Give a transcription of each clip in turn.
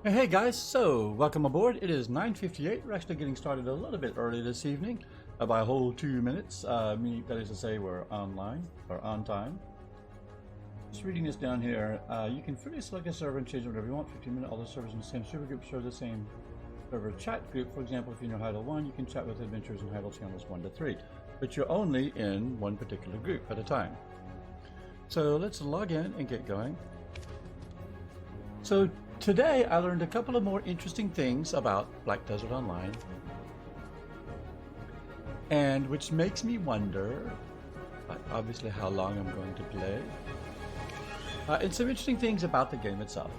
Hey guys, so welcome aboard. It is 9:58. We're actually getting started a little bit early this evening, by a whole 2 minutes. Meaning that is to say we're online or on time. Just reading this down here, you can freely select a server and change whatever you want. 15-minute, all the servers in the same server group share the same server chat group. For example, if you're in Heidel 1, you can chat with adventurers in Heidel channels 1 to 3, but you're only in one particular group at a time. So let's log in and get going. So today I learned a couple of more interesting things about Black Desert Online, and which makes me wonder, obviously, how long I'm going to play, and some interesting things about the game itself.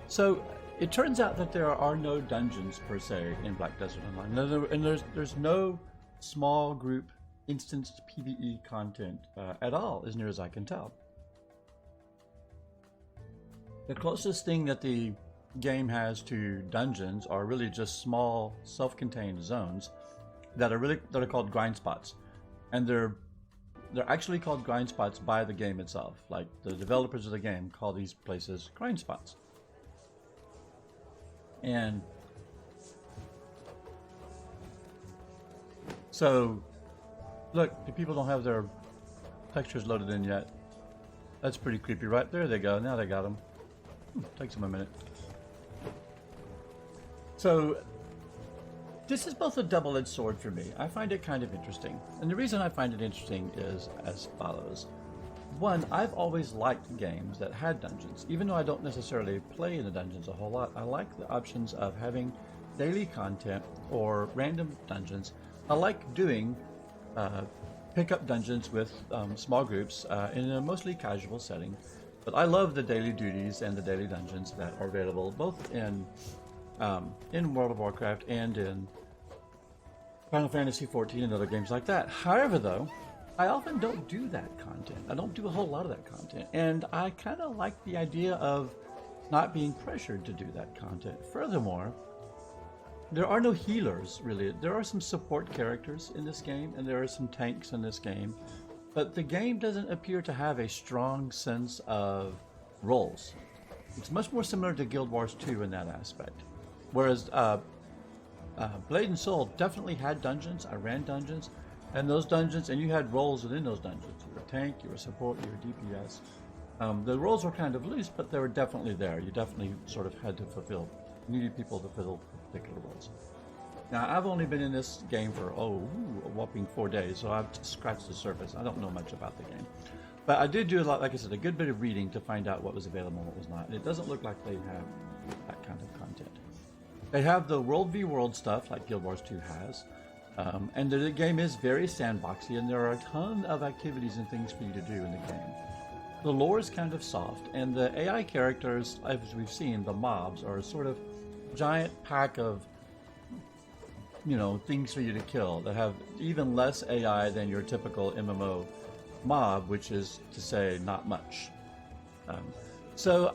So it turns out that there are no dungeons per se in Black Desert Online, and there's no small group instanced PvE content at all, as near as I can tell. The closest thing that the game has to dungeons are really just small, self-contained zones that are called grind spots, and they're actually called grind spots by the game itself. Like the developers of the game call these places grind spots. And so, look, the people don't have their textures loaded in yet. That's pretty creepy, right? There they go. Now they got them. Takes them a minute. So this is both a double-edged sword for me. I find it kind of interesting. And the reason I find it interesting is as follows. One, I've always liked games that had dungeons. Even though I don't necessarily play in the dungeons a whole lot, I like the options of having daily content or random dungeons. I like doing pick-up dungeons with small groups in a mostly casual setting. But I love the daily duties and the daily dungeons that are available both in World of Warcraft and in Final Fantasy XIV and other games like that. However, though, I often don't do that content. I don't do a whole lot of that content, and I kind of like the idea of not being pressured to do that content. Furthermore, there are no healers, really. There are some support characters in this game, and there are some tanks in this game. But the game doesn't appear to have a strong sense of roles. It's much more similar to Guild Wars 2 in that aspect. Whereas Blade and Soul definitely had dungeons. I ran dungeons, and those dungeons, and you had roles within those dungeons. You were a tank, you were a support, you were DPS. The roles were kind of loose, but they were definitely there. You definitely sort of had to fulfill, needed people to fill particular roles. Now, I've only been in this game for, a whopping 4 days, so I've scratched the surface. I don't know much about the game. But I did do a lot, like I said, a good bit of reading to find out what was available and what was not. And it doesn't look like they have that kind of content. They have the World v. World stuff, like Guild Wars 2 has. And the game is very sandboxy, and there are a ton of activities and things for you to do in the game. The lore is kind of soft, and the AI characters, as we've seen, the mobs, are a sort of giant pack of things for you to kill that have even less AI than your typical MMO mob, which is to say not much. So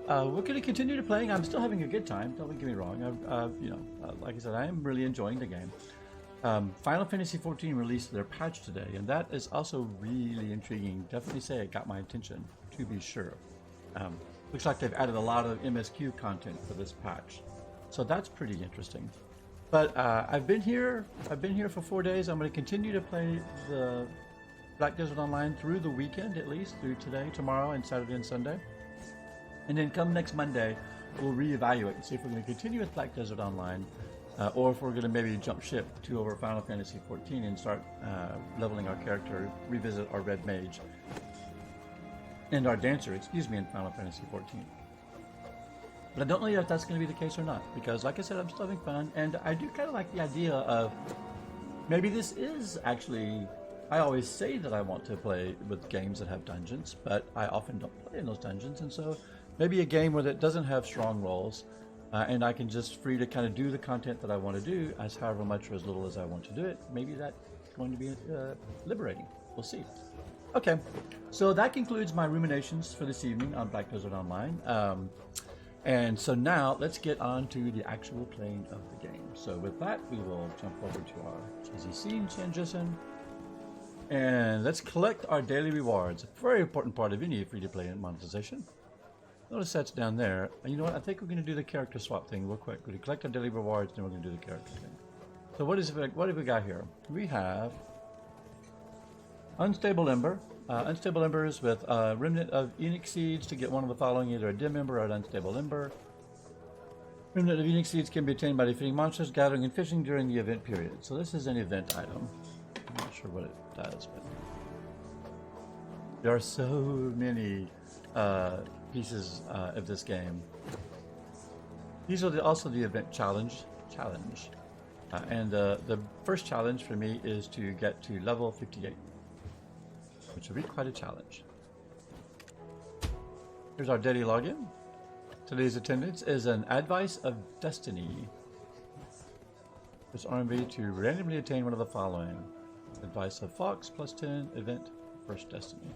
we're going to continue to playing. I'm still having a good time, don't get me wrong. Like I said, I am really enjoying the game. Final Fantasy XIV released their patch today, and that is also really intriguing. Definitely say it got my attention, to be sure. Looks like they've added a lot of MSQ content for this patch, so that's pretty interesting. But I've been here for 4 days. I'm going to continue to play the Black Desert Online through the weekend, at least through today, tomorrow, and Saturday and Sunday. And then come next Monday, we'll reevaluate and see if we're going to continue with Black Desert Online, or if we're going to maybe jump ship to over Final Fantasy XIV and start leveling our character, revisit our Red Mage and our Dancer, in Final Fantasy XIV. But I don't know yet if that's going to be the case or not, because like I said, I'm still having fun, and I do kind of like the idea of maybe this is actually, I always say that I want to play with games that have dungeons, but I often don't play in those dungeons, and so maybe a game where it doesn't have strong roles, and I can just free to kind of do the content that I want to do, as however much or as little as I want to do it. Maybe that's going to be liberating. We'll see. Okay, so that concludes my ruminations for this evening on Black Desert Online. And so now let's get on to the actual playing of the game. So with that, we will jump over to our cheesy scene transition. And let's collect our daily rewards. A very important part of any free-to-play monetization. Notice that's down there. And you know what? I think we're going to do the character swap thing real quick. We're going to collect our daily rewards, then we're going to do the character thing. So what have we got here? We have Unstable Ember. Unstable Embers with a remnant of Enoch Seeds to get one of the following, either a dim ember or an unstable ember. Remnant of Enoch Seeds can be obtained by defeating monsters, gathering and fishing during the event period. So this is an event item. I'm not sure what it does, but there are so many pieces of this game. These are also the event challenge. And the first challenge for me is to get to level 58, which will be quite a challenge. Here's our daily login. Today's attendance is an Advice of Destiny. This RMB to randomly attain one of the following. Advice of Fox plus 10, event, first destiny.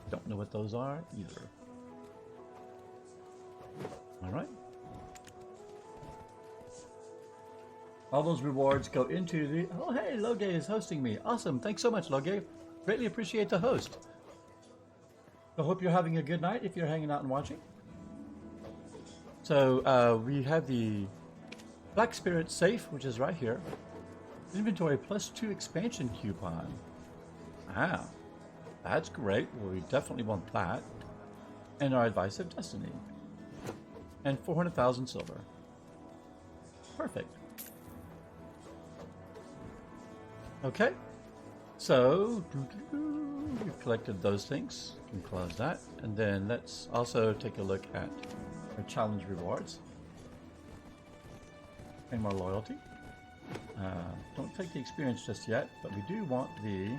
Don't know what those are either. Alright. All those rewards go into the... Oh, hey, Loge is hosting me. Awesome. Thanks so much, Loge. Greatly appreciate the host. I hope you're having a good night if you're hanging out and watching. So, we have the Black Spirit Safe, which is right here. Inventory +2 expansion coupon. Ah, that's great. Well, we definitely want that. And our Advice of Destiny. And 400,000 silver. Perfect. Okay, so we've collected those things. We can close that, and then let's also take a look at our challenge rewards. And more loyalty. Don't take the experience just yet, but we do want the...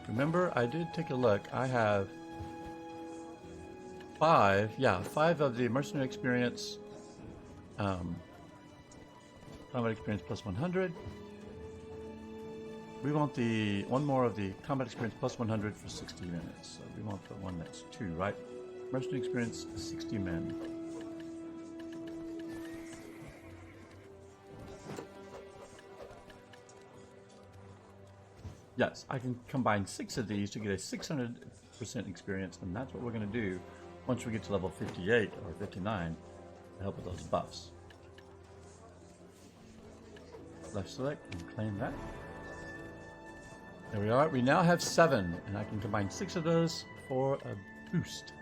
Remember, I did take a look. I have 5 of the mercenary experience, combat experience plus 100. We want the one more of the combat experience plus 100 for 60 minutes. So we want the one that's 2, right? Mercenary experience, 60 men. Yes, I can combine 6 of these to get a 600% experience, and that's what we're going to do once we get to level 58 or 59 to help with those buffs. Left select and claim that. There we are. We now have 7, and I can combine 6 of those for a boost.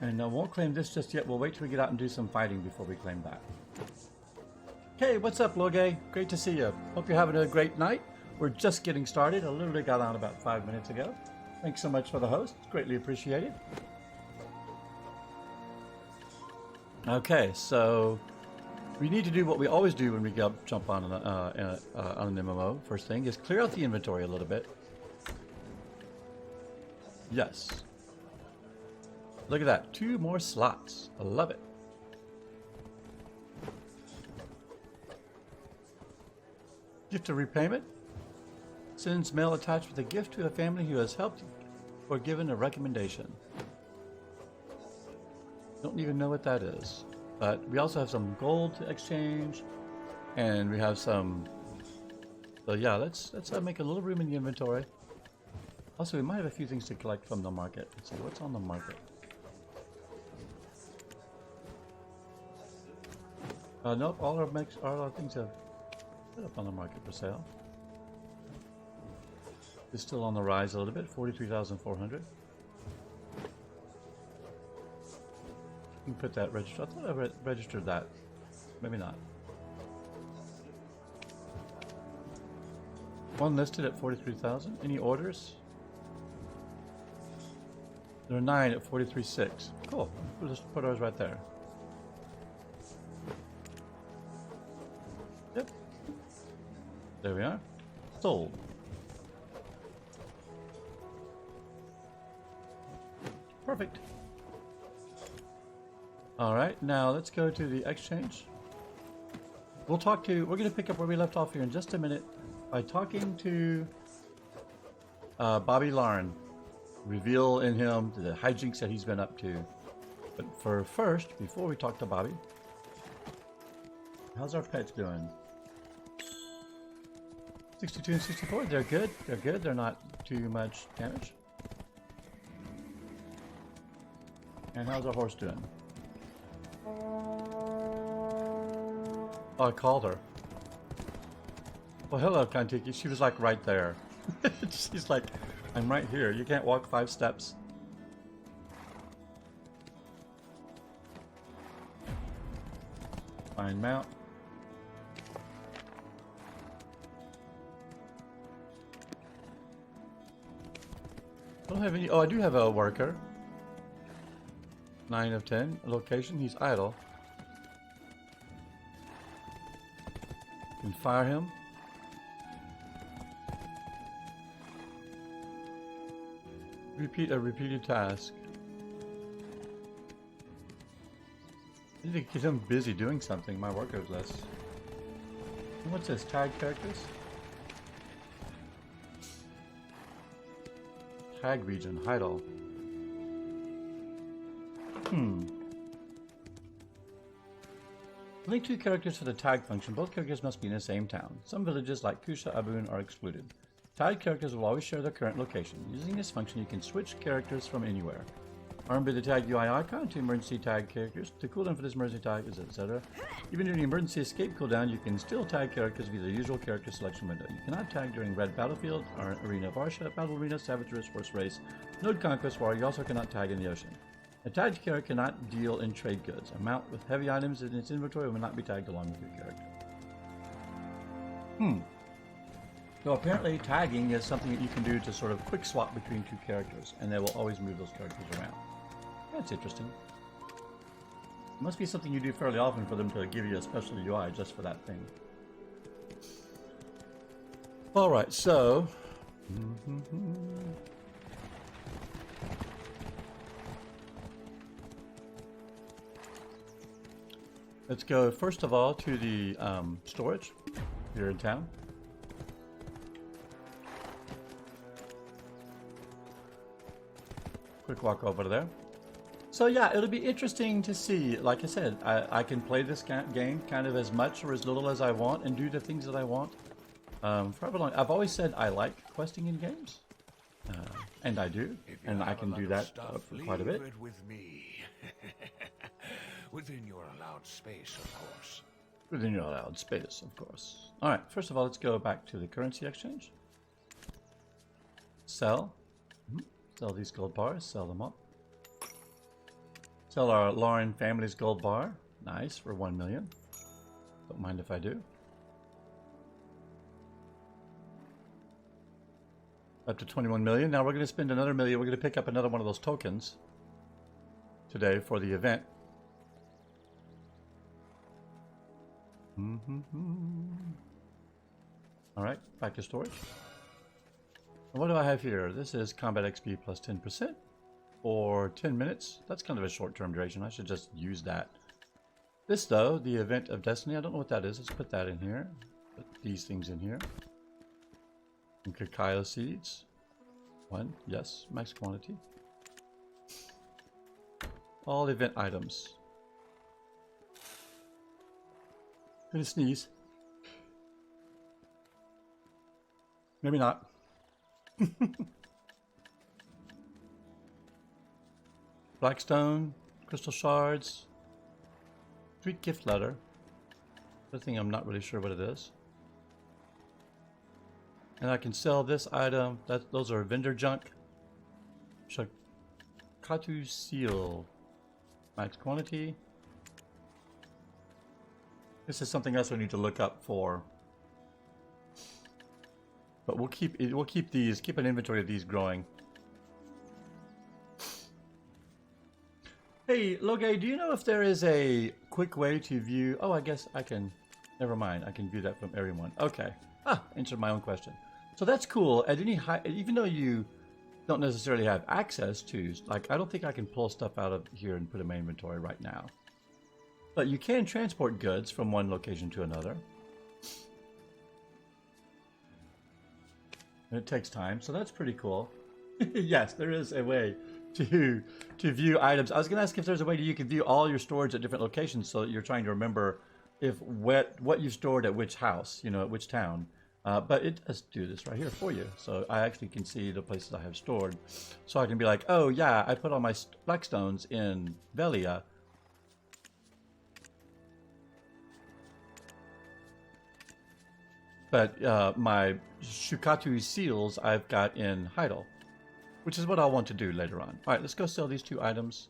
And I won't claim this just yet. We'll wait till we get out and do some fighting before we claim that. Hey, what's up, Loge? Great to see you. Hope you're having a great night. We're just getting started. I literally got on about 5 minutes ago. Thanks so much for the host. Greatly appreciated. Okay, so we need to do what we always do when we jump on an MMO. First thing is clear out the inventory a little bit. Yes. Look at that. 2 more slots. I love it. Gift of repayment. Sends mail attached with a gift to a family who has helped or given a recommendation. Don't even know what that is. But we also have some gold to exchange, and we have some. So yeah, let's make a little room in the inventory. Also, we might have a few things to collect from the market. Let's see what's on the market. Nope, all our things have put up on the market for sale. It's still on the rise a little bit, 43,400. You can put that register. I thought I registered that. Maybe not. One listed at 43,000. Any orders? There are 9 at 43,600. Cool. We'll just put ours right there. Yep. There we are. Sold. Perfect. All right, now let's go to the exchange. We're going to pick up where we left off here in just a minute by talking to Bobby Larn. Reveal in him the hijinks that he's been up to. But first, before we talk to Bobby, how's our pets doing? 62 and 64, they're good. They're good. They're not too much damage. And how's our horse doing? Oh, I called her. Well, hello, Kantiki. She was like right there. She's like, I'm right here. You can't walk 5 steps. Fine mount. I don't have any. Oh, I do have a worker. 9 of 10. Location. He's idle. Can fire him. Repeat a repeated task. I need to get him busy doing something. My worker's less. And what's this? Tag characters? Tag region. Idle. Link 2 characters for the tag function. Both characters must be in the same town. Some villages like Kusha Abun are excluded. Tagged characters will always share their current location. Using this function, you can switch characters from anywhere. Armed with the tag UI icon to emergency tag characters. The cooldown for this emergency tag is etc. Even during the emergency escape cooldown, you can still tag characters via the usual character selection window. You cannot tag during Red Battlefield, or Arena of Arsha, Battle Arena, Savage Race, Horse Race, Node Conquest War. You also cannot tag in the ocean. A tagged character cannot deal in trade goods. A mount with heavy items in its inventory will not be tagged along with your character. So apparently tagging is something that you can do to sort of quick swap between 2 characters, and they will always move those characters around. That's interesting. It must be something you do fairly often for them to give you a special UI just for that thing. Alright, so... Let's go first of all to the storage here in town. Quick walk over there. So yeah, it'll be interesting to see. Like I said, I can play this game kind of as much or as little as I want and do the things that I want. Forever long. I've always said I like questing in games, and I do, and I can do that for quite a bit. With me. Within your allowed space, of course. Within your allowed space, of course. All right. First of all, let's go back to the currency exchange. Sell. Sell these gold bars. Sell them up. Sell our Lauren family's gold bar. Nice, for 1 million. Don't mind if I do. Up to 21 million. Now we're going to spend another million. We're going to pick up another one of those tokens today for the event. Alright, back to storage. And what do I have here? This is combat XP plus 10% for 10 minutes. That's kind of a short-term duration. I should just use that. This, though, the event of destiny, I don't know what that is. Let's put that in here. Put these things in here. And cacao seeds. 1, yes, max quantity. All event items. Gonna sneeze. Maybe not. Blackstone, crystal shards, sweet gift letter. The thing I'm not really sure what it is. And I can sell this item. Those are vendor junk. Shakatu seal, max quantity. This is something else we need to look up for. But we'll keep an inventory of these growing. Hey, Loge, do you know if there is a quick way to view? Oh, I guess I can. Never mind. I can view that from everyone. Okay. Answered my own question. So that's cool. At any height, even though you don't necessarily have access to, like, I don't think I can pull stuff out of here and put in my inventory right now. But you can transport goods from one location to another. And it takes time, so that's pretty cool. Yes, there is a way to view items. I was going to ask if there's a way that you can view all your storage at different locations so that you're trying to remember if what you stored at which house, you know, at which town. But it does do this right here for you. So I actually can see the places I have stored. So I can be like, oh yeah, I put all my blackstones in Velia. But my Shukatu seals I've got in Heidel, which is what I'll want to do later on. All right, let's go sell these 2 items.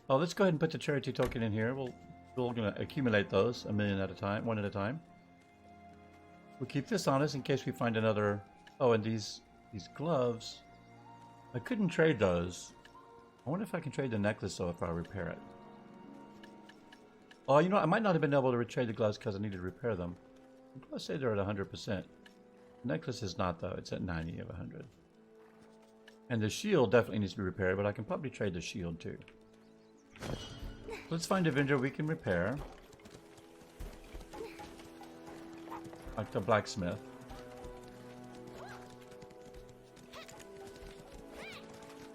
Oh, let's go ahead and put the charity token in here. We're going to accumulate those 1,000,000 at a time, 1 at a time. We'll keep this on us in case we find another. Oh, and these gloves. I couldn't trade those. I wonder if I can trade the necklace though if I repair it. Oh, you know, I might not have been able to trade the gloves because I needed to repair them. Let's say they're at 100%. The necklace is not though; it's at 90 of 100. And the shield definitely needs to be repaired, but I can probably trade the shield too. Let's find a vendor we can repair. Like the blacksmith.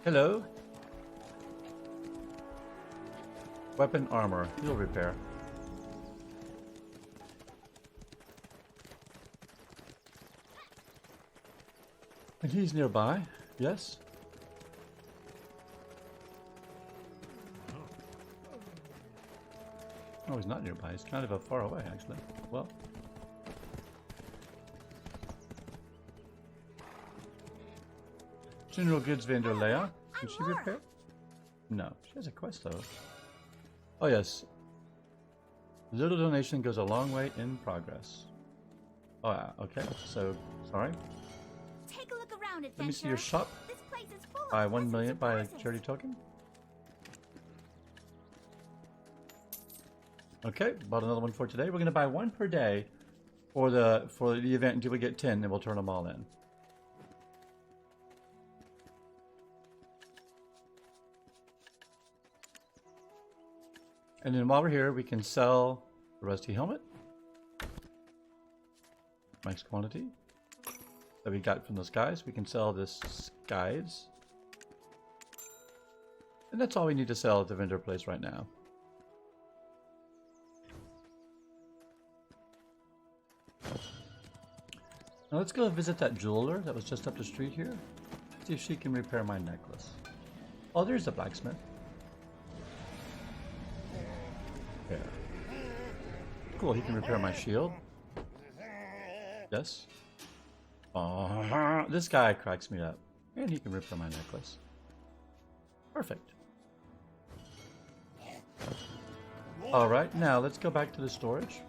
Hello. Weapon armor. He'll repair. And he's nearby. Yes. Oh, he's not nearby. He's kind of far away, actually. Well. General Goods Vendor Leia. Can she repair? No. She has a quest, though. Oh, yes. Little donation goes a long way in progress. Oh, yeah. Okay. So, sorry. Take a look around, adventurer. Let me see your shop. This place is full of Buy 1 million. pleasant Buy a surprises. charity token. Okay. Bought another one for today. We're going to buy 1 per day for the event until we get 10, then we'll turn them all in. And then while we're here, we can sell the rusty helmet. Max quantity that we got from those guys. We can sell this guides. And that's all we need to sell at the vendor place right now. Now let's go visit that jeweler that was just up the street here. See if she can repair my necklace. Oh, there's a blacksmith. Yeah. Cool, he can repair my shield. Yes. This guy cracks me up. And he can repair my necklace. Perfect. Alright, now let's go back to the storage.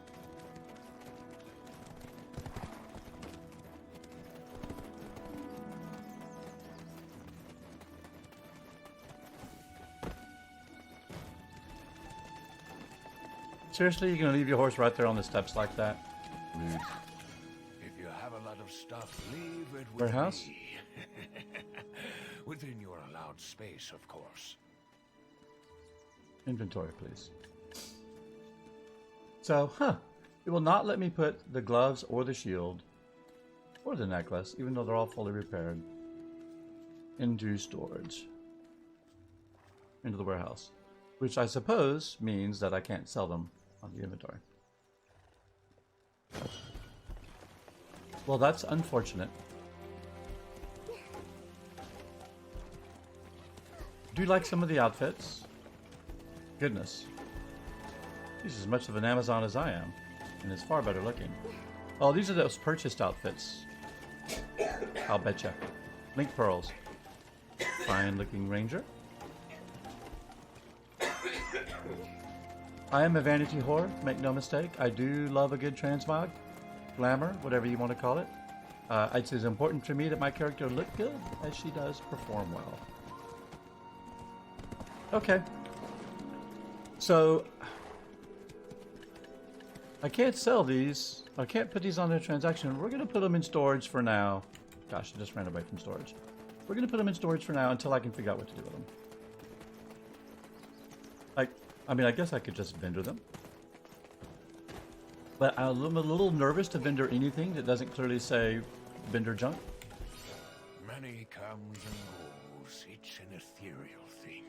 Seriously, you're gonna leave your horse right there on the steps like that? Rude. If you have a lot of stuff, leave it with Warehouse? me. Within your allowed space, of course. Inventory, please. So, it will not let me put the gloves or the shield or the necklace, even though they're all fully repaired, into storage. Into the warehouse. Which I suppose means that I can't sell them on the inventory. Well, that's unfortunate. Do you like some of the outfits? Goodness. He's as much of an Amazon as I am, and is far better looking. Oh, these are those purchased outfits. I'll betcha. Link pearls. Fine looking ranger. I am a vanity whore, make no mistake. I do love a good transmog, glamour, whatever you want to call it. It's as important to me that my character look good as she does perform well. Okay. So, I can't sell these. I can't put these on their transaction. We're going to put them in storage for now. Gosh, I just ran away from storage. We're going to put them in storage for now until I can figure out what to do with them. I mean, I guess I could just vendor them. But I'm a little nervous to vendor anything that doesn't clearly say vendor junk. Money comes and goes. It's an ethereal thing.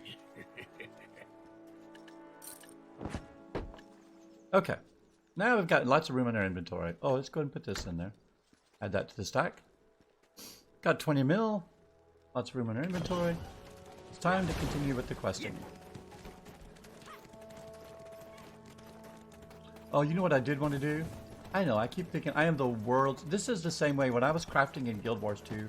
Okay. Now we've got lots of room in our inventory. Oh, let's go ahead and put this in there. Add that to the stack. Got 20 mil. Lots of room in our inventory. It's time to continue with the questing. Oh, you know what I did want to do? I know, I keep thinking I am the world's... This is the same way when I was crafting in Guild Wars 2.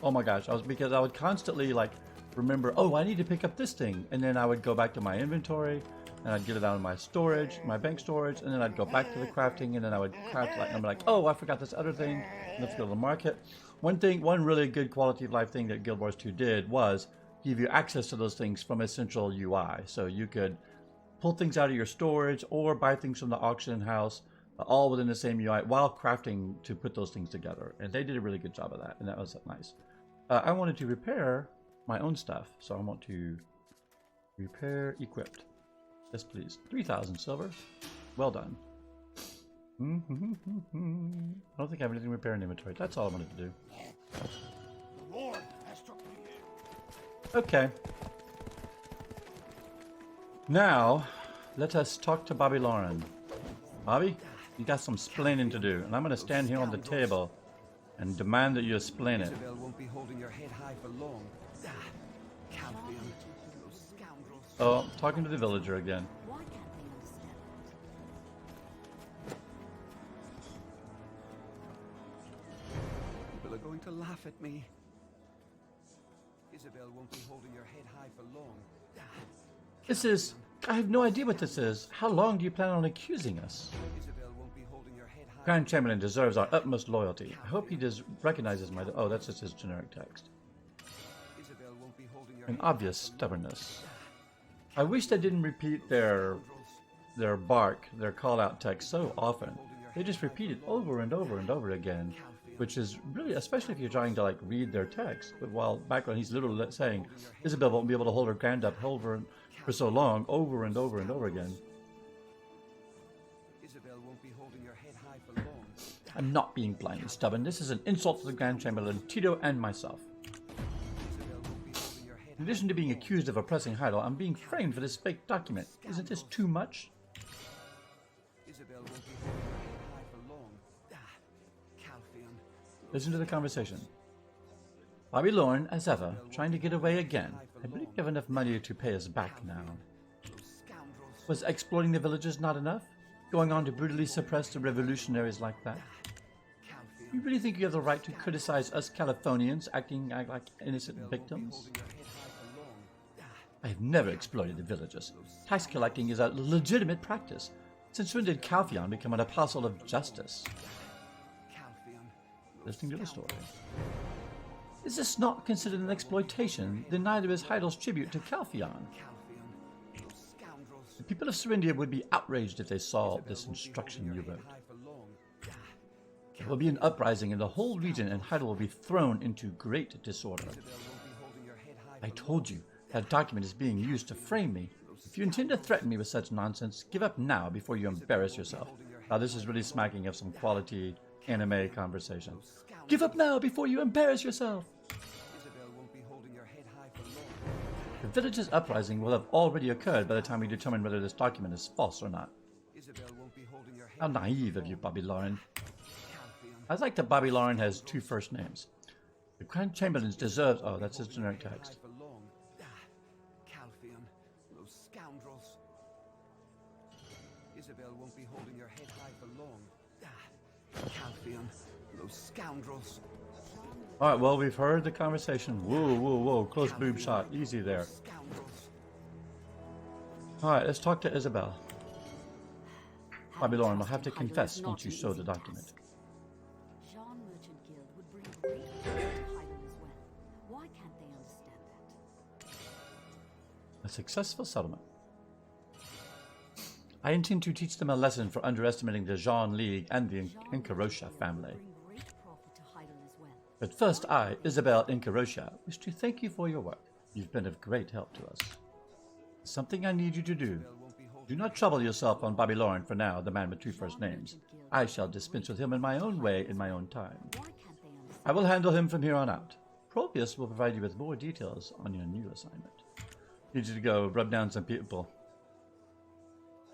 Oh my gosh, because I would constantly like remember, oh, I need to pick up this thing. And then I would go back to my inventory and I'd get it out of my storage, my bank storage, and then I'd go back to the crafting and then I would craft like, and I'm like, oh, I forgot this other thing. Let's go to the market. One really good quality of life thing that Guild Wars 2 did was give you access to those things from a central UI. So you could pull things out of your storage or buy things from the auction house, all within the same UI while crafting to put those things together. And they did a really good job of that, and that was nice. I wanted to repair my own stuff, so I want to repair equipped. Yes, please. 3,000 silver. Well done. I don't think I have anything to repair in inventory. That's all I wanted to do. Okay. Now, let us talk to Bobby Lauren. Bobby, you got some splaining to do, and I'm going to stand here on the table and demand that you explain it. Isabel won't be holding your head high for long. Calvian, those scoundrels. Oh, talking to the villager again. Why can't they understand People are going to laugh at me. Isabel won't be holding your head high for long. This is... I have no idea what this is. How long do you plan on accusing us? Isabel won't be holding your head high. Grand Chamberlain deserves our utmost loyalty. I hope he recognizes my... Oh, that's just his generic text. Isabel won't be holding your An head obvious stubbornness. I wish they didn't repeat their call-out text so often. They just repeat it over and over and over again, which is really, especially if you're trying to like read their text. But while background, he's literally saying, Isabel won't be able to hold her ground up for so long, over and over and over again. Isabel won't be holding your head high for long. I'm not being blind and stubborn. This is an insult to the Grand Chamberlain, Tito, and myself. Isabel won't be holding your head In addition to being accused of oppressing Heidel, I'm being framed for this fake document. Isn't this too much? Isabel won't be holding your head high for long. Calvian. Listen to the conversation. Bobby Lauren, as ever, trying to get away again. I believe you have enough money to pay us back now. Those scoundrels. Was exploiting the villagers not enough? Going on to brutally suppress the revolutionaries like that? Calvian. You really think you have the right to criticize us Californians acting like innocent victims? Holding your head high for long. I have never exploited the villagers. Tax collecting is a legitimate practice. Since when did Calphion become an apostle of justice? Calvian. Listening to the story. Is this not considered an exploitation? Then neither is Heidel's tribute to Calphion. Calvian. Those scoundrels. The people of Serindia would be outraged if they saw this instruction you wrote. High for long. There will be an uprising in the whole region and Heidel will be thrown into great disorder. Isabel won't be holding your head high I told you, that document is being used to frame me. If you intend to threaten me with such nonsense, give up now before you embarrass yourself. Now this is really smacking of some quality anime conversation. Give up now before you embarrass yourself! Isabel won't be holding your head high for long. The village's uprising will have already occurred by the time we determine whether this document is false or not. Isabel won't be holding your head How naive of you, Bobby Lauren. Calvian. I like that Bobby Lauren has two first names. The Grand Chamberlain deserves... Oh, that's his generic text. For long. Calvian. Those scoundrels. Isabel won't be holding your head high for long. Calvian. Those scoundrels. Alright, well, we've heard the conversation. Whoa, whoa, whoa. Close boob shot. Easy there. Scoundrels. Alright, let's talk to Isabel. How Bobby Lauren will trusting have to Heidel confess is once not you an show the easy document. task. Jean Merchant Guild would bring great honor to Heidel as well. Why can't they understand that? A successful settlement. I intend to teach them a lesson for underestimating the Jean League and the Incarosha family. Bring great profit to Heidel as well. But first I, Isabel Incarosha, wish to thank you for your work. You've been of great help to us. Something I need you to do. Do not trouble yourself on Bobby Lauren for now, the man with two first names. I shall dispense with him in my own way in my own time. Why can't they understand? I will handle him from here on out. Propius will provide you with more details on your new assignment. Need you to go rub down some people.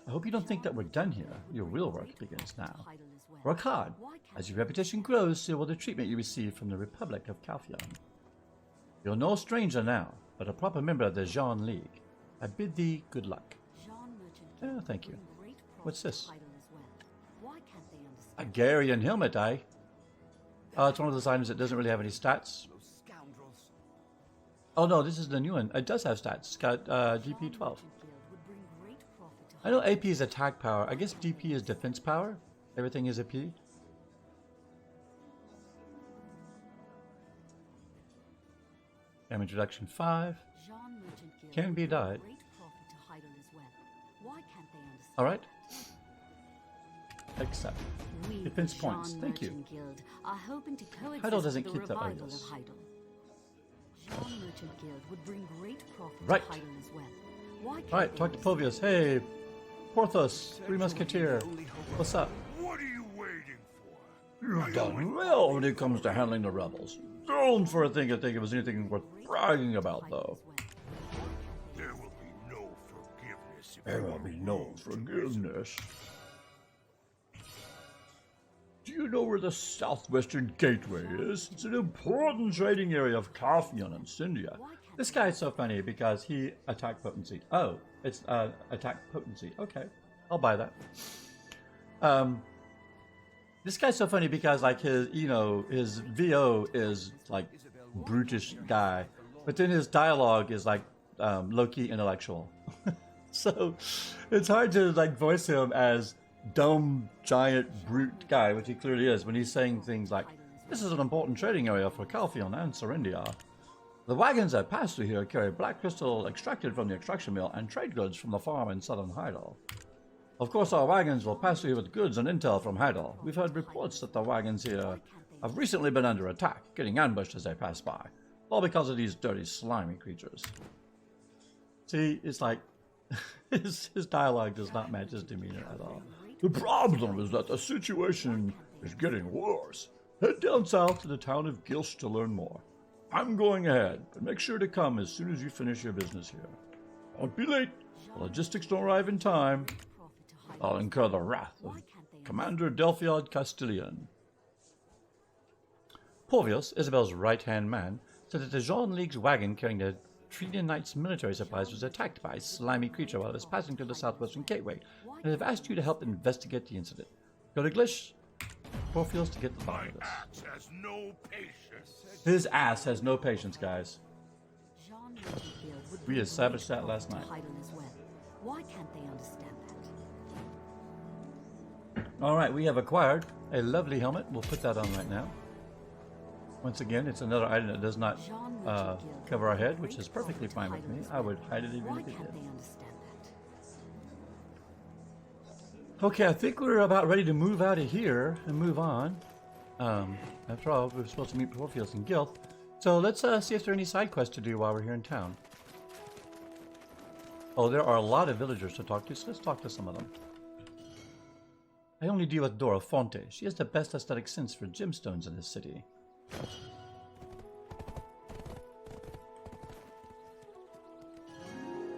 I hope you don't think that we're done here. Your real work begins now. Title as well. Work hard. Why can't As your they reputation grows, so will the treatment you receive from the Republic of Calphion. You're no stranger now, but a proper member of the Jean League. I bid thee good luck. Jean Merchant Oh, Guild thank you. bring great profit What's to this? Title as well. Why can't they A understand? Garian helmet, eh? It's one of those items that doesn't really have any stats. Those scoundrels. Oh no, this is the new one. It does have stats. It's got DP 12. Merchant Guild would bring great profit to I know AP is attack power. I guess DP is defense power. Everything is a P. Damage reduction 5. Jean Merchant Guild Can be would bring died. great profit to Heidel as well. Why can't they understand? Alright. Accept. We, Defense the points. Jean Thank you. Merchant Guild, are hoping to coexist Heidel doesn't with the keep the revival Ogus. of Heidel. Jean Merchant Guild would bring great profit Right. to Heidel as well. Why can't Alright, they talk to understand? Povius. Hey, Porthos, Three Musketeer. What's up? What are you waiting for? You've done well when it comes to handling the rebels. Don't for a thing I think it was anything worth bragging about, though. There will be no forgiveness if There you will are be no rude to forgiveness. Do you know where the southwestern gateway is? It's an important trading area of Calphion and Syndia. This guy is so funny because he attack potency. Oh, it's attack potency. Okay, I'll buy that. This guy's so funny because like his, his VO is like brutish guy, but then his dialogue is like low-key intellectual. So it's hard to like voice him as dumb, giant, brute guy, which he clearly is, when he's saying things like, "This is an important trading area for Calphion and Serindia. The wagons that pass through here carry black crystal extracted from the extraction mill and trade goods from the farm in southern Heidel. Of course, our wagons will pass through here with goods and intel from Heidel. We've heard reports that the wagons here have recently been under attack, getting ambushed as they pass by, all because of these dirty, slimy creatures." See, it's like his dialogue does not match his demeanor at all. "The problem is that the situation is getting worse. Head down south to the town of Gilsh to learn more. I'm going ahead, but make sure to come as soon as you finish your business here. Don't be late. The logistics don't arrive in time. Profit to Heidel. I'll incur the wrath of Why can't they Commander Delphiod Castilian." Porvius, Isabel's right-hand man, said that the Jean League's wagon carrying the Trinian Knight's military supplies was attacked by a slimy creature while it was passing through the southwestern gateway, and have asked you to help investigate the incident. Go to Glish, Porpheus, to get the bottom My of this. axe has no patience. His ass has no patience, guys. Jean Merchant Guild would We bring established great that last profit to night. Heidel as well. Why can't they understand that? Alright, we have acquired a lovely helmet. We'll put that on right now. Once again, it's another item that does not cover our head, which is perfectly fine with me. I would hide it even Why if it can't did. they understand that? Okay, I think we're about ready to move out of here and move on. After all, we're supposed to meet Porpheus and Gilth. So let's see if there are any side quests to do while we're here in town. Oh, there are a lot of villagers to talk to, so let's talk to some of them. I only deal with Dora Fonte. She has the best aesthetic sense for gemstones in this city.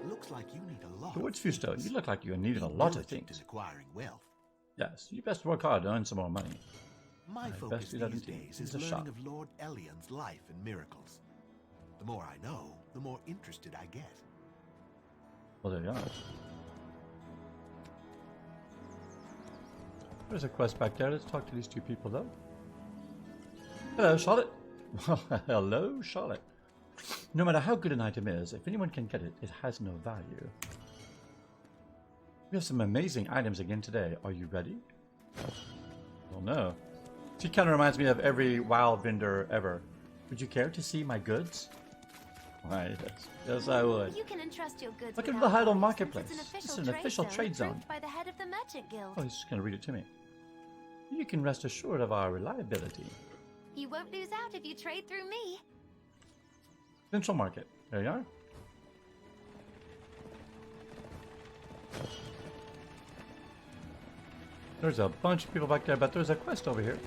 Looks like you need a lot. The of Woods Fusto, things. you look like you needed a Be lot of diligent things. in acquiring wealth. Yes, you best work hard to earn some more money. My I focus best do that these indeed. days It's is a learning shop. of Lord Elion's life and miracles. The more I know, the more interested I get. Well, there you are. There's a quest back there. Let's talk to these two people, though. Hello, Charlotte. Hello, Charlotte. No matter how good an item is, if anyone can get it, it has no value. We have some amazing items again today. Are you ready? Well, no. She kind of reminds me of every WoW vendor ever. Would you care to see my goods? Why, yes. Yes, I would. You can entrust your goods. Look at with the our Heidel price, Marketplace. since This It's is an official trade zone. approved by the head of the Merchant Guild. Oh, he's just going to read it to me. You can rest assured of our reliability. You won't lose out if you trade through me. Central Market. There you are. There's a bunch of people back there, but there's a quest over here.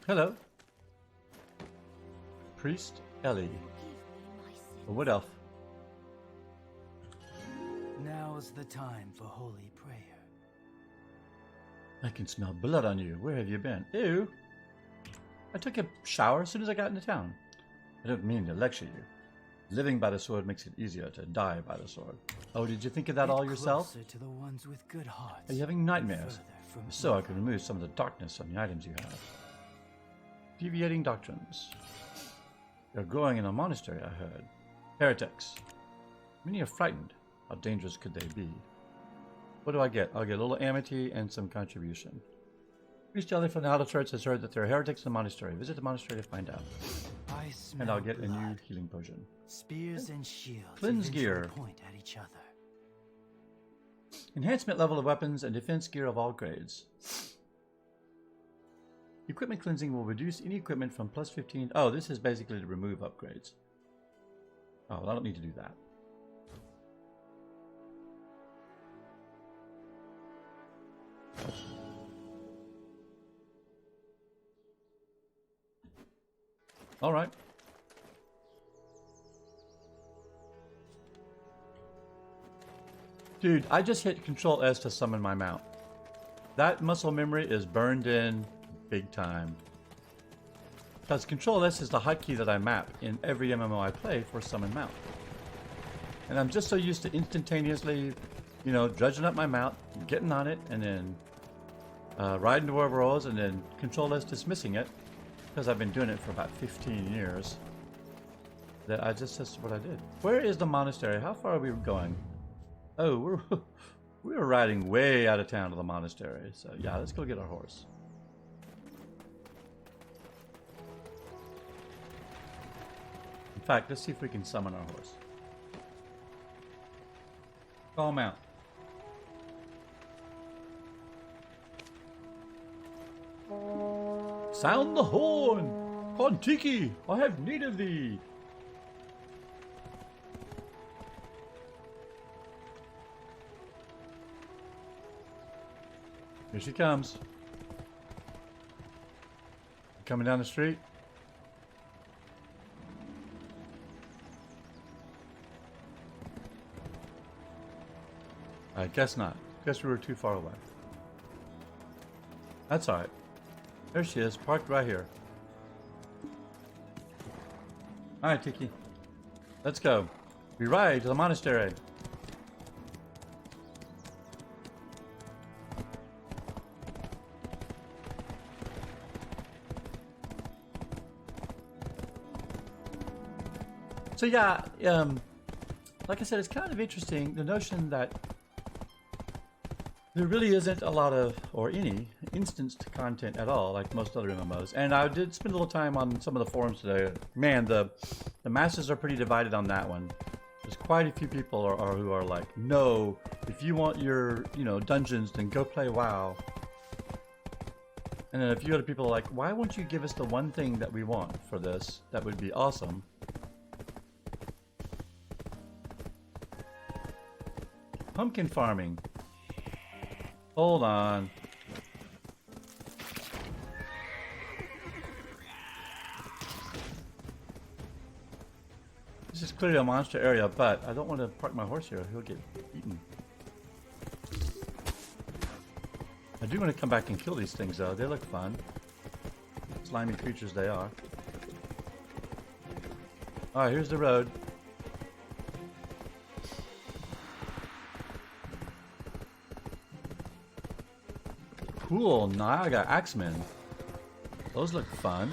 Hello. Priest Ellie. Give me my sin. A wood elf. Now's the time for holy prayer. I can smell blood on you. Where have you been? Ew. I took a shower as soon as I got into town. I don't mean to lecture you. Living by the sword makes it easier to die by the sword. Oh, did you think of that all yourself? Closer to the ones with good hearts. Are you having nightmares? Further from So I can remove some of the darkness on the items you have. Deviating doctrines. You're growing in a monastery, I heard. Heretics. Many are frightened. How dangerous could they be? What do I get? I'll get a little amity and some contribution. Priest Ellie from the Outer Church has heard that there are heretics in the monastery. Visit the monastery to find out. I smell And I'll get a new blood. healing potion. Spears and shields. Cleanse eventually gear. Point at each other. Enhancement level of weapons and defense gear of all grades. Equipment cleansing will reduce any equipment from plus 15. Oh, this is basically to remove upgrades. Oh, well, I don't need to do that. All right. Dude, I just hit Control S to summon my mount. That muscle memory is burned in big time. Because Control S is the hotkey that I map in every MMO I play for summon mount. And I'm just so used to instantaneously, you know, dredging up my mount, getting on it, and then riding to wherever I was, and then Control S dismissing it. Because I've been doing it for about 15 years. That's what I did. Where is the monastery? How far are we going? Oh, we're riding way out of town to the monastery. So yeah, let's go get our horse. In fact, let's see if we can summon our horse. Call him out. Sound the horn! Kontiki, I have need of thee! Here she comes. Coming down the street. I guess not. Guess we were too far away. That's alright. There she is, parked right here. Alright, Tiki. Let's go. We ride to the monastery. So yeah, like I said, it's kind of interesting, the notion that there really isn't a lot of, or any, instanced content at all, like most other MMOs. And I did spend a little time on some of the forums today. Man, the masses are pretty divided on that one. There's quite a few people who are like, no, if you want your, dungeons, then go play WoW. And then a few other people are like, why won't you give us the one thing that we want for this? That would be awesome. Pumpkin farming. Hold on. This is clearly a monster area, but I don't want to park my horse here. He'll get eaten. I do want to come back and kill these things, though. They look fun. Slimy creatures they are. Alright, here's the road. Cool, Niagara Axemen. Those look fun.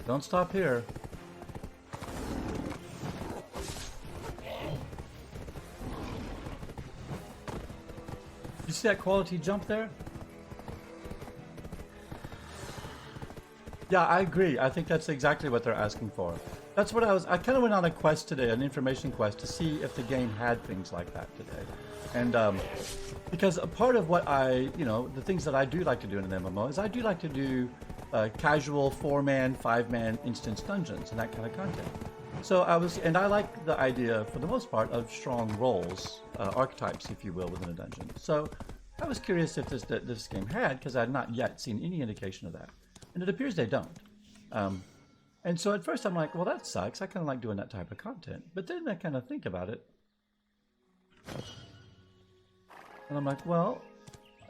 Don't stop here. You see that quality jump there? Yeah, I agree. I think that's exactly what they're asking for. That's what I kind of went on a quest today, an information quest, to see if the game had things like that today. And, because a part of what the things that I do like to do in an MMO is I do like to do casual 4-man, 5-man instance dungeons and that kind of content. So I like the idea, for the most part, of strong roles, archetypes, if you will, within a dungeon. So I was curious if this game had, because I had not yet seen any indication of that, and it appears they don't. And so at first I'm like, well, that sucks. I kind of like doing that type of content. But then I kind of think about it, and I'm like, well,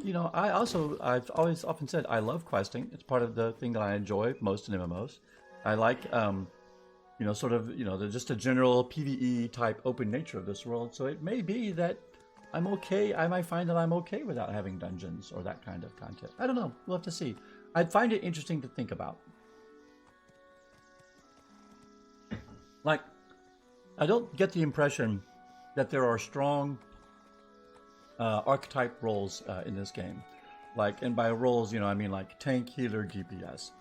you know, I've always often said I love questing. It's part of the thing that I enjoy most in MMOs. I like, you know, sort of, you know, just a general PvE type open nature of this world. So it may be that I'm okay. I might find that I'm okay without having dungeons or that kind of content. I don't know. We'll have to see. I'd find it interesting to think about. Like, I don't get the impression that there are strong archetype roles in this game. Like, and by roles, you know, I mean like tank, healer, DPS.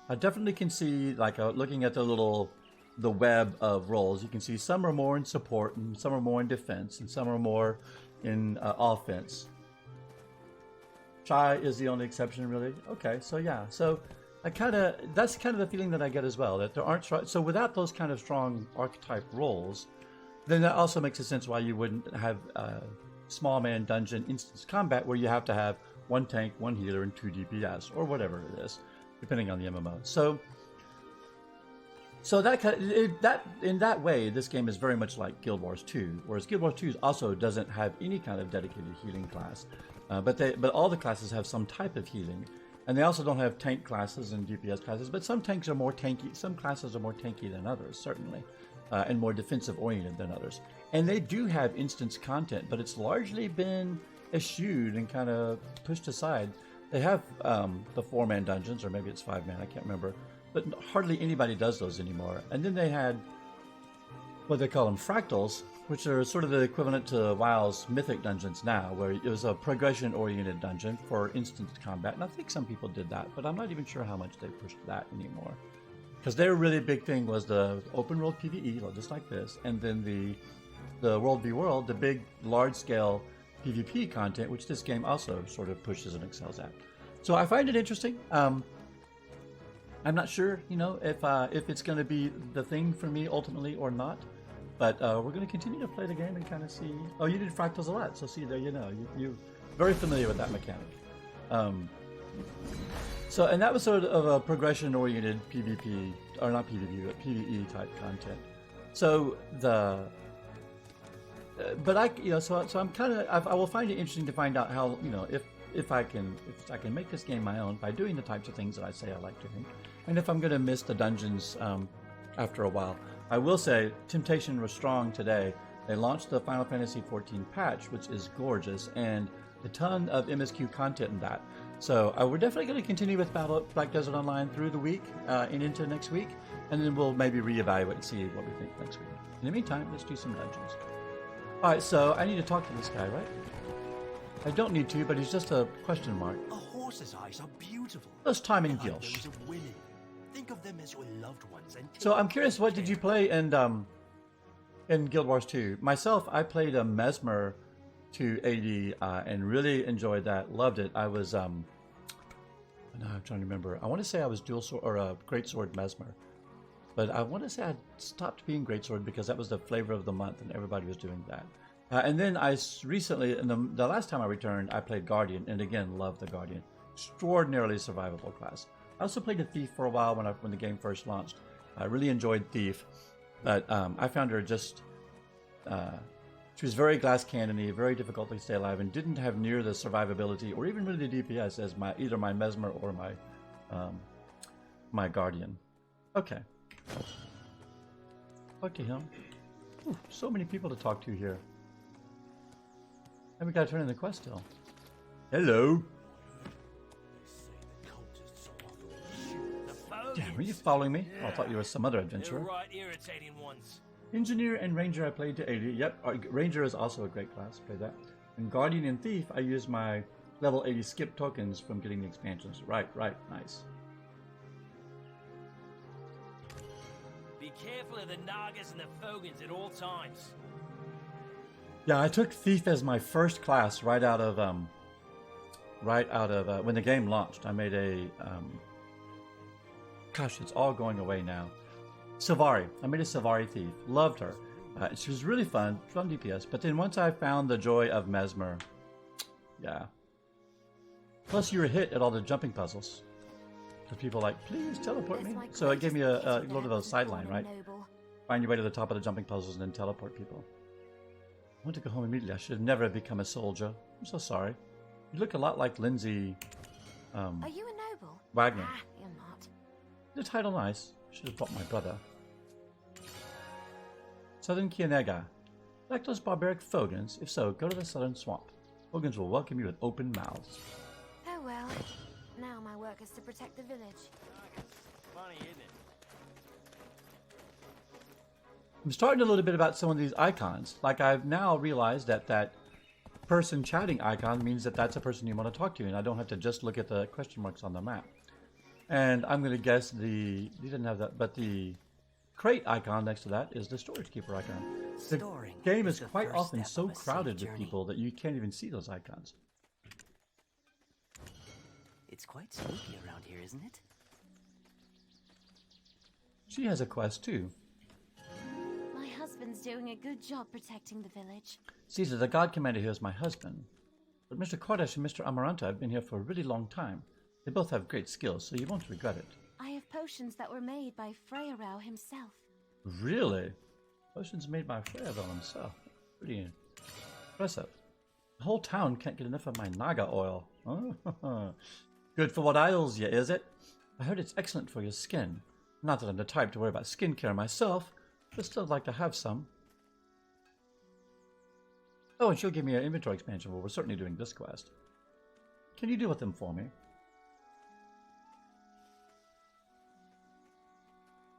I definitely can see, like, looking at the web of roles, you can see some are more in support, and some are more in defense, and some are more in offense. Shy is the only exception, really. Okay, so yeah, so that's kind of the feeling that I get as well, that there aren't so without those kind of strong archetype roles, then that also makes a sense why you wouldn't have small man dungeon instance combat where you have to have one tank, one healer, and 2 DPS, or whatever it is, depending on the MMO. So that in that way, this game is very much like Guild Wars 2, whereas Guild Wars 2 also doesn't have any kind of dedicated healing class, but all the classes have some type of healing, and they also don't have tank classes and DPS classes. But some tanks are more tanky, some classes are more tanky than others, certainly, and more defensive oriented than others. And they do have instance content, but it's largely been eschewed and kind of pushed aside. They have the 4-man dungeons, or maybe it's 5-man, I can't remember. But hardly anybody does those anymore. And then they had what they call them fractals, which are sort of the equivalent to WoW's mythic dungeons now, where it was a progression-oriented dungeon for instant combat. And I think some people did that, but I'm not even sure how much they pushed that anymore. Because their really big thing was the open world PvE, just like this, and then the World v World, the big, large-scale PvP content, which this game also sort of pushes and excels at. So I find it interesting. I'm not sure, you know, if it's going to be the thing for me ultimately or not, but we're going to continue to play the game and kind of see. Oh, you did fractals a lot, so see there, you know, you're very familiar with that mechanic. So, and that was sort of a progression-oriented PvP, or not PvP, but PvE type content. So but I'm kind of, I will find it interesting to find out how, you know, if I can make this game my own by doing the types of things that I say I like doing, and if I'm going to miss the dungeons after a while. I will say temptation was strong today. They launched the Final Fantasy XIV patch, which is gorgeous, and a ton of MSQ content in that. So we're definitely going to continue with Black Desert Online through the week and into next week, and then we'll maybe reevaluate and see what we think next week. In the meantime, let's do some dungeons. All right, so I need to talk to this guy, right? I don't need to, but he's just a question mark. A horse's eyes are beautiful. Let's time in Behind Gilsh. them is a willing. Think of them as your loved ones. And So I'm curious, what did you play in Guild Wars 2? Myself, I played a Mesmer to 80 and really enjoyed that. Loved it. I was no, I'm trying to remember. I want to say I was dual sword or greatsword Mesmer, but I want to say I stopped being greatsword because that was the flavor of the month and everybody was doing that. And then I recently, the last time I returned, I played Guardian, and again, loved the Guardian. Extraordinarily survivable class. I also played a Thief for a while when the game first launched. I really enjoyed Thief, but I found her just, she was very glass cannony, very difficult to stay alive, and didn't have near the survivability or even really the DPS as either my Mesmer or my Guardian. Okay. Talk to him. Ooh, so many people to talk to here. And we gotta turn in the quest still. Hello. Damn, were you following me? Oh, I thought you were some other adventurer. Right irritating ones. Engineer and Ranger I played to 80. Yep, Ranger is also a great class. Play that. And Guardian and Thief, I used my level 80 skip tokens from getting the expansions. Right, nice. Be careful of the Nagas and the Fogans at all times. Yeah, I took Thief as my first class right out of when the game launched. I made a gosh, it's all going away now. Sylvari. I made a Sylvari Thief. Loved her. She was really fun DPS. But then once I found the joy of Mesmer, yeah, Plus, you were hit at all the jumping puzzles. Because people are like, please teleport me. It's my So it gave me a greatest pity little bit of a that I wasn't sideline, born right? noble. Find your way to the top of the jumping puzzles and then teleport people. I want to go home immediately. I should have never become a soldier. I'm so sorry. You look a lot like Lindsay Are you a noble? Wagner. Ah, you're not. The title nice. Should have bought my brother. Southern Kianega. Like those barbaric Fogans? If so, go to the southern swamp. Fogans will welcome you with open mouths. Oh well. Now my work is to protect the village. Funny, isn't it? I'm starting to learn a bit about some of these icons. Like I've now realized that that person chatting icon means that that's a person you want to talk to, and I don't have to just look at the question marks on the map. And I'm going to guess you didn't have that, but the crate icon next to that is the storage keeper icon. The Storing game is is the quite first often step so of a safe crowded with journey. people that you can't even see those icons. It's quite spooky around here, isn't it? She has a quest too. My husband's doing a good job protecting the village. Caesar, the god commander here is my husband. But Mr. Cordash and Mr. Amaranta have been here for a really long time. They both have great skills, so you won't regret it. I have potions that were made by Freyrau himself. Really? Potions made by Freyavel himself. Pretty impressive. The whole town can't get enough of my Naga oil. Good for what ails you, is it? I heard it's excellent for your skin. Not that I'm the type to worry about skincare myself, but still like to have some. Oh, and she'll give me an inventory expansion. Well, we're certainly doing this quest. Can you deal with them for me?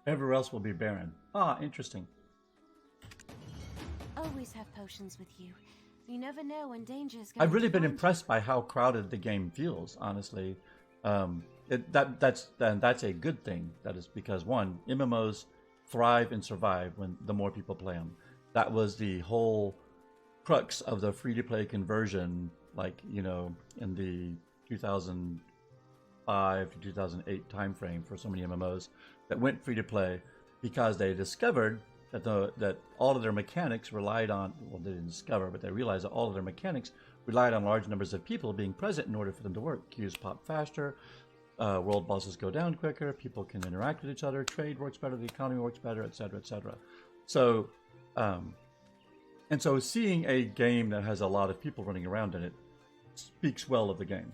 Everywhere else will be barren. Ah, interesting. Always have potions with you. You never know when danger is going I've really to been find impressed by how crowded the game feels, honestly. That's a good thing. That is because, one, MMOs thrive and survive when the more people play them. That was the whole crux of the free-to-play conversion, like, you know, in the 2005 to 2008 timeframe for so many MMOs that went free-to-play because they discovered that all of their mechanics relied on, well, they didn't discover, but they realized that all of their mechanics relied on large numbers of people being present in order for them to work. Queues pop faster, world bosses go down quicker, people can interact with each other, trade works better, the economy works better, etc., etc. So, and so seeing a game that has a lot of people running around in it speaks well of the game.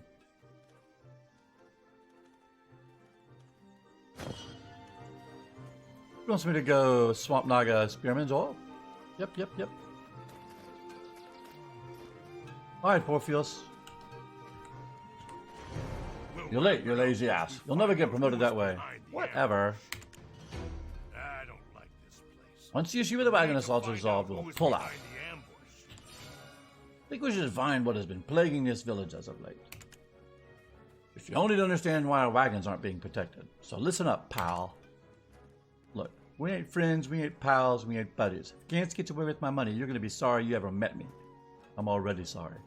Who wants me to go Swamp Naga Spearman's Oil? Yep. Alright, Porpheus. You're late, you lazy ass. You'll never get promoted that way. Whatever. I don't like this place. Once the issue with the wagon assault is resolved, we'll pull out. I think we should find what has been plaguing this village as of late. If you only understand why our wagons aren't being protected. So listen up, pal. Look, we ain't friends, we ain't pals, we ain't buddies. If Gantz gets away with my money, you're going to be sorry you ever met me. I'm already sorry.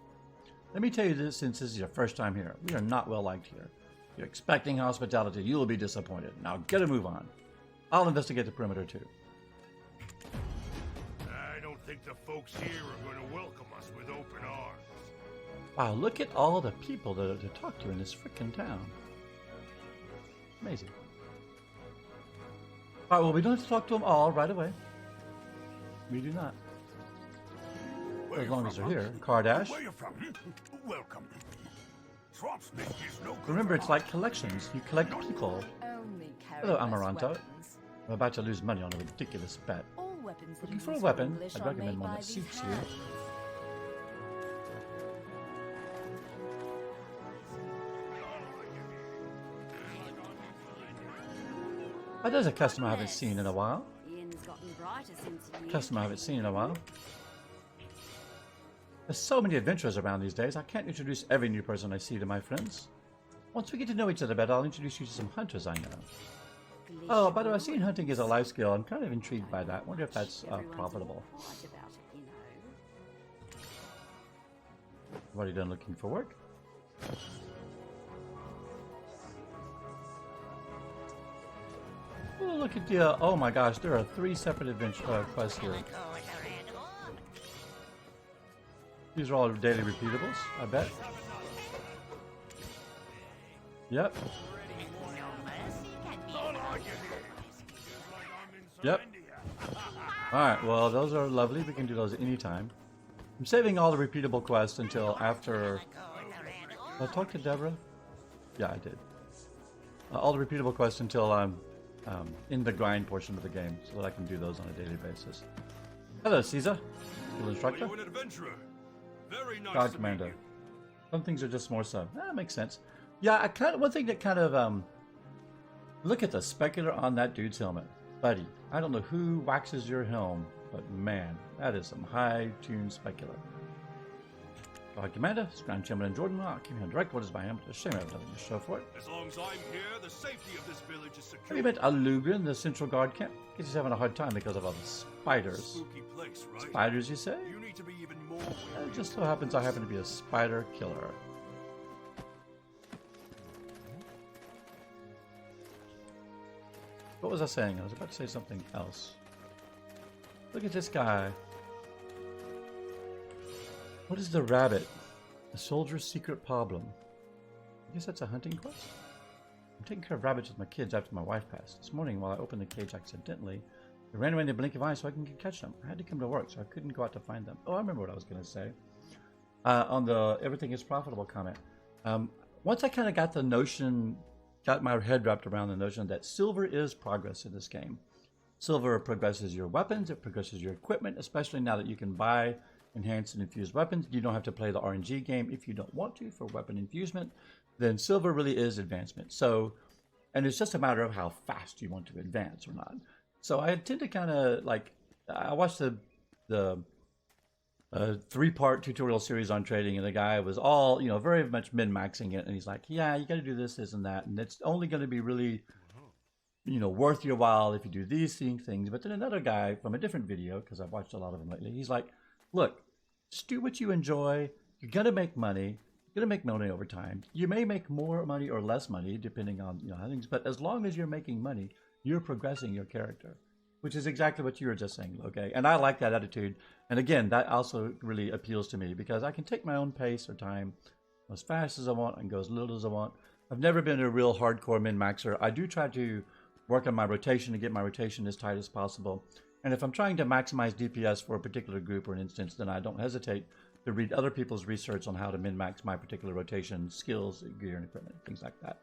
Let me tell you this since this is your first time here. We are not well liked here. If you're expecting hospitality, you will be disappointed. Now get a move on. I'll investigate the perimeter too. I don't think the folks here are going to welcome us with open arms. Wow, look at all the people that are to talk to in this frickin' town. Amazing. Alright, well, we don't have to talk to them all right away. We do not. Where As you long from, as they're huh? here. Kardash. Where you from? Welcome. Swampsmith is no good Remember, for it's like collections. You collect people. Only carry Hello, less Amaranto. weapons. I'm about to lose money on a ridiculous bet. All weapons that Looking are for a used weapon, English I'd are recommend made one by that these suits you. hands. There's a customer I haven't seen in a while. The inn's gotten brighter since you Customer I haven't seen in a while. There's so many adventurers around these days, I can't introduce every new person I see to my friends. Once we get to know each other better, I'll introduce you to some hunters I know. Oh, by the way, I've seen hunting as a life skill. I'm kind of intrigued by that. Wonder if that's profitable. Quiet about it, you know. What are you done looking for work? Oh, look at the, oh my gosh, there are 3 separate adventure quests here. These are all daily repeatables, I bet. Yep. Yep. Alright, well, those are lovely. We can do those anytime. I'm saving all the repeatable quests until after... Did I talk to Deborah? Yeah, I did. All the repeatable quests until I'm in the grind portion of the game, so that I can do those on a daily basis. Hello, Caesar. Skill instructor. Are you an adventurer? Very nice God to Commander. meet you. Some things are just more so. That makes sense. Yeah, one thing that kind of look at the specular on that dude's helmet, buddy. I don't know who waxes your helm, but man, that is some high-tuned specular. God Commander, Grand Chairman and Jordan, came here direct orders by him, but a shame I have nothing to show for it. As long as I'm here, the safety of this village is secure. Have you met Alugin, the Central Guard camp? Guess he's having a hard time because of all the spiders. Spooky place, right? Spiders, you say? You need to be even more. It just so happens I happen to be a spider killer. What was I saying? I was about to say something else. Look at this guy. What is the rabbit? A soldier's secret problem. I guess that's a hunting quest? I'm taking care of rabbits with my kids after my wife passed. This morning, while I opened the cage accidentally, they ran away in a blink of eye so I can catch them. I had to come to work, so I couldn't go out to find them. Oh, I remember what I was going to say. On the everything is profitable comment. Once I kind of got my head wrapped around the notion that silver is progress in this game. Silver progresses your weapons, it progresses your equipment, especially now that you can buy enhanced and infused weapons. You don't have to play the RNG game if you don't want to for weapon infusement. Then silver really is advancement. So, and it's just a matter of how fast you want to advance or not. So I tend to kind of like, I watched the 3-part tutorial series on trading, and the guy was all, very much min-maxing it, and he's like, yeah, you got to do this, and that, and it's only going to be really, worth your while if you do these things. But then another guy from a different video, because I've watched a lot of them lately, he's like, look, just do what you enjoy. You're going to make money. You're going to make money over time. You may make more money or less money, depending on how things, but as long as you're making money, you're progressing your character, which is exactly what you were just saying, okay? And I like that attitude. And again, that also really appeals to me because I can take my own pace or time as fast as I want and go as little as I want. I've never been a real hardcore min-maxer. I do try to work on my rotation to get my rotation as tight as possible. And if I'm trying to maximize DPS for a particular group or an instance, then I don't hesitate to read other people's research on how to min-max my particular rotation, skills, gear, and equipment, things like that.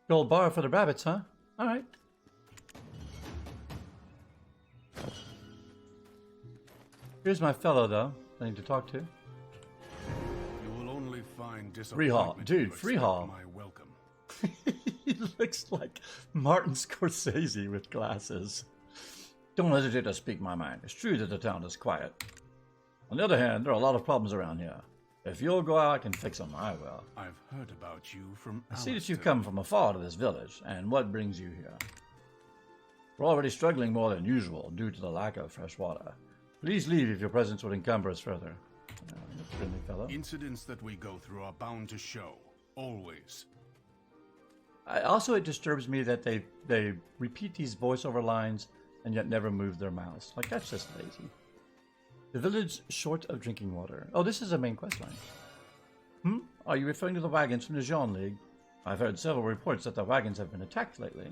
Gold bar for the rabbits, huh? All right. Here's my fellow, though, I need to talk to. You will only find Free haul. Dude, free haul. My welcome. He looks like Martin Scorsese with glasses. Don't hesitate to speak my mind. It's true that the town is quiet. On the other hand, there are a lot of problems around here. If you'll go out, I can fix them. I will. I've heard about you from I see that you've come from afar to this village, and what brings you here? We're already struggling more than usual due to the lack of fresh water. Please leave if your presence would encumber us further. Friendly fellow. Incidents that we go through are bound to show. Always. Also, it disturbs me that they repeat these voiceover lines and yet never move their mouths. Like, that's just lazy. The village short of drinking water. Oh, this is a main quest line. Are you referring to the wagons from the Jean League? I've heard several reports that the wagons have been attacked lately.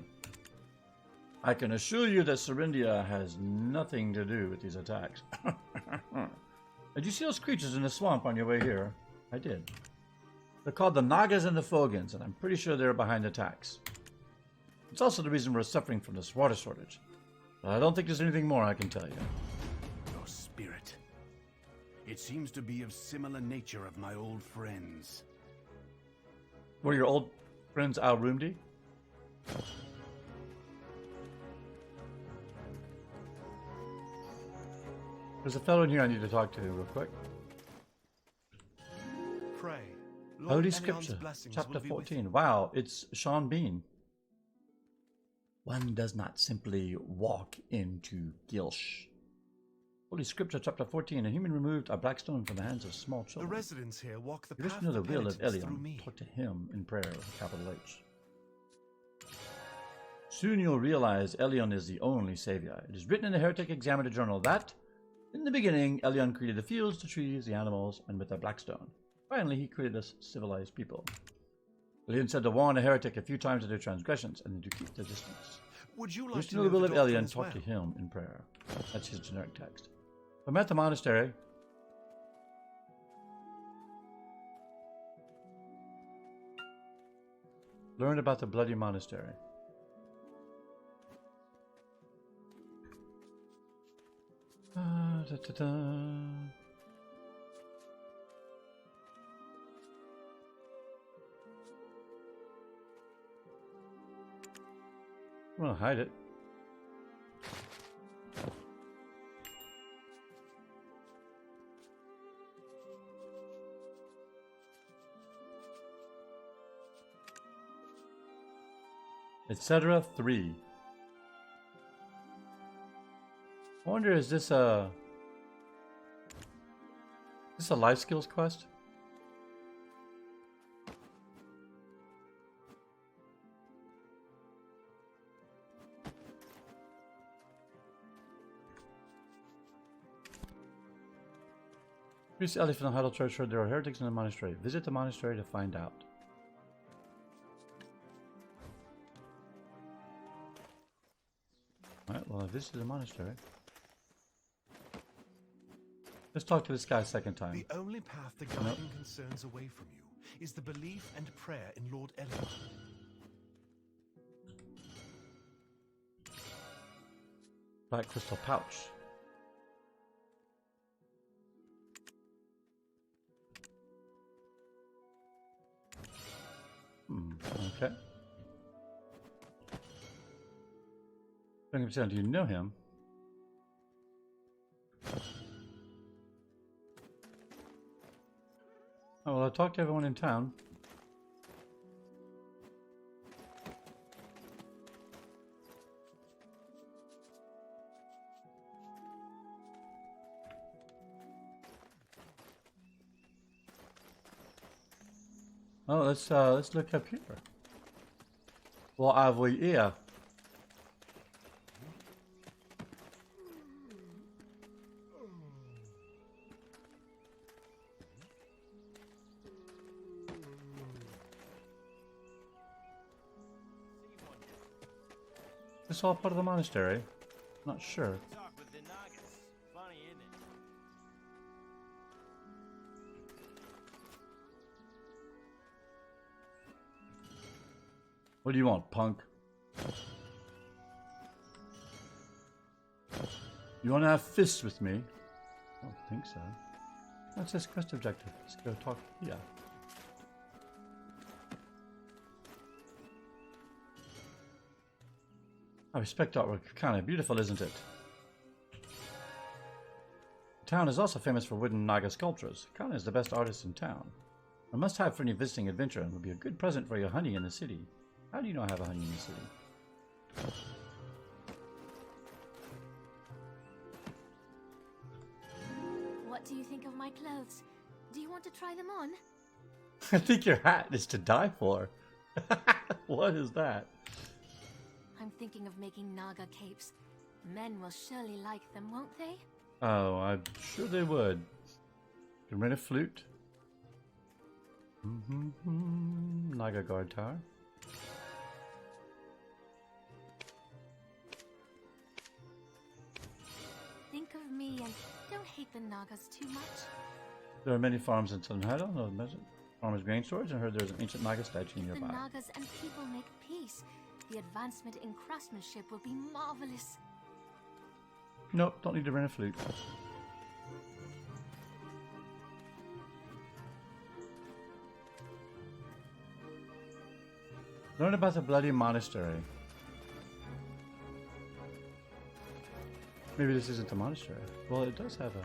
I can assure you that Serindia has nothing to do with these attacks. Did you see those creatures in the swamp on your way here? I did. They're called the Nagas and the Fogans, and I'm pretty sure they're behind attacks. It's also the reason we're suffering from this water shortage. But I don't think there's anything more I can tell you. Your spirit. It seems to be of similar nature of my old friends. Were your old friends Al-Rumdi? There's a fellow in here I need to talk to real quick. Pray. Lord Holy Elion's Scripture, blessings chapter will be with 14. Wow, it's Sean Bean. One does not simply walk into Gilsh. Holy Scripture, chapter 14. A human removed a black stone from the hands of small The children. residents here walk the You wish path to know the will of penitence through Elion. me. Talk to him in prayer with a capital H. Soon you'll realize Elion is the only savior. It is written in the Heretic Examiner Journal that In the beginning, Elyon created the fields, the trees, the animals, and with a blackstone. Finally, he created us civilized people. Elyon said to warn a heretic a few times of their transgressions, and then to keep their distance. Would you like Wish to to know will the of doctrine Elyon as talk well? to him in prayer. That's his generic text. I'm at the monastery. Learn about the bloody monastery. Da, da, da. I'm gonna hide it. Etc. 3. I wonder, is this a life skills quest? Priest Ellie from the Heidel Church heard there are heretics in the monastery. Visit the monastery to find out. Alright, well I visited the monastery. Let's talk to this guy a second time. The only path to guiding concerns away from you is the belief and prayer in Lord Elion. Black crystal pouch. Okay. 20%, do you know him? Oh, well, I talked to everyone in town. Oh, let's look up here. What have we here? This all part of the monastery? Not sure. Talk with the Nagas. Funny, isn't it? What do you want, punk? You want to have fists with me? I don't think so. What's this quest objective? Let's go talk here. I respect artwork. Kind of beautiful, isn't it? The town is also famous for wooden Naga sculptures. Kana is the best artist in town. A must-have for any visiting adventurer and would be a good present for your honey in the city. How do you know I have a honey in the city? What do you think of my clothes? Do you want to try them on? I think your hat is to die for. What is that? I'm thinking of making Naga capes. Men will surely like them, won't they? Oh, I'm sure they would. Can rent a flute. Naga guard tower. Think of me and don't hate the Nagas too much. There are many farms in Southern Highland, no measure. Farmers' grain storage, and I heard there's an ancient Naga statue If the nearby. Nagas and people make peace, the advancement in craftsmanship will be marvelous. Nope, don't need to rent a flute. Learn about the bloody monastery. Maybe this isn't the monastery. Well, it does have a...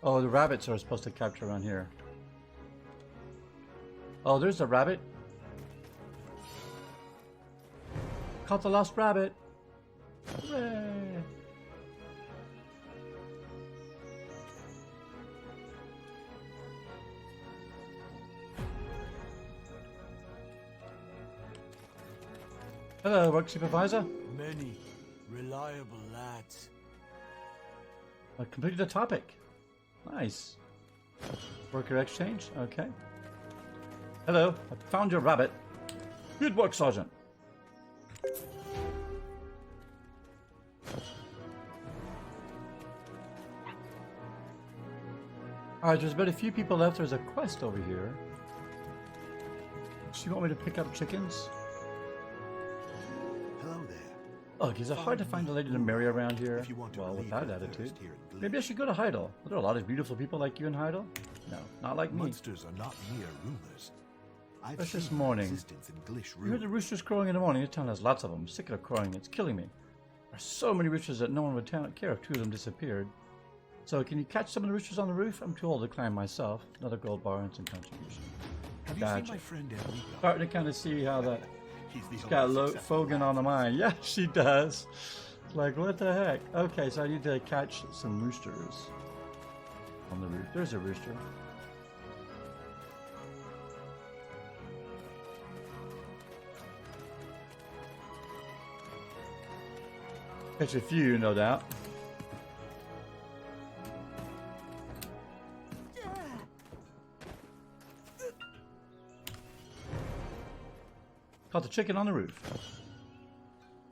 Oh, the rabbits are supposed to capture around here. Oh, there's a rabbit. Caught the lost rabbit. Hooray! Hello, work supervisor. Many reliable lads I completed the topic. Nice. Worker exchange. Okay. Hello. I found your rabbit. Good work, Sergeant. Alright, there's but a few people left. There's a quest over here. Do you want me to pick up chickens? Hello there. Ugh, is it hard to find a lady to marry around here? If you want to Well, with relieve that your attitude. thirst here in Maybe I should go to Heidel. Are there a lot of beautiful people like you in Heidel? No, not like me. Monsters are not mere rumors. I've What's this seen morning? existence in Glish You heard the ruins. roosters crowing in the morning. This town has lots of them. I'm sick of crowing. It's killing me. There's so many roosters that no one would care if two of them disappeared. So, can you catch some of the roosters on the roof? I'm too old to climb myself. Another gold bar and some contribution. Have you Gotcha. seen my friend Enrico? Starting to kind of see how that He's the she's got only successful Fogan on the mind. Yeah, she does. It's like, what the heck? Okay, so I need to catch some roosters on the roof. There's a rooster. Catch a few, no doubt. Caught the chicken on the roof.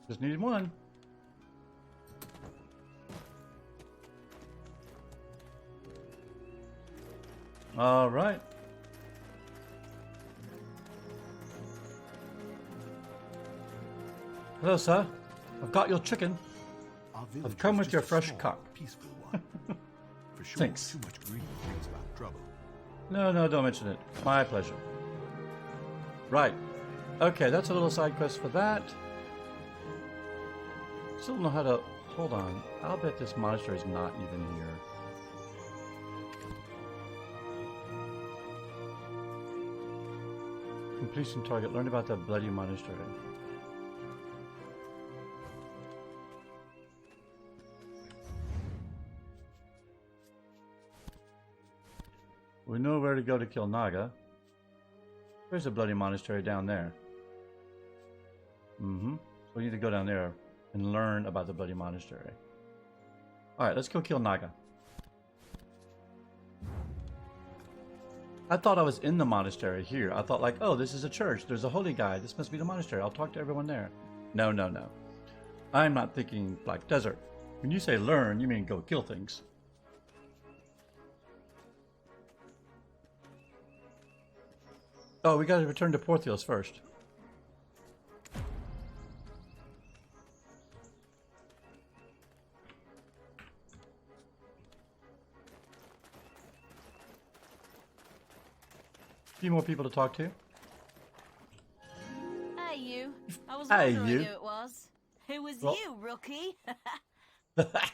Just needed one. All right. Hello, sir. I've got your chicken. Our village I've come was with your just a fresh small, cock. peaceful one. For sure, Thanks. too much greed brings about trouble. No, no, don't mention it. My pleasure. Right. Okay, that's a little side quest for that. Still don't know how to... Hold on. I'll bet this monastery is not even here. Completion target. Learn about the bloody monastery. We know where to go to kill Naga. There's a bloody monastery down there. So we need to go down there and learn about the bloody monastery. Alright, let's go kill Naga. I thought I was in the monastery here. I thought like, oh, this is a church. There's a holy guy. This must be the monastery. I'll talk to everyone there. No, no, no. I'm not thinking Black Desert. When you say learn, you mean go kill things. Oh, we gotta return to Porthios first. A few more people to talk to. Hey, you. I was Hey, wondering you. who it was. Who was Well- you, rookie?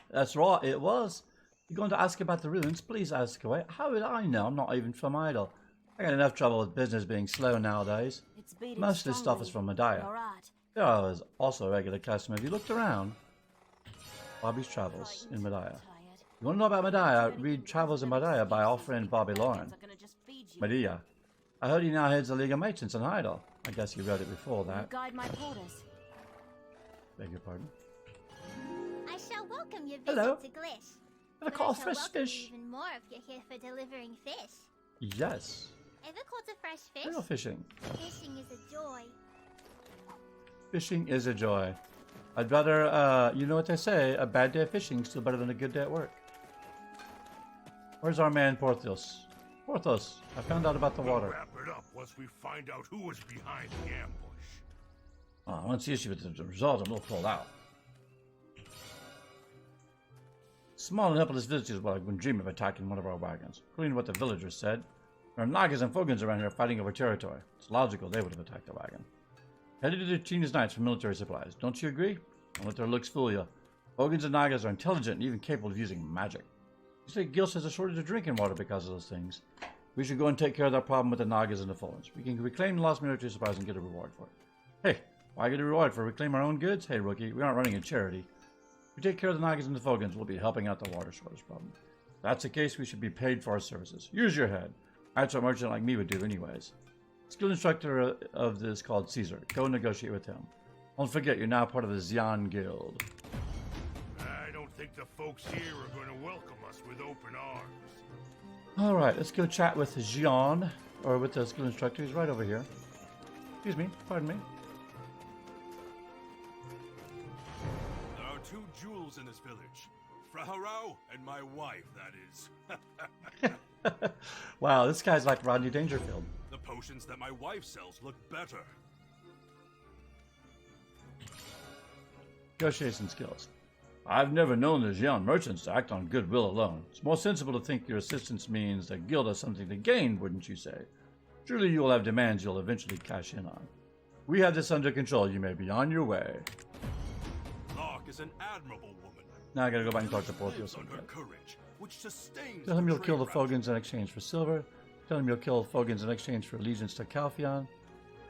That's right, it was. You're going to ask about the ruins? Please ask away. How would I know? I'm not even from Idle. I got enough trouble with business being slow nowadays. It's beating Most of this stuff is strongly. from Medaya. You're right. There was also a regular customer. If you looked around, Bobby's Travels in Medaya. Tired. You want to know about Medaya? Read Travels in Medaya by our friend Bobby Lauren. I'm gonna just feed you. Medea. I heard he now heads the League of Merchants in Idle. I guess you read it before You that. guide my porters. Beg your pardon. I shall welcome your visit Hello. to Glish. Have a But call I shall fresh welcome fish. you even more if you're here for delivering fish. Yes. Ever caught a fresh fish? Real fishing. Fishing is a joy. Fishing is a joy. I'd rather, you know what they say, a bad day of fishing is still better than a good day at work. Where's our man Porthos? Porthos, I found out about the water. Wrap it up once we find out who was behind the ambush. Oh, once the issue with the result, I'm a little pulled out. Small and helpless villagers will have been dreaming of attacking one of our wagons. According to what the villagers said, there are Nagas and Fogans around here fighting over territory. It's logical they would have attacked the wagon. Headed to the Tina's Knights for military supplies. Don't you agree? Don't let their looks fool you. Fogans and Nagas are intelligent and even capable of using magic. You say Gilch has a shortage of drinking water because of those things. We should go and take care of that problem with the Nagas and the Fogans. We can reclaim the lost military supplies and get a reward for it. Hey, why get a reward for reclaim our own goods? Hey, rookie, we aren't running a charity. If we take care of the Nagas and the Fogans, we'll be helping out the water shortage problem. If that's the case, we should be paid for our services. Use your head. That's what a merchant like me would do anyways. Skill instructor of this called Caesar. Go negotiate with him. Don't forget, you're now part of the Xian Guild. I don't think the folks here are going to welcome us with open arms. All right, let's go chat with Jean, or with the school instructor. He's right over here. Excuse me, pardon me. There are two jewels in this village. Fraharau and my wife, that is. Wow, this guy's like Rodney Dangerfield. The potions that my wife sells look better. Negotiation skills. I've never known the Xian merchants to act on goodwill alone. It's more sensible to think your assistance means the guild has something to gain, wouldn't you say? Surely you will have demands you'll eventually cash in on. We have this under control. You may be on your way. Lark is an admirable woman. Now I gotta go back and talk to Porthos. Lives on her courage, which sustains Tell him you'll the kill the trade route. Fogans in exchange for silver. Tell him you'll kill Fogans in exchange for allegiance to Calpheon.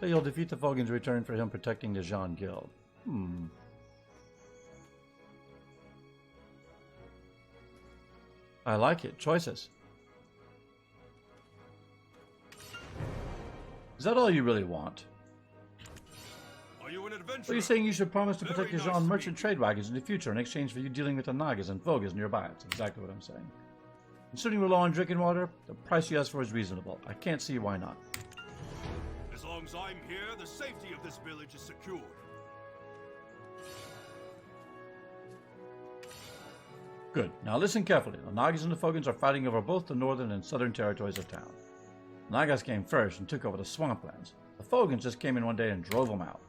That you'll defeat the Fogans in return for him protecting the Xian guild. I like it. Choices. Is that all you really want? Are you an adventurer? So you're saying you should promise to protect Very the nice Xian to merchant meet you. trade wagons in the future in exchange for you dealing with the Nagas and Fogans nearby. That's exactly what I'm saying. Considering we're low on drinking water, the price you ask for is reasonable. I can't see why not. As long as I'm here, the safety of this village is secured. Good. Now listen carefully. The Nagas and the Fogans are fighting over both the northern and southern territories of town. The Nagas came first and took over the swamplands. The Fogans just came in one day and drove them out.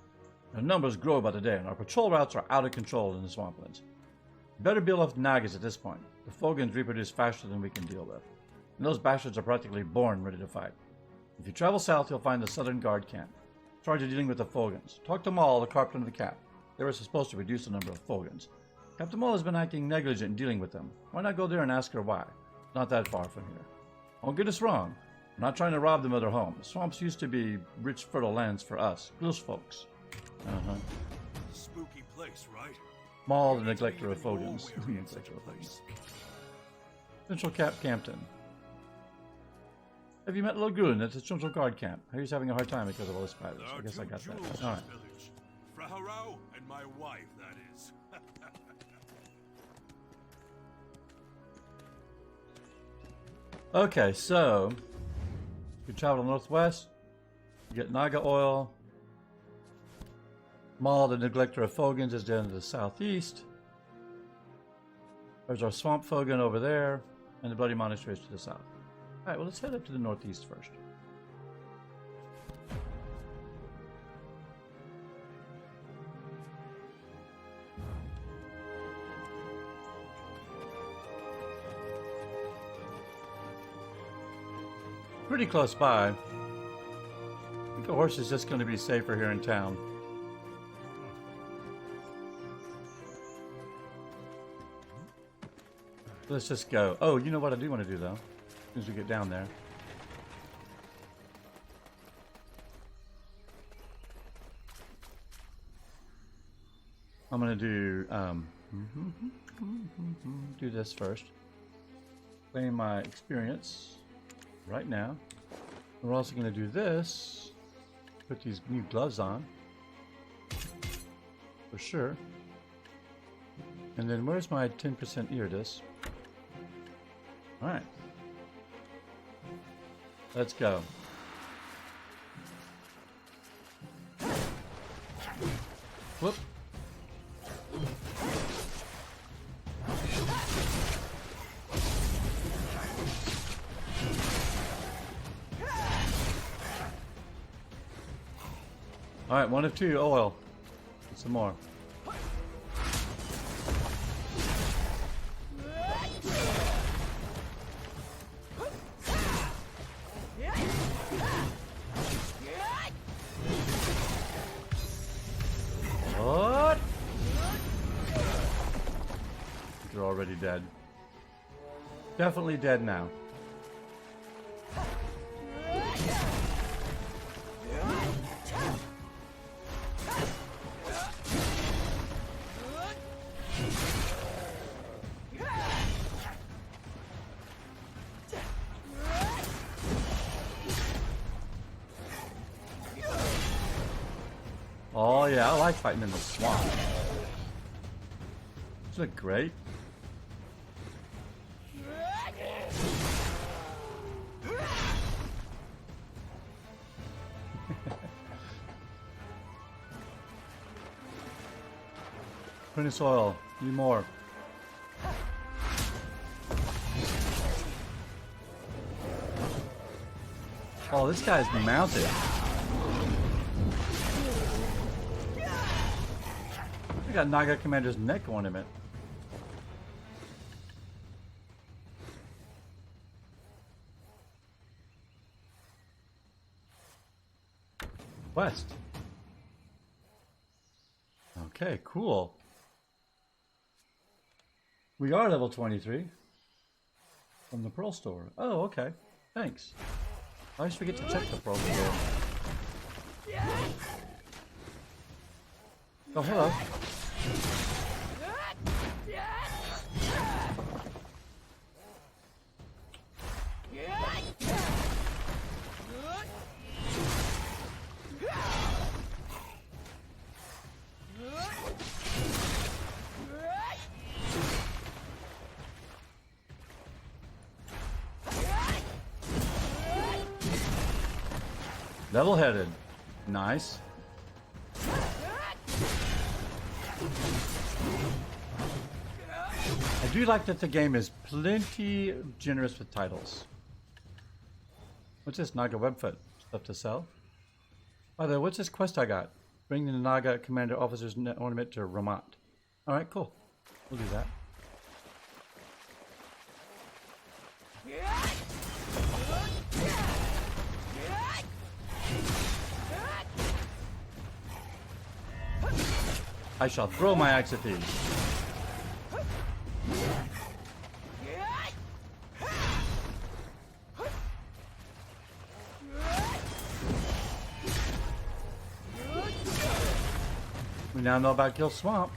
Their numbers grow by the day, and our patrol routes are out of control in the swamplands. We better build off the Nagas at this point. The Fogans reproduce faster than we can deal with. And those bastards are practically born ready to fight. If you travel south, you'll find the Southern Guard camp. In charge of dealing with the Fogans. Talk to Maul, the carpenter of the camp. They were supposed to reduce the number of Fogans. Captain Maul has been acting negligent in dealing with them. Why not go there and ask her why? Not that far from here. Don't get us wrong. I'm not trying to rob them of their home. The swamps used to be rich, fertile lands for us, Gluss folks. Spooky place, right? Maul, the You need to be neglector of even more Fogans. wary in such a place. Central Cap Campton. Have you met Lagoon at the Central Guard camp? He's having a hard time because of all the spiders. There I are guess I two got jewels that. in All this right. village. Fraharau and my wife, that is. Okay, so you travel northwest, you get Naga oil. Maul, the neglector of Fogans, is down to the southeast. There's our swamp Fogan over there, and the Bloody Monastery is to the south. Alright, well, let's head up to the northeast first. Pretty close by. I think a horse is just going to be safer here in town. Let's just go. Oh, you know what I do want to do, though? As soon as we get down there. I'm going to do, do this first. Claim my experience right now. We're also going to do this. Put these new gloves on. For sure. And then where's my 10% Iridis? Alright. Let's go. Whoop. Alright, one of two oil. Get some more. What? You're already dead. Definitely dead now. Oh yeah, I like fighting in the swamp. Isn't it great? Finish oil. Need more. Oh, this guy's mounted. I got Naga Commander's neck ornament. West. Okay, cool. We are level 23 from the Pearl Store. Oh, okay. Thanks. I always forget to check the Pearl Store. Oh, hello. Level-headed. Nice. I do like that the game is plenty generous with titles. What's this? Naga Webfoot. Stuff to sell? By the way, what's this quest I got? Bring the Naga Commander Officer's ornament to Ramat. Alright, cool. We'll do that. I shall throw my axe at these. We now know about Kill Swamp.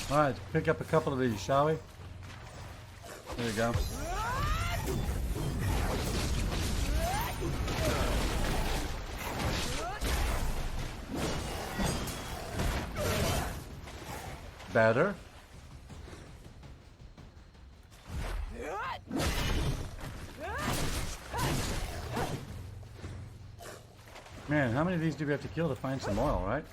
All right, pick up a couple of these, shall we? There you go. Better. Man, how many of these do we have to kill to find some oil, right?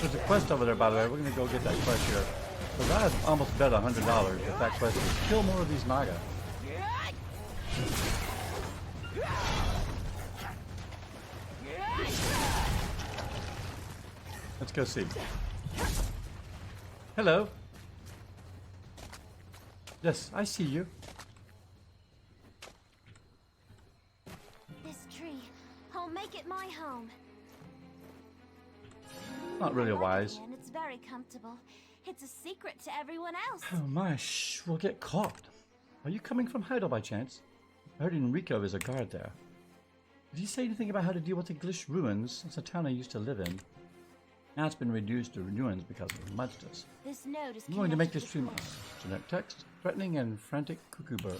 There's a quest over there, by the way. We're gonna go get that quest here. Because I had almost bet $100 that that quest is kill more of these Naga. Let's go see. Hello. Yes, I see you. This tree, I'll make it my home. Not really I like it wise. here and it's very comfortable. It's a secret to everyone else. Oh my, we'll get caught. Are you coming from Heidel by chance? I heard Enrico is a guard there. Did he say anything about how to deal with the Glish ruins? It's a town I used to live in. Now it's been reduced to ruins because of monsters. This note is I'm going to make connected this tree with mine. Generic text, threatening and frantic cuckoo bird.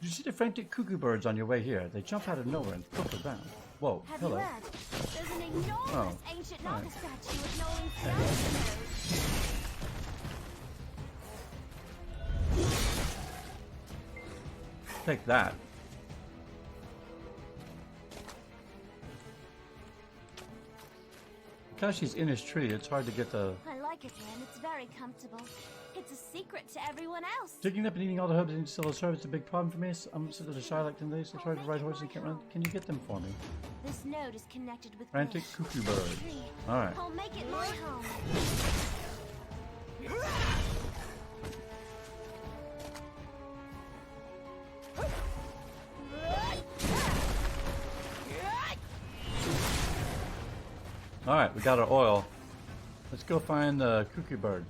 Did you see the frantic cuckoo birds on your way here? They jump out of nowhere and poke around. Whoa, Have hello. you heard? There's an enormous Oh, ancient right. Naga statue with no inscription. Take that. Because she's in his tree, it's hard to get the... I like it here and it's very comfortable. It's a secret to everyone else. Digging up and eating all the herbs in civil service is a big problem for me. I'm sort of a shy like them days. I try to ride horses and can't run. Can you get them for me? This note is connected with Frantic this cuckoo bird. tree. Alright. I'll make it my home. Alright, we got our oil. Let's go find the cuckoo bird.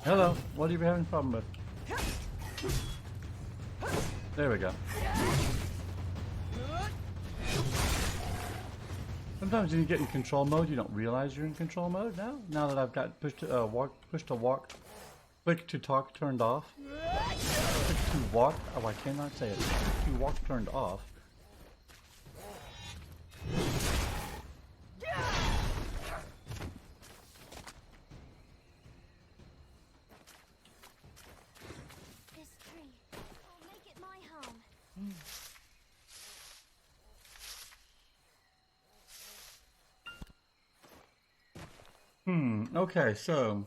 Hello, what are you having a problem with? There we go. Sometimes when you get in control mode, you don't realize you're in control mode now. Now that I've got push to walk, click to talk turned off. Click to walk. Oh, I cannot say it. Click to walk turned off. This tree. I'll make it my home. Okay, so.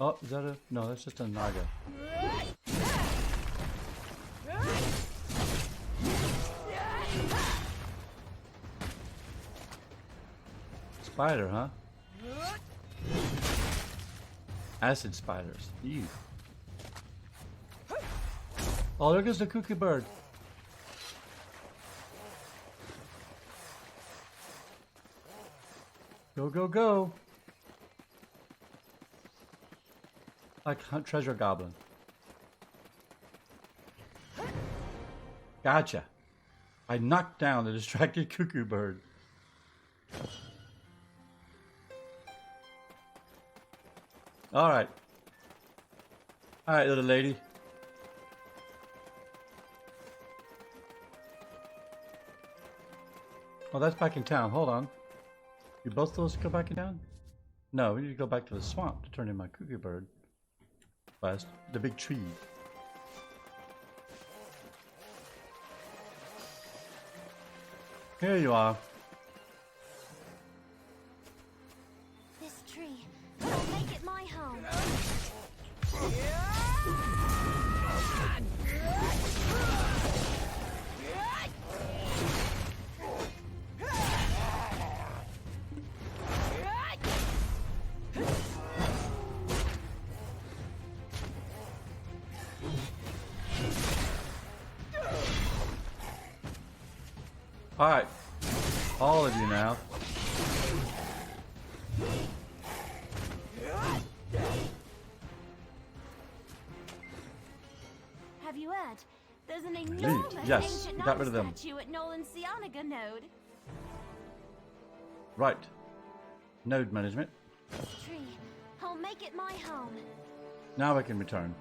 Oh, is that a. No, that's just a Naga. Spider, huh? Acid spiders. Ew. Oh, there goes the cuckoo bird. Go, go, go. Like hunt treasure goblin. Gotcha. I knocked down the distracted cuckoo bird. Alright. Alright, little lady. Oh, that's back in town. Hold on. You both those go back in town? No, we need to go back to the swamp to turn in my cuckoo bird. West. The big tree. Here you are. This tree. I'll make it my home. Alright. All of you now. Have you heard? There's an enormous Yes, ancient we got rid of Naga them. statue at Nolan's Cianaga node. Right. Node management. This tree. I'll make it my home. Now I can return.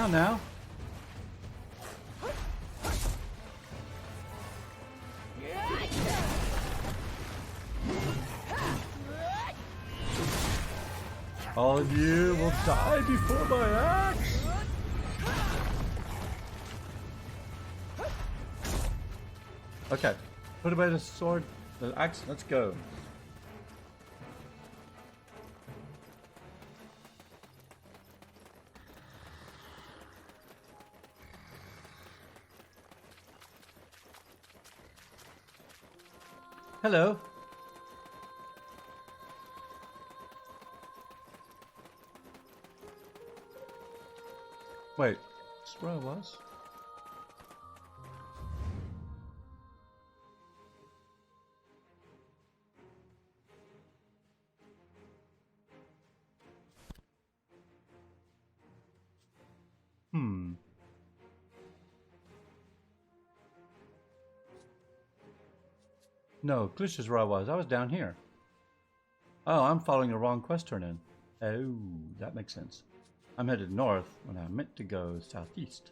Now. All of you will die before my axe. Okay, put away the sword, the axe. Let's go. Hello. Wait, that's where I was. No, Glitch is where I was. I was down here. Oh, I'm following the wrong quest turn in. Oh, that makes sense. I'm headed north when I meant to go southeast.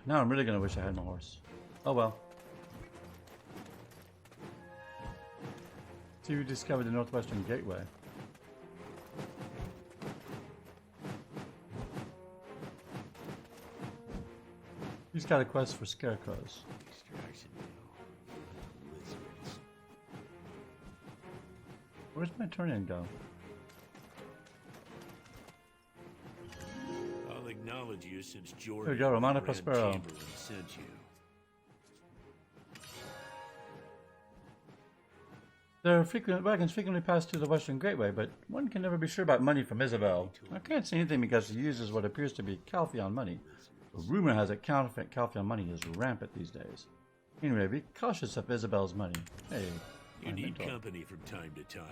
Now I'm really gonna wish I had my horse. Oh well. See, we discovered the Northwestern Gateway. He's got a quest for scarecrows. Distraction now. Lizards. Where's my turn-in go? I'll acknowledge you since Jordan. There we go, Romana Grand Prospero. Chamberlain sent you. Wagons frequently pass through the Western Gateway, but one can never be sure about money from Isabel. I can't say anything because she uses what appears to be Calpheon money. A rumor has it counterfeit Calpheon money is rampant these days. Anyway, be cautious of Isabel's money. Hey, You my need mentor. company from time to time.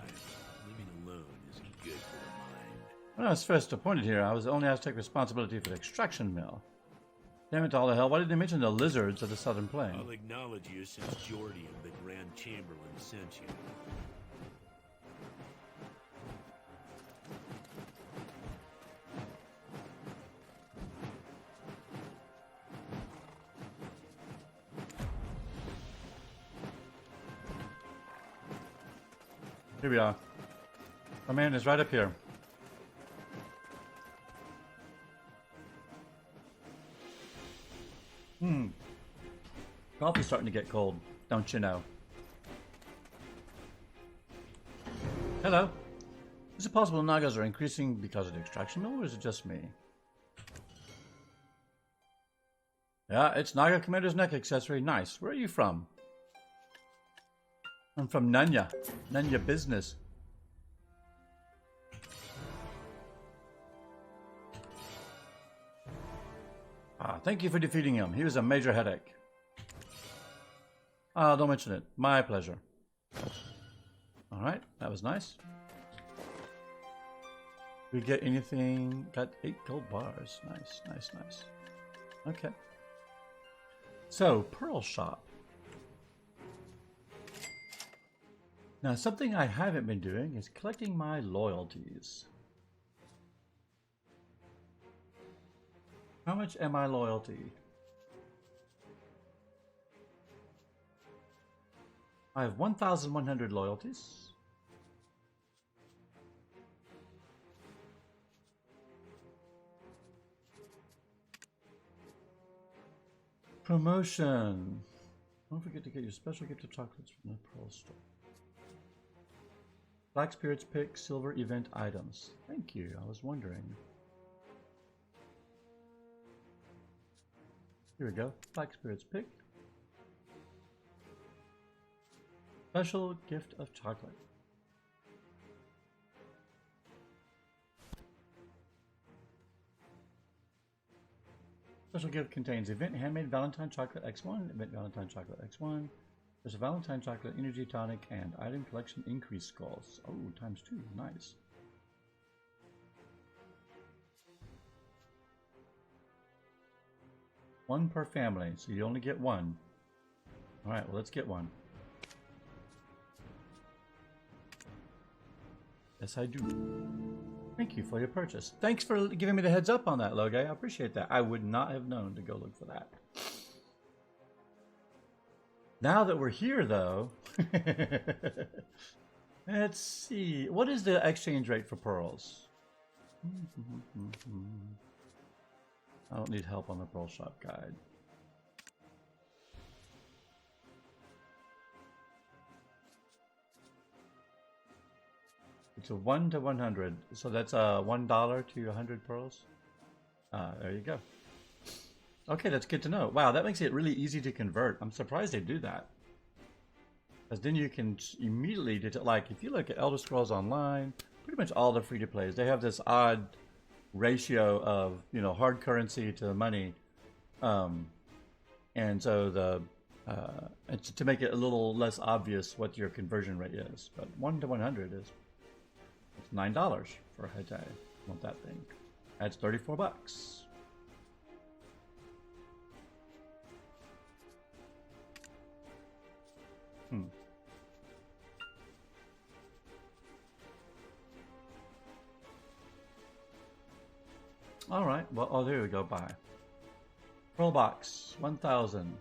Living alone isn't good for the mind. When I was first appointed here, I was only asked to take responsibility for the extraction mill. Damn it to all the hell, why did they mention the lizards of the Southern Plain? I'll acknowledge you since Jordan, the Grand Chamberlain, sent you. Here we are. Our man is right up here. Coffee's starting to get cold, don't you know? Hello. Is it possible Nagas are increasing because of the extraction mill, or is it just me? Yeah, it's Naga Commander's neck accessory. Nice. Where are you from? I'm from Nanya. Nanya Business. Ah, thank you for defeating him. He was a major headache. Ah, don't mention it. My pleasure. Alright, that was nice. We get anything? Got 8 gold bars. Nice, nice, nice. Okay. So, Pearl Shop. Now, something I haven't been doing is collecting my loyalties. How much am I loyalty? I have 1,100 loyalties. Promotion. Don't forget to get your special gift of chocolates from the Pearl store. Black Spirits pick silver event items. Thank you. I was wondering. Here we go. Black Spirits pick. Special gift of chocolate. Special gift contains event handmade Valentine chocolate X1, event Valentine chocolate X1. There's a Valentine chocolate energy tonic and item collection increase skulls. Oh, ×2. Nice. One per family, so you only get one. Alright, well, let's get one. Yes, I do. Thank you for your purchase. Thanks for giving me the heads up on that, Loge. I appreciate that. I would not have known to go look for that. Now that we're here, though, let's see. What is the exchange rate for pearls? I don't need help on the Pearl Shop guide. It's a 1 to 100, so that's $1 to 100 pearls. There you go. Okay, that's good to know. Wow, that makes it really easy to convert. I'm surprised they do that. Because then you can immediately, like if you look at Elder Scrolls Online, pretty much all the free-to-plays, they have this odd ratio of, you know, hard currency to money. And so it's to make it a little less obvious what your conversion rate is. But 1 to 100 is it's $9 for a Hete. Want that thing. That's $34. All right. Well, oh, there we go. Bye. Pearl box, 1,000.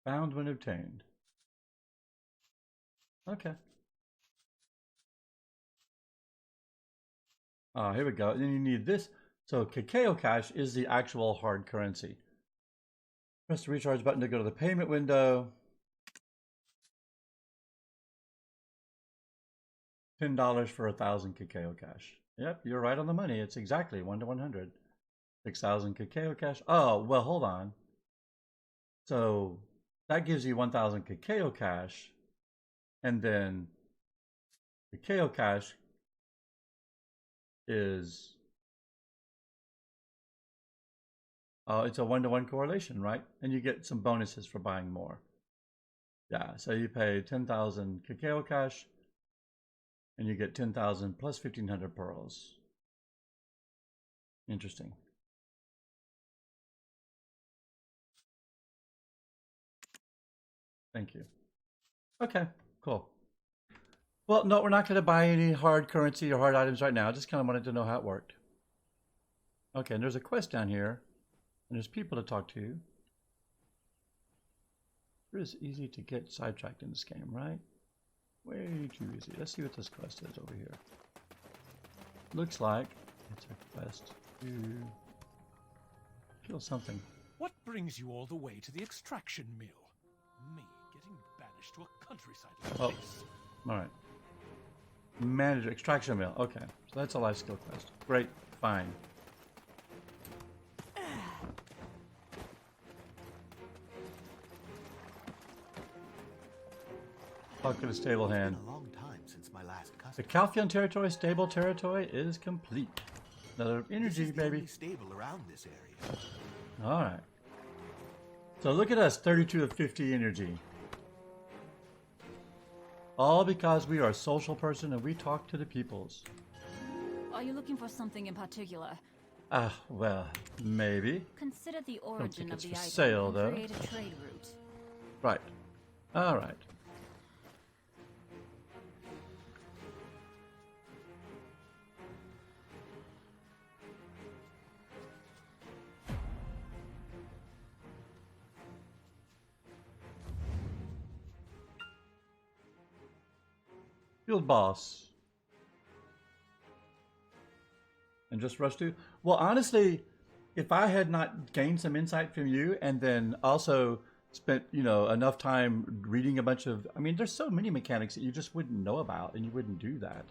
Found when obtained. Okay. Here we go. And then you need this. So Cacao Cash is the actual hard currency. Press the recharge button to go to the payment window. $10 for 1,000 Cacao Cash. Yep, you're right on the money. It's exactly 1 to 100. 6,000 Cacao Cash. Oh, well, hold on. So that gives you 1,000 Cacao Cash. And then Cacao Cash is... it's a 1-to-1 correlation, right? And you get some bonuses for buying more. Yeah, so you pay 10,000 Cacao Cash, and you get 10,000 plus 1,500 pearls. Interesting. Thank you. Okay, cool. Well, no, we're not going to buy any hard currency or hard items right now. I just kind of wanted to know how it worked. Okay, and there's a quest down here, and there's people to talk to. It is easy to get sidetracked in this game, right? Way too easy. Let's see what this quest is over here. Looks like it's a quest to kill something. What brings you all the way to the extraction mill? Me getting banished to a countryside like this. Alright. Manage extraction mill. Okay, so that's a life skill quest. Great, fine. Talk to the stable hand. It's been a long time since my last The customer. Calphion territory, stable territory, is complete. Another energy, This is the baby. only stable around this area. Alright. So look at us, 32 of 50 energy. All because we are a social person and we talk to the peoples. Are you looking for something in particular? Well, maybe. Consider the origin think of it's the for item sale, and though. create a trade route. Right. Alright. Field boss. And just rush to. Well, honestly, if I had not gained some insight from you and then also spent, enough time reading a bunch of, I mean, there's so many mechanics that you just wouldn't know about and you wouldn't do that.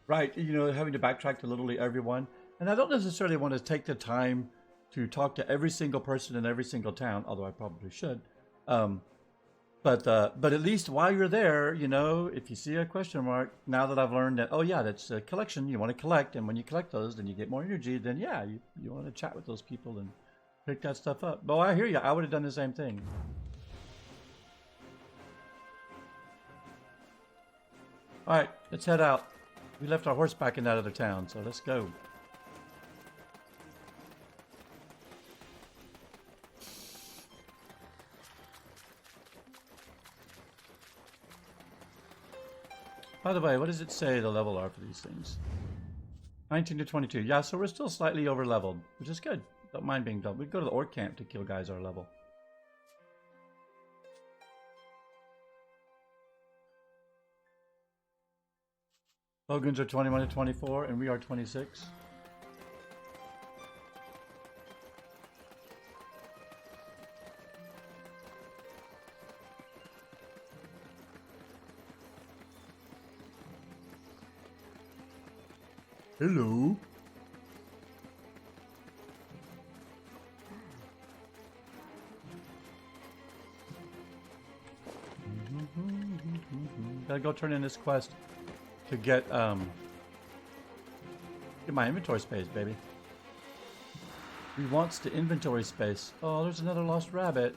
Right, having to backtrack to literally everyone. And I don't necessarily want to take the time to talk to every single person in every single town, although I probably should. But at least while you're there, if you see a question mark, now that I've learned that, oh yeah, that's a collection you want to collect, and when you collect those, then you get more energy, then yeah, you want to chat with those people and pick that stuff up. But I hear you, I would have done the same thing. Alright, let's head out. We left our horse back in that other town, so let's go. By the way, what does it say the level are for these things? 19 to 22. Yeah, so we're still slightly over leveled, which is good. Don't mind being dull. We go to the orc camp to kill guys our level. Bogans are 21 to 24, and we are 26. Hello. Gotta go turn in this quest to get my inventory space, baby. He wants the inventory space. Oh, there's another lost rabbit.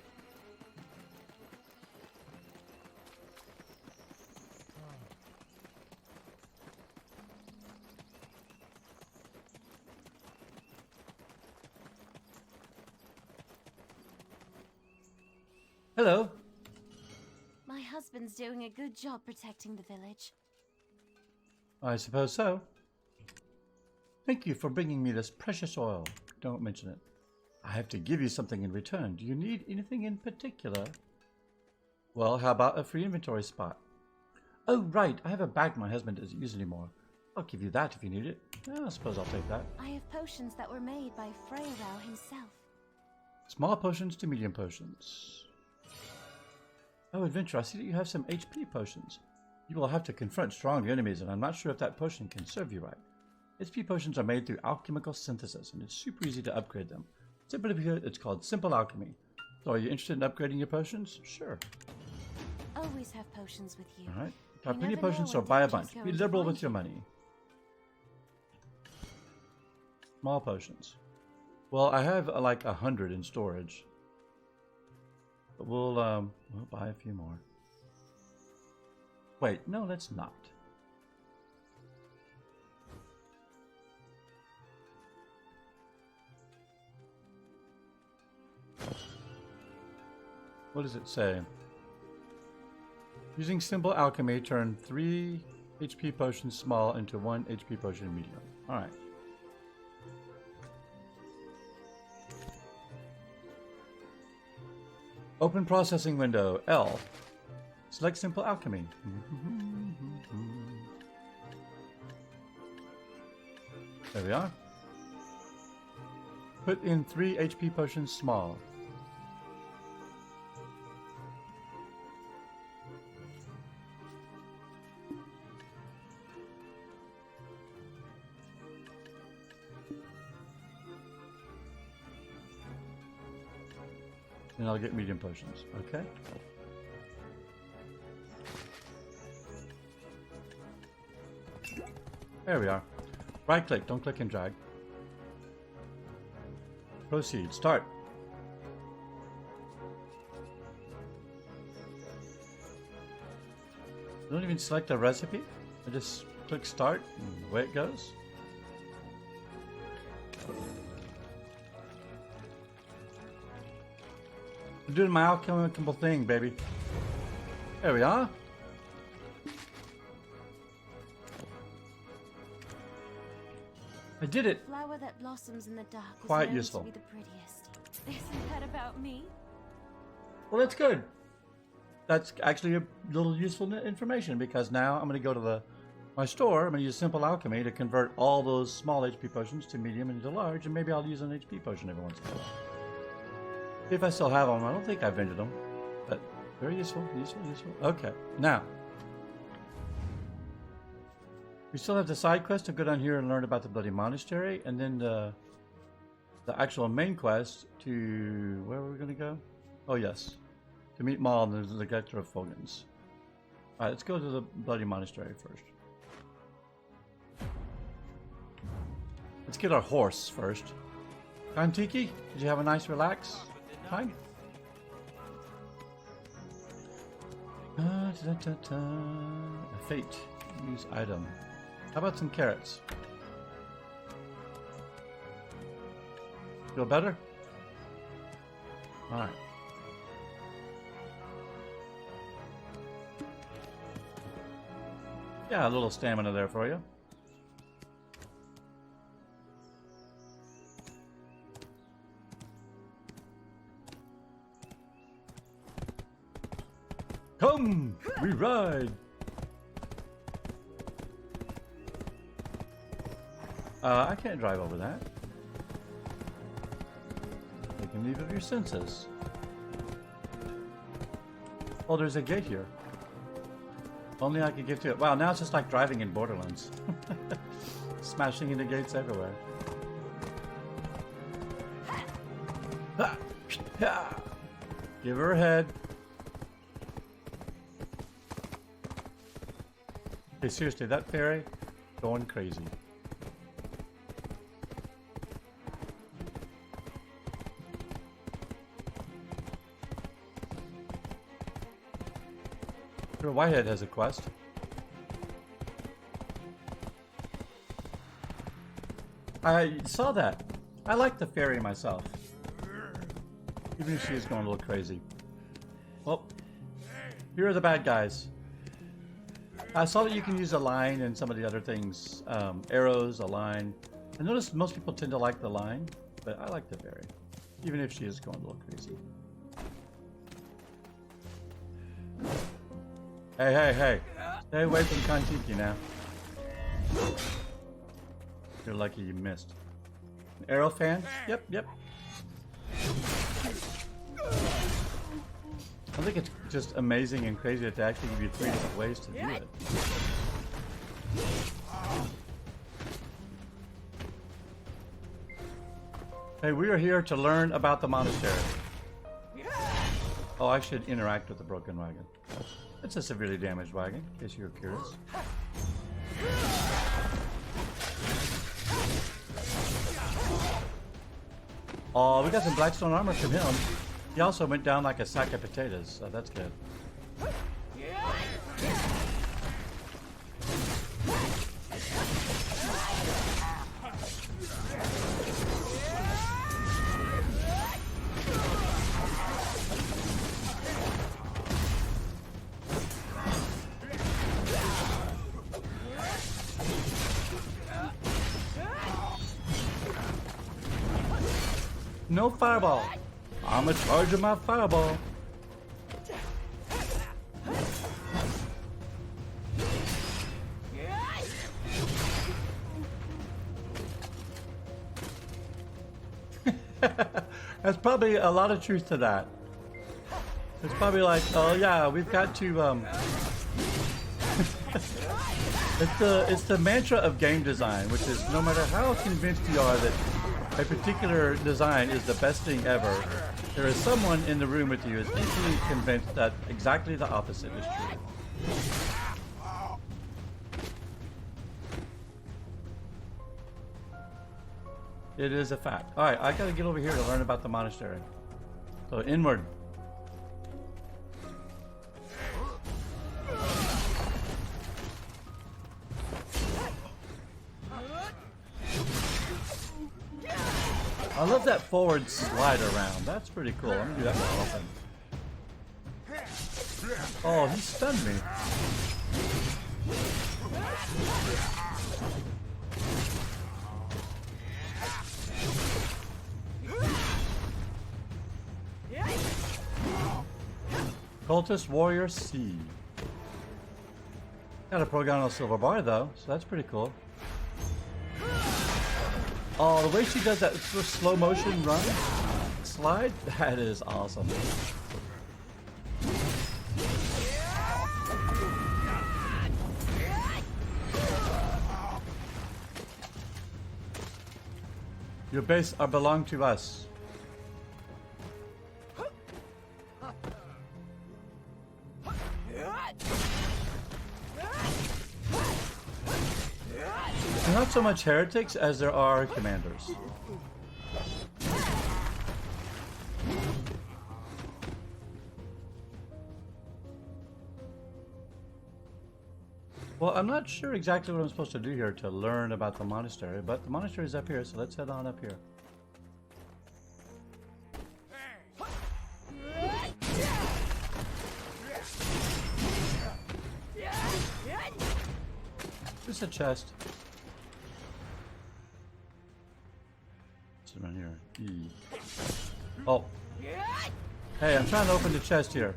Hello. My husband's doing a good job protecting the village. I suppose so. Thank you for bringing me this precious oil. Don't mention it. I have to give you something in return. Do you need anything in particular? Well, how about a free inventory spot? Oh, right. I have a bag my husband doesn't use anymore. I'll give you that if you need it. I suppose I'll take that. I have potions that were made by Wherein himself. Small potions to medium potions. Oh, adventure. I see that you have some HP potions. You will have to confront strong enemies, and I'm not sure if that potion can serve you right. HP potions are made through alchemical synthesis, and it's super easy to upgrade them. It's called Simple Alchemy. So are you interested in upgrading your potions? Sure. Always have potions with you. Alright. Got plenty of potions, so buy a bunch. Be liberal with your money. Small potions. Well, I have like 100 in storage. But we'll buy a few more. Wait, no, let's not. What does it say? Using simple alchemy, turn 3 HP potions small into 1 HP potion medium. Alright. Open processing window. L. Select simple alchemy. There we are. Put in 3 HP potions small. And I'll get medium potions. Okay. There we are. Right click, don't click and drag. Proceed, start. Don't even select a recipe. I just click start and away it goes. I'm doing my alchemical thing, baby. There we are. I did it. Flower that blossoms in the dark is Quite known useful. to be the prettiest. Isn't that about me? Well, that's good. That's actually a little useful information because now I'm going to go to my store. I'm going to use Simple Alchemy to convert all those small HP potions to medium and to large, and maybe I'll use an HP potion every once in a while. If I still have them, I don't think I've vended them, but very useful, useful. Okay, now we still have the side quest to go down here and learn about the Bloody Monastery, and then the actual main quest to where are we going to go? Oh yes, to meet Maul and the Lector of Fogans. All right, let's go to the Bloody Monastery first. Let's get our horse first. Kantiki, did you have a nice relax time? A fate. Use item. How about some carrots? Feel better? Alright. Yeah, a little stamina there for you. Come, we ride. I can't drive over that. Taking leave of your senses. Oh, there's a gate here. Only I could get to it. Wow, now it's just like driving in Borderlands. Smashing into gates everywhere. Give her a head. Hey, seriously, that fairy going crazy. Sure, Whitehead has a quest. I saw that. I like the fairy myself. Even if she is going a little crazy. Well, here are the bad guys. I saw that you can use a line and some of the other things. Arrows, a line. I noticed most people tend to like the line, but I like the berry. Even if she is going a little crazy. Hey, hey, hey. Stay away from Kontiki now. You're lucky you missed. An arrow fan? Yep, yep. I think it's just amazing and crazy that they actually give you 3 different ways to do it. Hey, we are here to learn about the monastery. Oh, I should interact with the broken wagon. It's a severely damaged wagon, in case you're curious. Oh, we got some Blackstone armor from him. He also went down like a sack of potatoes, so that's good. No fireball. I'm in charge of my fireball. There's probably a lot of truth to that. It's probably like, oh yeah, we've got to it's the mantra of game design, which is no matter how convinced you are that a particular design is the best thing ever, there is someone in the room with you who is equally convinced that exactly the opposite is true. It is a fact. Alright, I gotta get over here to learn about the monastery. So, inward. I love that forward slide around. That's pretty cool. I'm gonna do that more often. Oh, he stunned me. Cultist Warrior C. Got a Progano Silver Bar though, so that's pretty cool. Oh, the way she does that slow motion run, slide, that is awesome. Your base belong to us. Not so much heretics as there are commanders. Well, I'm not sure exactly what I'm supposed to do here to learn about the monastery, but the monastery is up here, so let's head on up here. Just a chest. What's around here? E. Oh. Hey, I'm trying to open the chest here.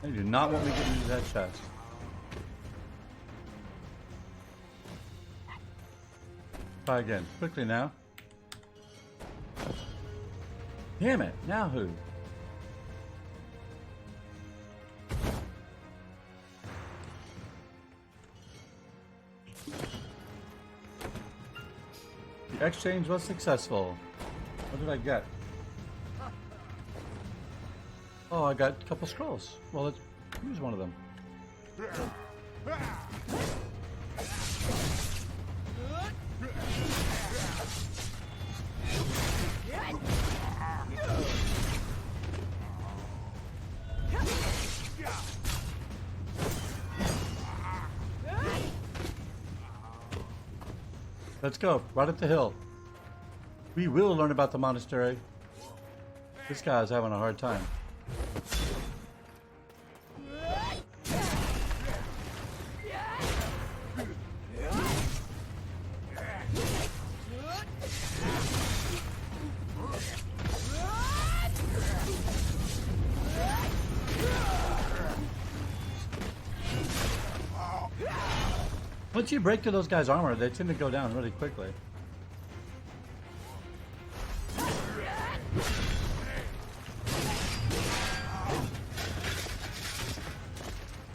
They do not want me getting into that chest. Try again. Quickly now. Damn it. Now who? The exchange was successful. What did I get? Oh, I got a couple scrolls. Well, let's use one of them. Let's go, right up the hill. We will learn about the monastery. This guy's having a hard time. Once you break through those guys' armor, they tend to go down really quickly.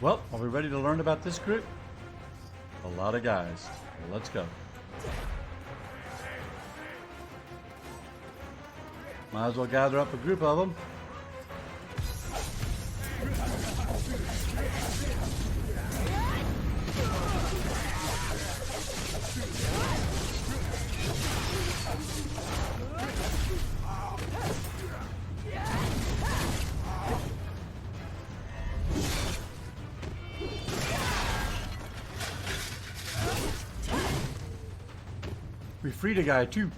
Well, are we ready to learn about this group? A lot of guys. Well, let's go. Might as well gather up a group of them. We freed a guy too.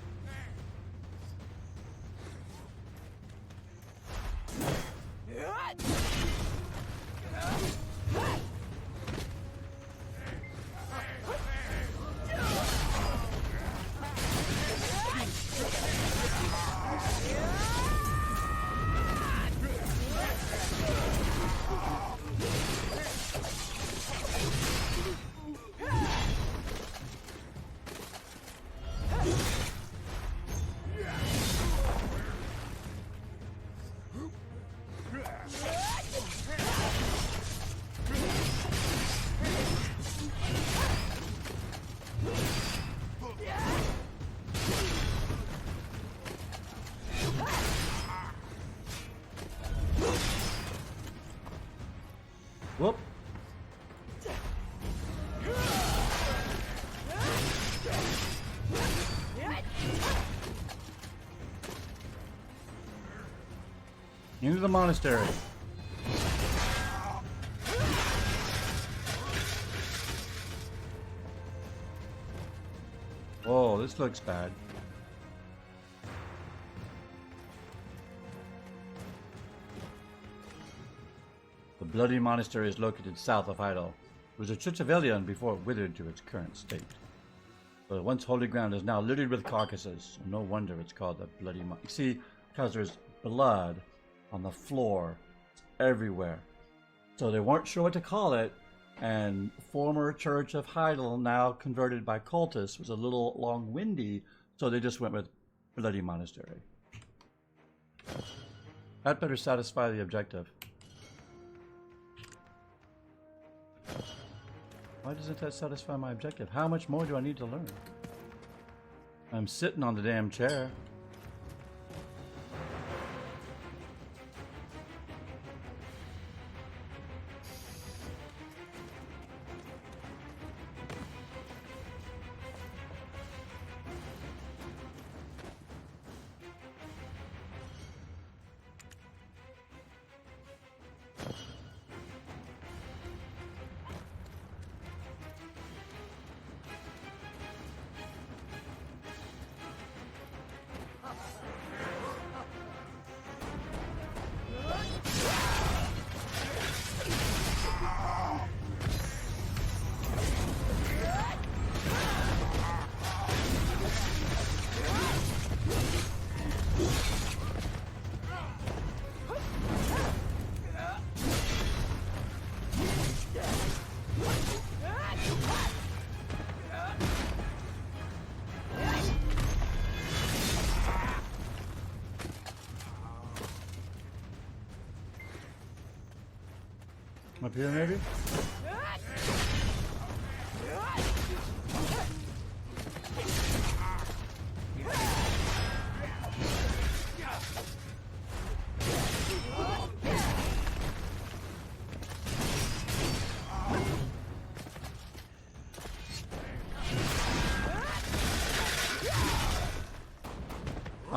Whoop. Into the monastery. Whoa, this looks bad. The Bloody Monastery is located south of Heidel. It was a church of Elion before it withered to its current state. The once holy ground is now littered with carcasses. No wonder it's called the Bloody Monastery. See, because there's blood on the floor everywhere. So they weren't sure what to call it, and former church of Heidel, now converted by cultists, was a little long-windy, so they just went with Bloody Monastery. That better satisfy the objective. Why doesn't that satisfy my objective? How much more do I need to learn? I'm sitting on the damn chair. Up here, maybe?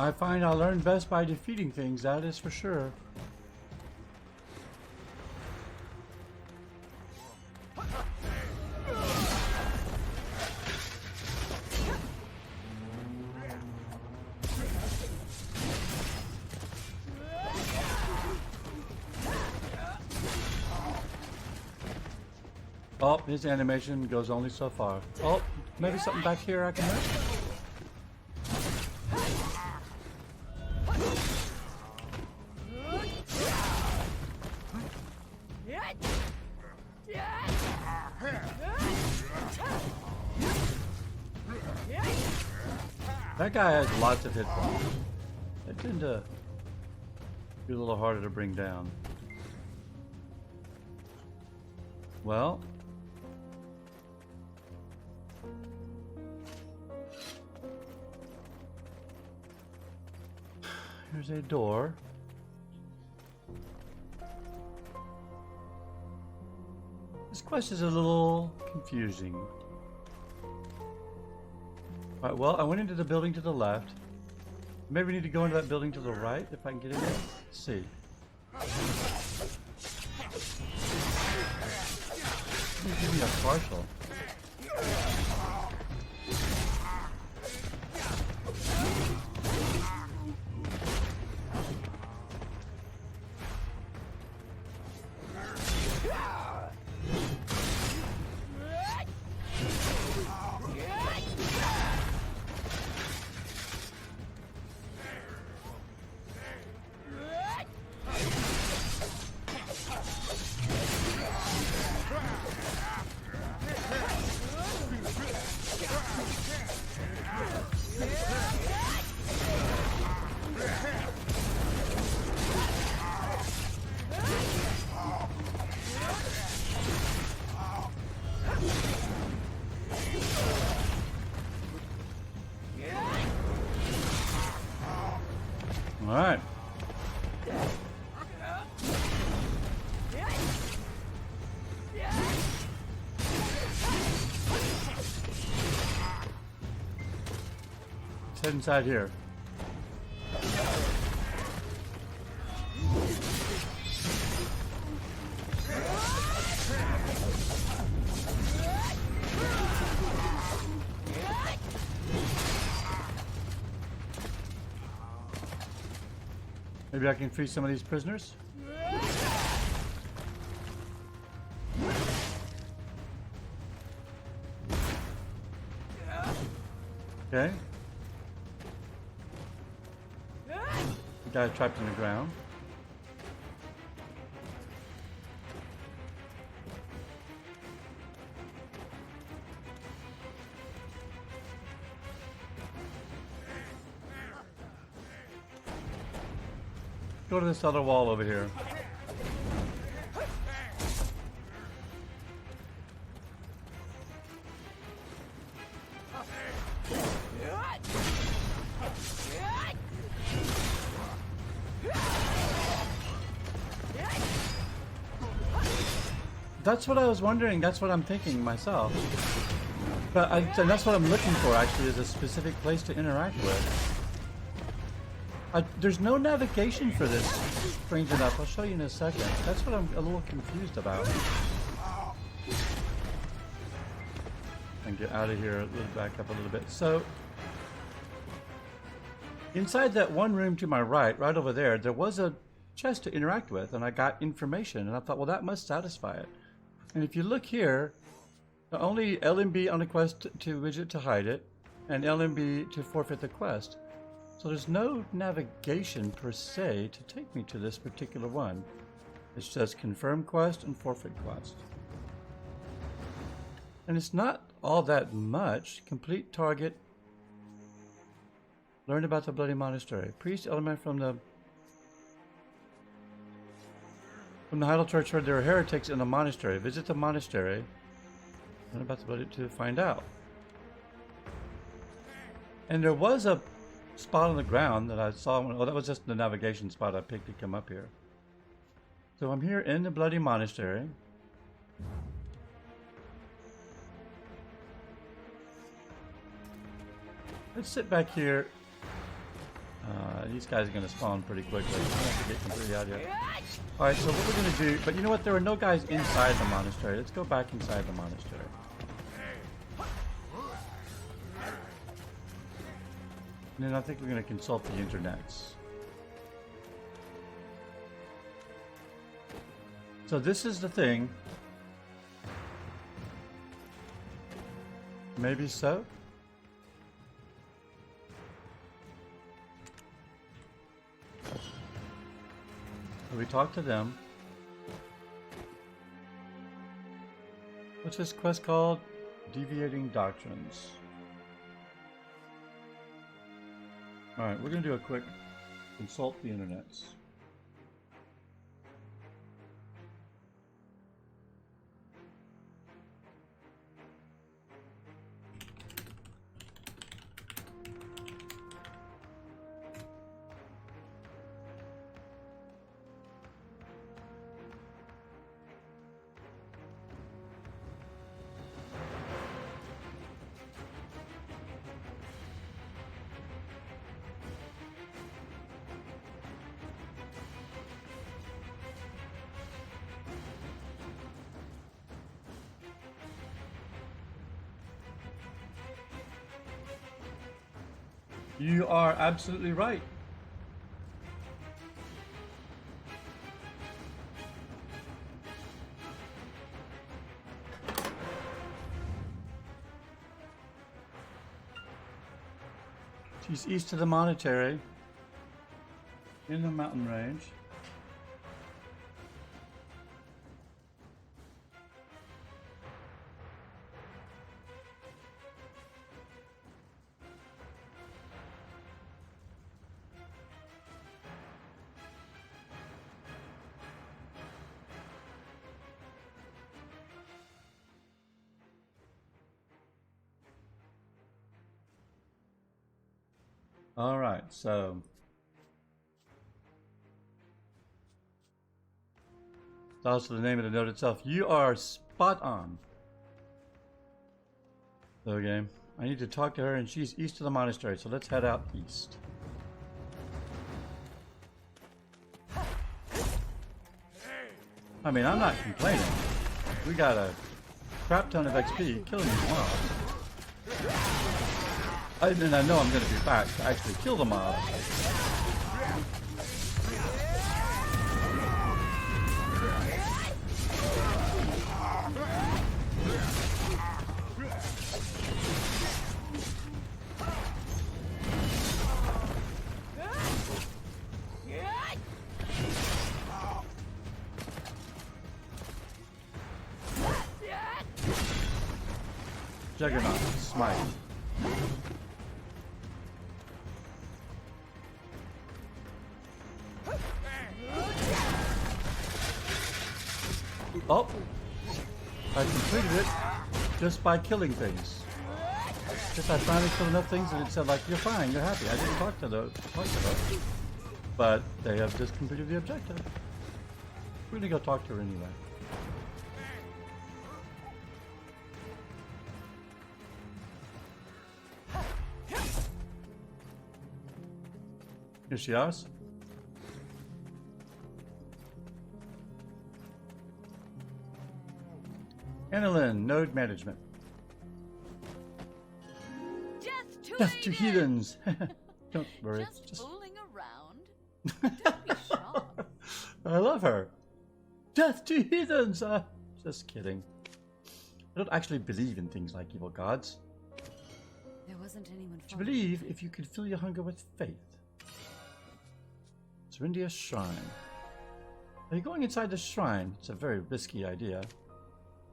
I find I learn best by defeating things, that is for sure. Oh, his animation goes only so far. Oh, maybe something back here I can hurt? That guy has lots of hit points. They tend to be a little harder to bring down. Well, here's a door. This quest is a little confusing. Alright, well, I went into the building to the left. Maybe we need to go into that building to the right if I can get in there. Let's see. Give me a partial. All right. Let's head inside here. Maybe I can free some of these prisoners? Okay. The guy trapped in the ground. Go to this other wall over here. That's what I was wondering. That's what I'm thinking myself. But and that's what I'm looking for, actually, is a specific place to interact with. There's no navigation for this, strange enough. I'll show you in a second. That's what I'm a little confused about. And get out of here, back up a little bit. So, inside that one room to my right over there, there was a chest to interact with, and I got information, and I thought, well, that must satisfy it. And if you look here, only LMB on the quest to widget to hide it, and LMB to forfeit the quest. So there's no navigation per se to take me to this particular one. It says confirm quest and forfeit quest. And it's not all that much. Complete target. Learn about the Bloody Monastery. Priest element from the Heidel Church heard there are heretics in the monastery. Visit the monastery. Learn about the Bloody to find out. And there was a spot on the ground that I saw. Oh, that was just the navigation spot I picked to come up here. So I'm here in the Bloody Monastery. Let's sit back here. These guys are going to spawn pretty quickly. I have to get completely out of here. Alright, so what we're going to do... But you know what? There are no guys inside the monastery. Let's go back inside the monastery. And then I think we're going to consult the internets. So this is the thing. Maybe so? We talk to them. What's this quest called? Deviating Doctrines. Alright, we're going to do a quick consult the internets. You are absolutely right. She's east of the monastery, in the mountain range. All right, so that's also the name of the note itself. You are spot on. Okay, I need to talk to her, and she's east of the monastery, so let's head out east. I mean, I'm not complaining. We got a crap ton of XP killing these mobs. And I know I'm going to be back to actually kill the mob. Juggernaut, smite. Oh, I completed it just by killing things. Just I finally killed enough things and it said like, you're fine, you're happy. I didn't talk to them, but they have just completed the objective. We're gonna go talk to her anyway. Here she is. Annalyn, node management. Death to heathens. Don't worry. Just fooling around. Don't be shocked. I love her. Death to heathens. Just kidding. I don't actually believe in things like evil gods. There wasn't anyone. To believe if you could fill your hunger with faith. Serindia's shrine. Are you going inside the shrine? It's a very risky idea.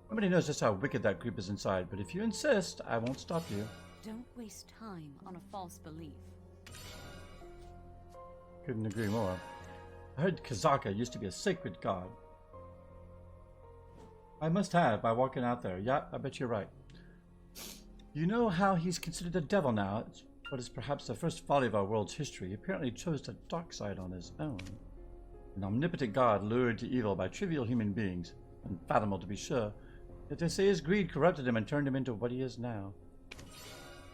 Nobody knows just how wicked that group is inside, but if you insist, I won't stop you. Don't waste time on a false belief. Couldn't agree more. I heard Kazaka used to be a sacred god. I must have by walking out there. Yeah, I bet you're right. You know how he's considered a devil now? It's what is perhaps the first folly of our world's history. He apparently chose the dark side on his own. An omnipotent god lured to evil by trivial human beings. Unfathomable to be sure. Yet they say his greed corrupted him and turned him into what he is now.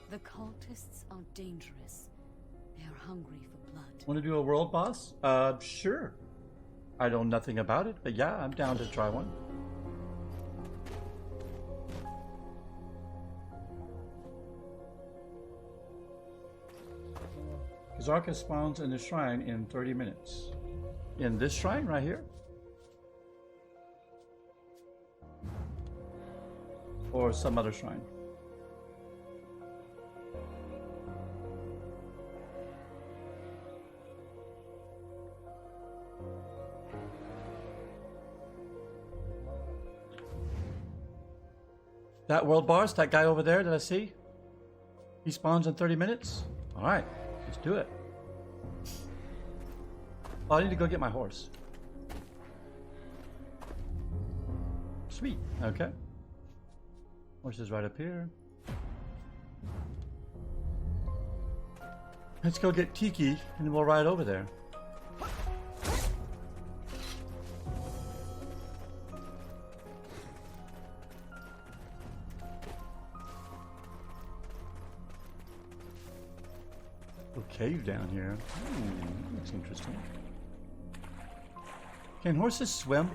The cultists are dangerous. They are hungry for Want to do a world boss? Sure. I know nothing about it, but yeah, I'm down to try one. Kazarka spawns in the shrine in 30 minutes. In this shrine right here? Or some other shrine? That world boss, that guy over there that I see, he spawns in 30 minutes? Alright, let's do it. Oh, I need to go get my horse. Sweet, okay. Horse is right up here. Let's go get Tiki and we'll ride over there. Cave down here. Looks interesting. Can horses swim?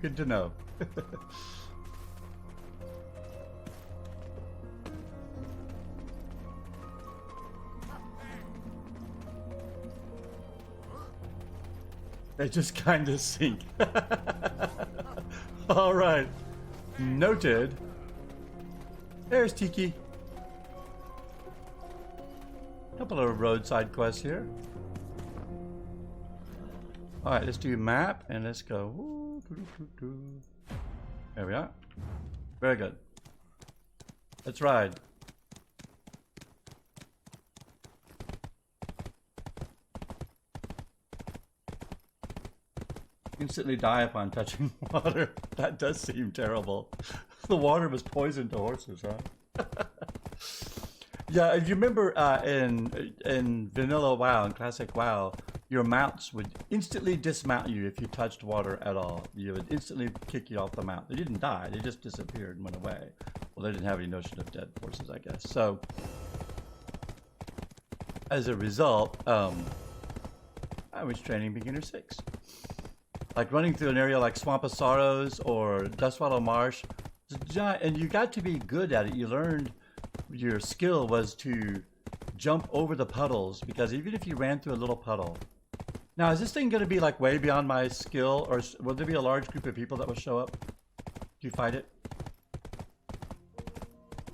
Good to know. They just kind of sink. All right. Noted. There's Tiki. Couple of roadside quests here. Alright, let's do map and let's go. There we are. Very good. Let's ride. Instantly die upon touching water. That does seem terrible. The water was poison to horses, huh? Yeah, you remember in vanilla WoW and classic WoW, your mounts would instantly dismount you if you touched water at all. You would instantly kick you off the mount. They didn't die, they just disappeared and went away. Well, they didn't have any notion of dead horses, I guess. So, as a result, I was training beginner 6. Like running through an area like Swamp of Sorrows or Dustwallow Marsh, and you got to be good at it. You learned your skill was to jump over the puddles, because even if you ran through a little puddle. Now, is this thing going to be like way beyond my skill, or will there be a large group of people that will show up to fight it?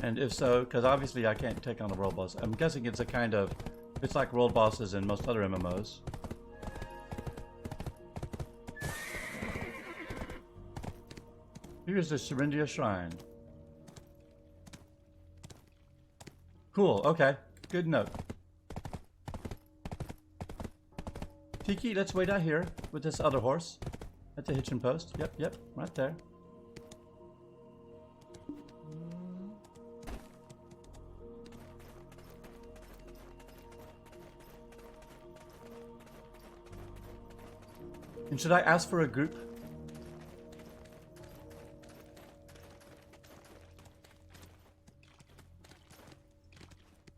And if so, because obviously I can't take on a world boss. I'm guessing it's a kind of, it's like world bosses in most other MMOs. Here's the Serindia Shrine. Cool, okay. Good note. Tiki, let's wait out here with this other horse at the hitching post. Yep, right there. And should I ask for a group?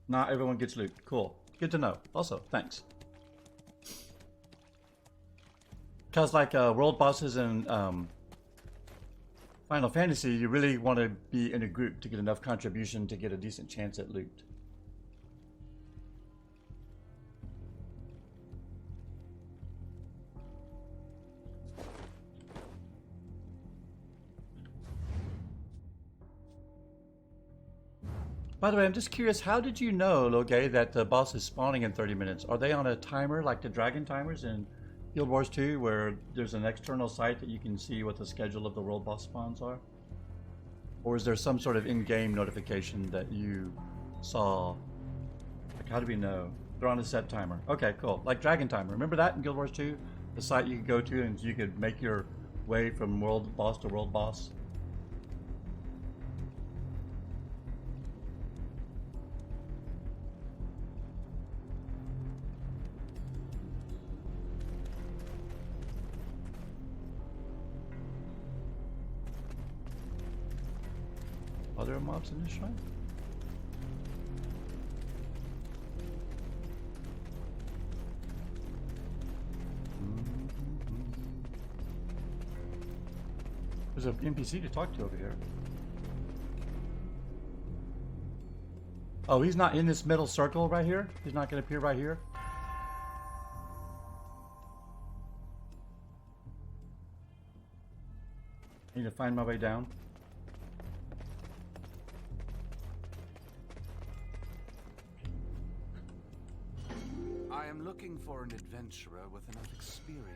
Not everyone gets loot. Cool. Good to know. Also, thanks. Because like world bosses in Final Fantasy, you really want to be in a group to get enough contribution to get a decent chance at loot. By the way, I'm just curious, how did you know, Loge, that the boss is spawning in 30 minutes? Are they on a timer like the dragon timers in Guild Wars 2, where there's an external site that you can see what the schedule of the world boss spawns are? Or is there some sort of in-game notification that you saw? Like, how do we know? They're on a set timer. Okay, cool. Like Dragon Timer. Remember that in Guild Wars 2? The site you could go to and you could make your way from world boss to world boss? other mobs in this shrine? There's an NPC to talk to over here. Oh, he's not in this middle circle right here? He's not going to appear right here? I need to find my way down. I am looking for an adventurer with enough experience.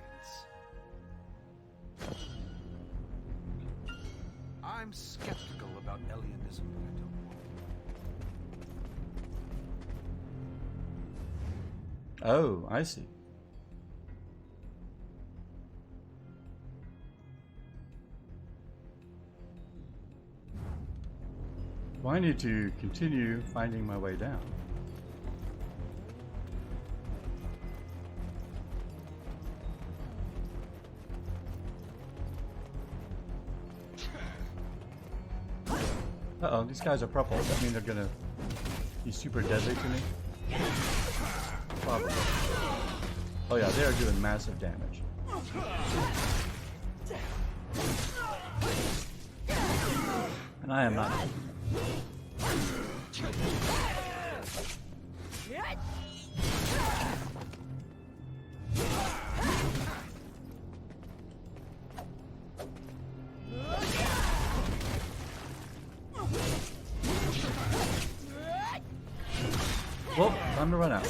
I'm skeptical about alienism, but I don't want Oh, I see. Well, I need to continue finding my way down. Uh-oh, these guys are purple. Does that mean they're gonna be super deadly to me? Probably. Oh yeah, they are doing massive damage. And I am not. Well, time to run out.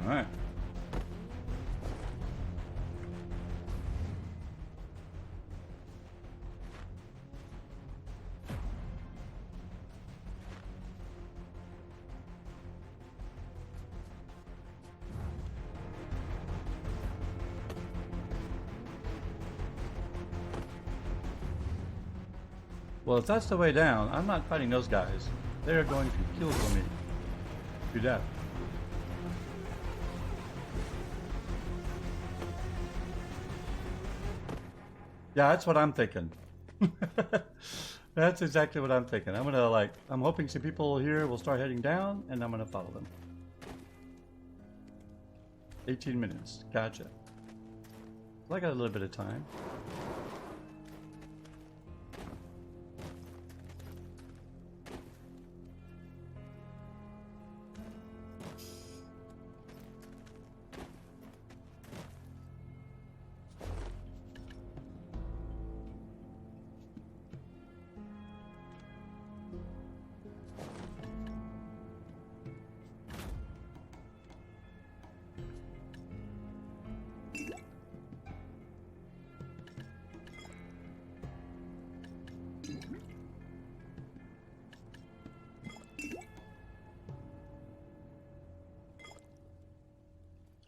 All right. Well, if that's the way down, I'm not fighting those guys. They are going to kill for me. Do that. Yeah, that's what I'm thinking. That's exactly what I'm thinking. I'm hoping some people here will start heading down, and I'm gonna follow them. 18 minutes. Gotcha. Well, I got a little bit of time.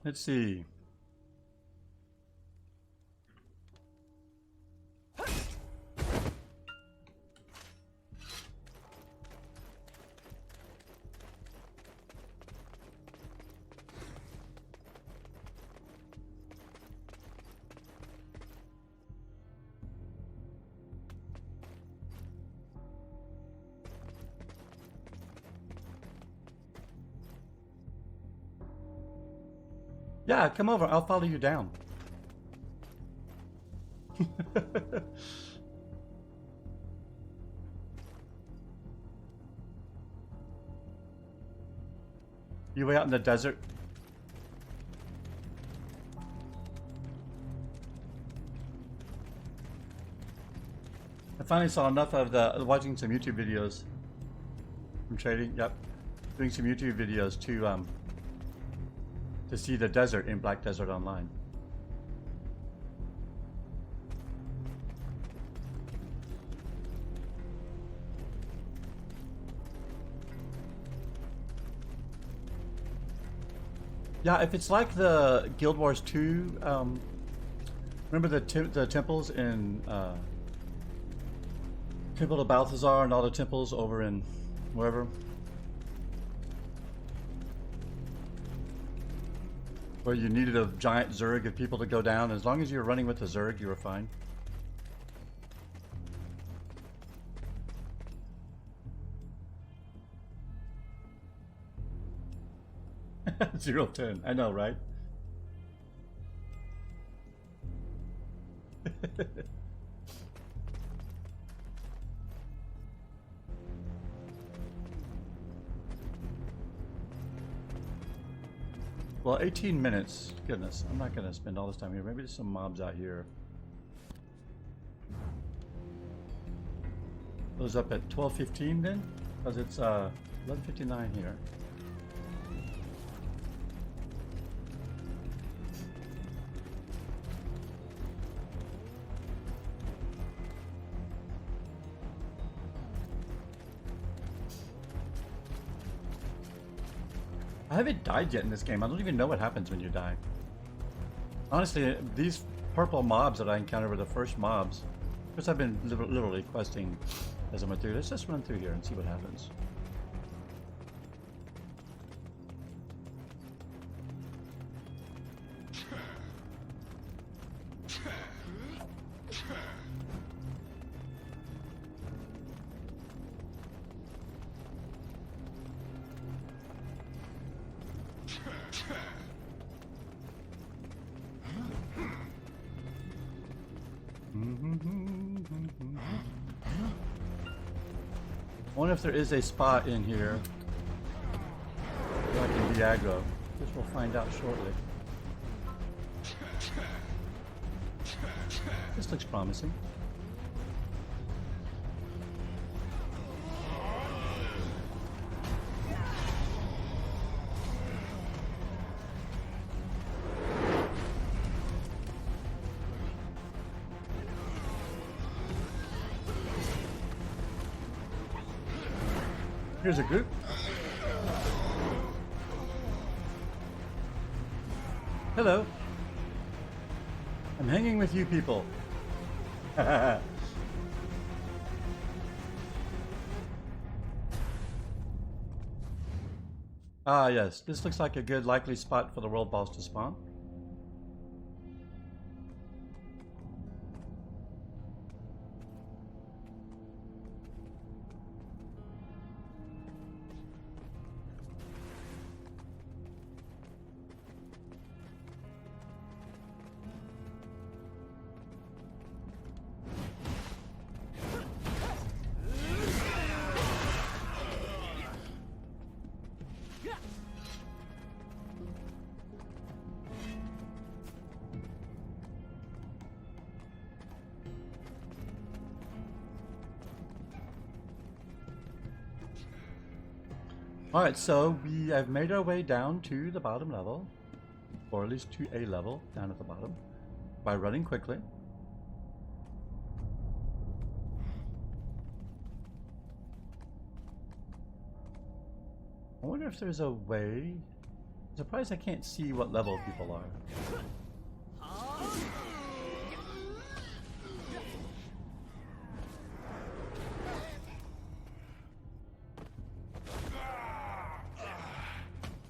Let's see. Yeah, come over. I'll follow you down. You way out in the desert? I finally saw enough of watching some YouTube videos from trading. Yep, doing some YouTube videos to see the desert in Black Desert Online. Yeah, if it's like the Guild Wars 2, remember the temples in Temple of Balthazar and all the temples over in wherever. Where you needed a giant Zerg of people to go down. As long as you were running with the Zerg, you were fine. Zero 10. I know, right? Well, 18 minutes. Goodness, I'm not going to spend all this time here. Maybe there's some mobs out here. Goes up at 12:15 then? Because it's 11:59 here. I haven't died yet in this game. I don't even know what happens when you die. Honestly, these purple mobs that I encountered were the first mobs. Because I've been literally questing as I went through. Let's just run through here and see what happens. I wonder if there is a spot in here where I can be aggro. Guess we'll find out shortly. This looks promising. Here's a group. Hello. I'm hanging with you people. Ah, yes. This looks like a good likely spot for the world boss to spawn. Alright, so we have made our way down to the bottom level, or at least to a level down at the bottom, by running quickly. I wonder if there's a way. I'm surprised I can't see what level people are.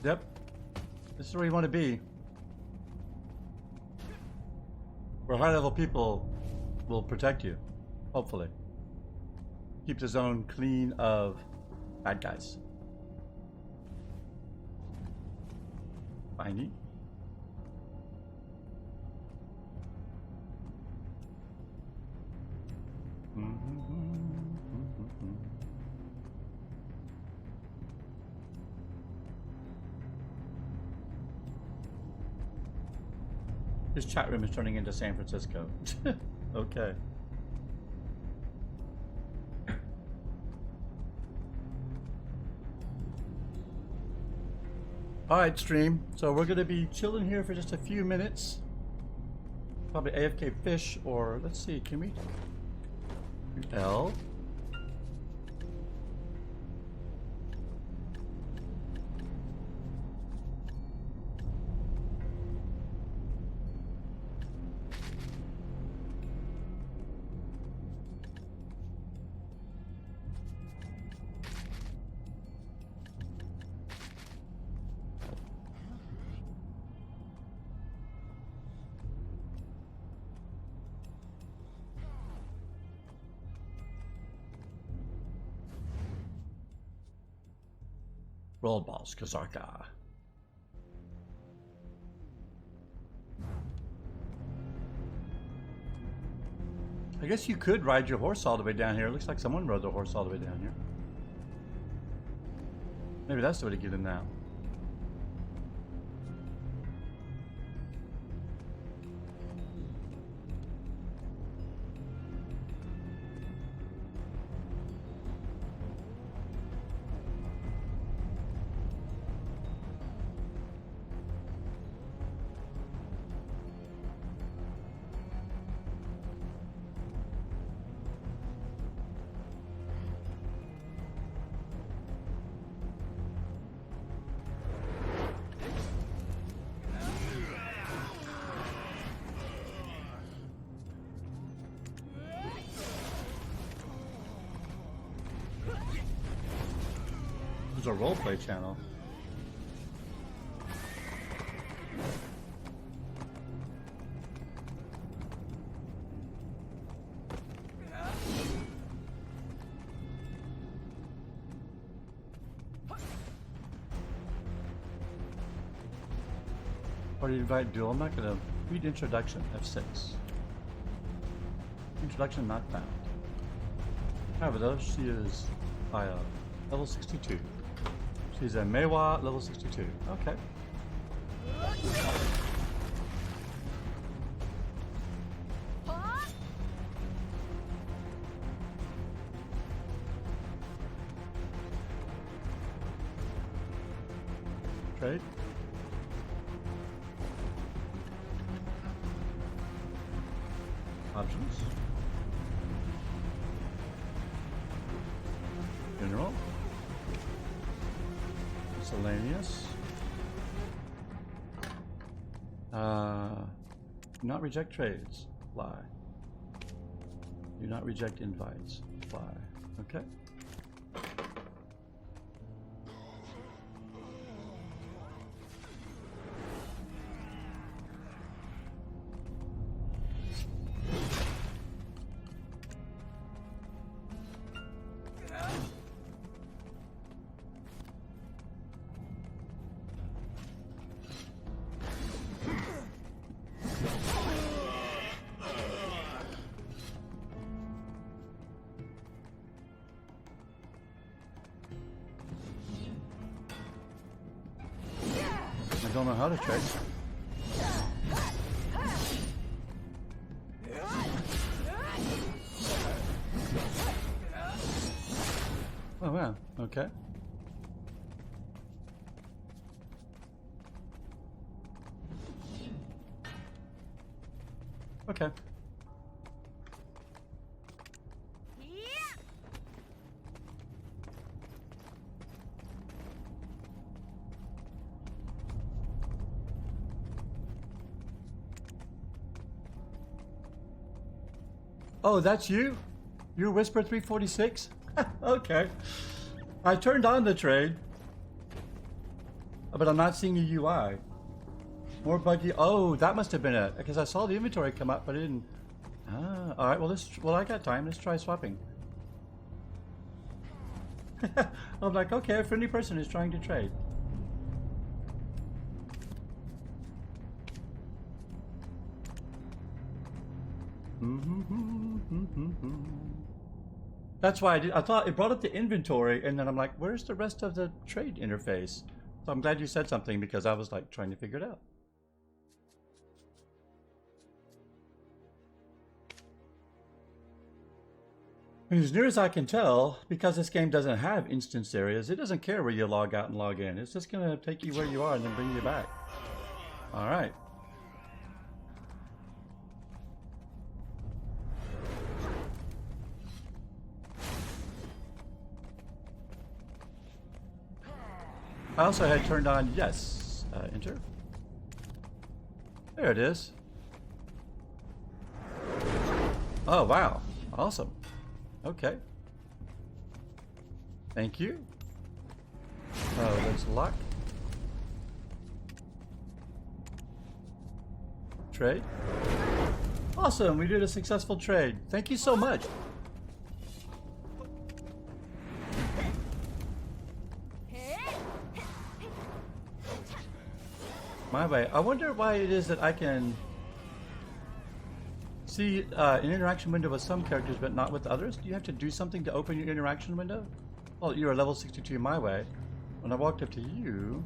Yep. This is where you want to be. Where high level people will protect you. Hopefully. Keep the zone clean of bad guys. Finey. This chat room is turning into San Francisco. Okay. Alright, stream. So we're going to be chilling here for just a few minutes. Probably AFK fish, or let's see, can we do L? World Boss Kazarka. I guess you could ride your horse all the way down here. It looks like someone rode the horse all the way down here. Maybe that's the way to get in now. A roleplay channel. Or do you invite duel? I'm not going to read introduction. F6. Introduction not found. However, though, she is level 62. She's a Meiwa level 62. Okay. Trade. Options. General. Miscellaneous. Do not reject trades. Fly. Do not reject invites. Fly. Okay. I don't know how to trade. Oh wow, okay. Okay. Oh, that's you? You're Whisper 346? Okay. I turned on the trade, but I'm not seeing a UI. More buggy. Oh, that must have been it, because I saw the inventory come up, but it didn't. Ah, all right. Well, I got time. Let's try swapping. I'm like, okay, a friendly person is trying to trade. That's why I thought it brought up the inventory, and then I'm like, where's the rest of the trade interface? So I'm glad you said something, because I was like trying to figure it out. And as near as I can tell, because this game doesn't have instance areas, it doesn't care where you log out and log in. It's just going to take you where you are and then bring you back. All right. I also had turned on yes. Enter. There it is. Oh, wow. Awesome. Okay. Thank you. Oh, that's luck. Trade. Awesome. We did a successful trade. Thank you so much. my way. I wonder why it is that I can see an interaction window with some characters but not with others. Do you have to do something to open your interaction window? Well, you're level 62 my way. When I walked up to you,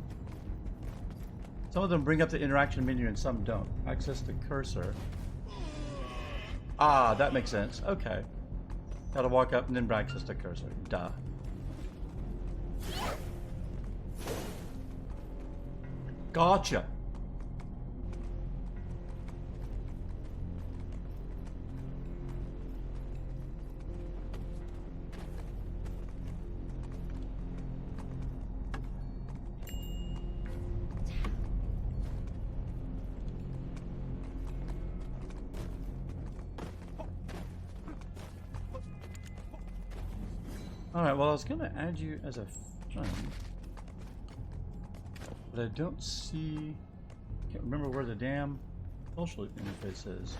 some of them bring up the interaction menu and some don't. Access the cursor. Ah, that makes sense. Okay. Gotta walk up and then access the cursor. Duh. Gotcha. Alright, well I was gonna add you as a friend, but I don't see, can't remember where the damn social interface is.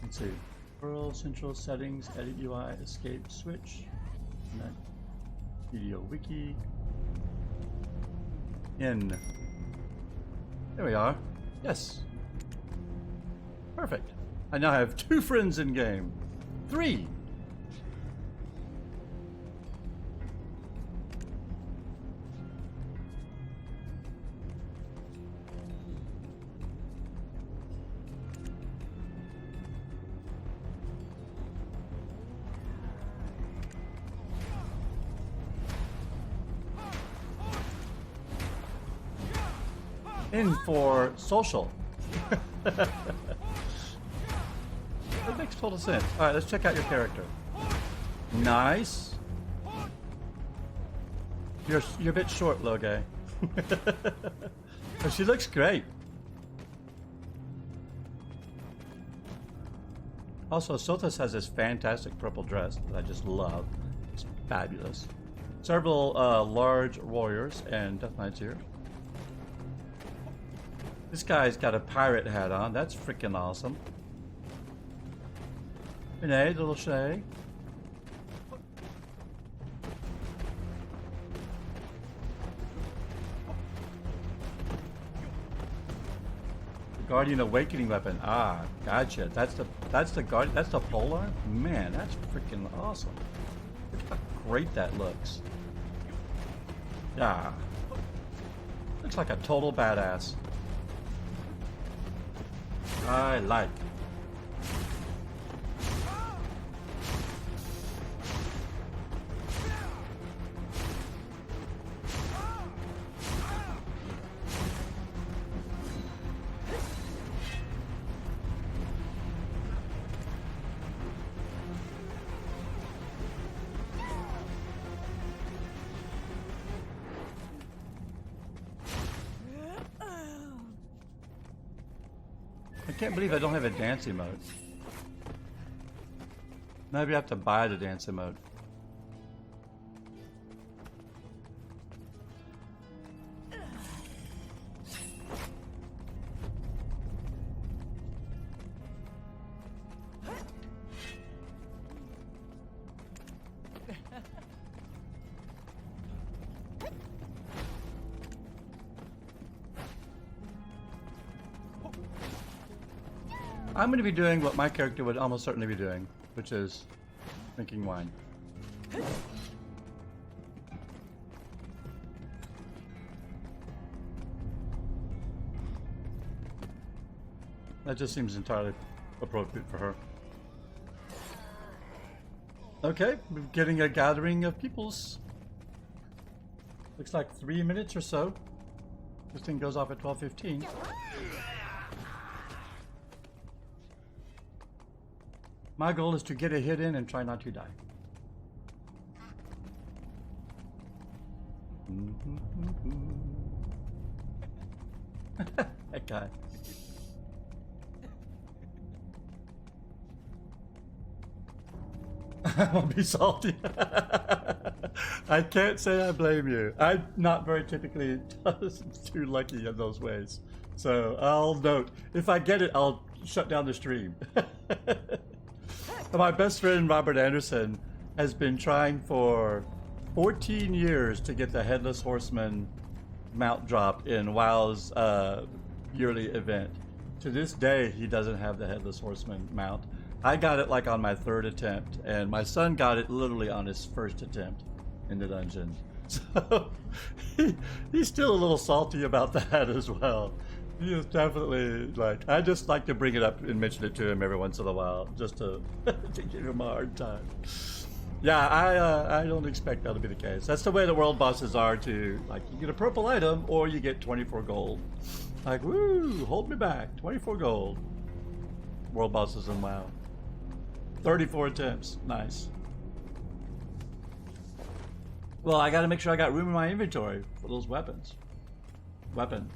Let's see, World Central Settings, Edit UI, Escape, Switch, Connect, Video Wiki, in. There we are. Yes. Perfect. I now have 2 friends in game. 3. In for social. That makes total sense. Alright, let's check out your character. Nice. You're a bit short, Loge. But she looks great. Also, Sothis has this fantastic purple dress that I just love. It's fabulous. Several large warriors and death knights here. This guy's got a pirate hat on. That's freaking awesome. Renee, little Shay. The Guardian Awakening weapon. Ah, gotcha. That's the guard. That's the polearm. Man, that's freaking awesome. Look how great that looks. Yeah. Looks like a total badass. I like. I can't believe I don't have a dance emote. Maybe I have to buy the dance emote. I'm going to be doing what my character would almost certainly be doing, which is drinking wine. That just seems entirely appropriate for her. Okay, we're getting a gathering of peoples. Looks like 3 minutes or so. This thing goes off at 12:15. My goal is to get a hit in and try not to die. That guy. I won't be salty. I can't say I blame you. I'm not very typically too lucky in those ways. So I'll note. If I get it, I'll shut down the stream. My best friend Robert Anderson has been trying for 14 years to get the Headless Horseman mount drop in WoW's yearly event. To this day, he doesn't have the Headless Horseman mount. I got it like on my 3rd attempt, and my son got it literally on his 1st attempt in the dungeon. So he's still a little salty about that as well. He is definitely like, I just like to bring it up and mention it to him every once in a while, just to, to give him a hard time. Yeah, I don't expect that to be the case. That's the way the world bosses are too. Like, you get a purple item or you get 24 gold. Like, woo, hold me back, 24 gold. World bosses in WoW. 34 attempts, nice. Well, I gotta make sure I got room in my inventory for those weapons. Weapon.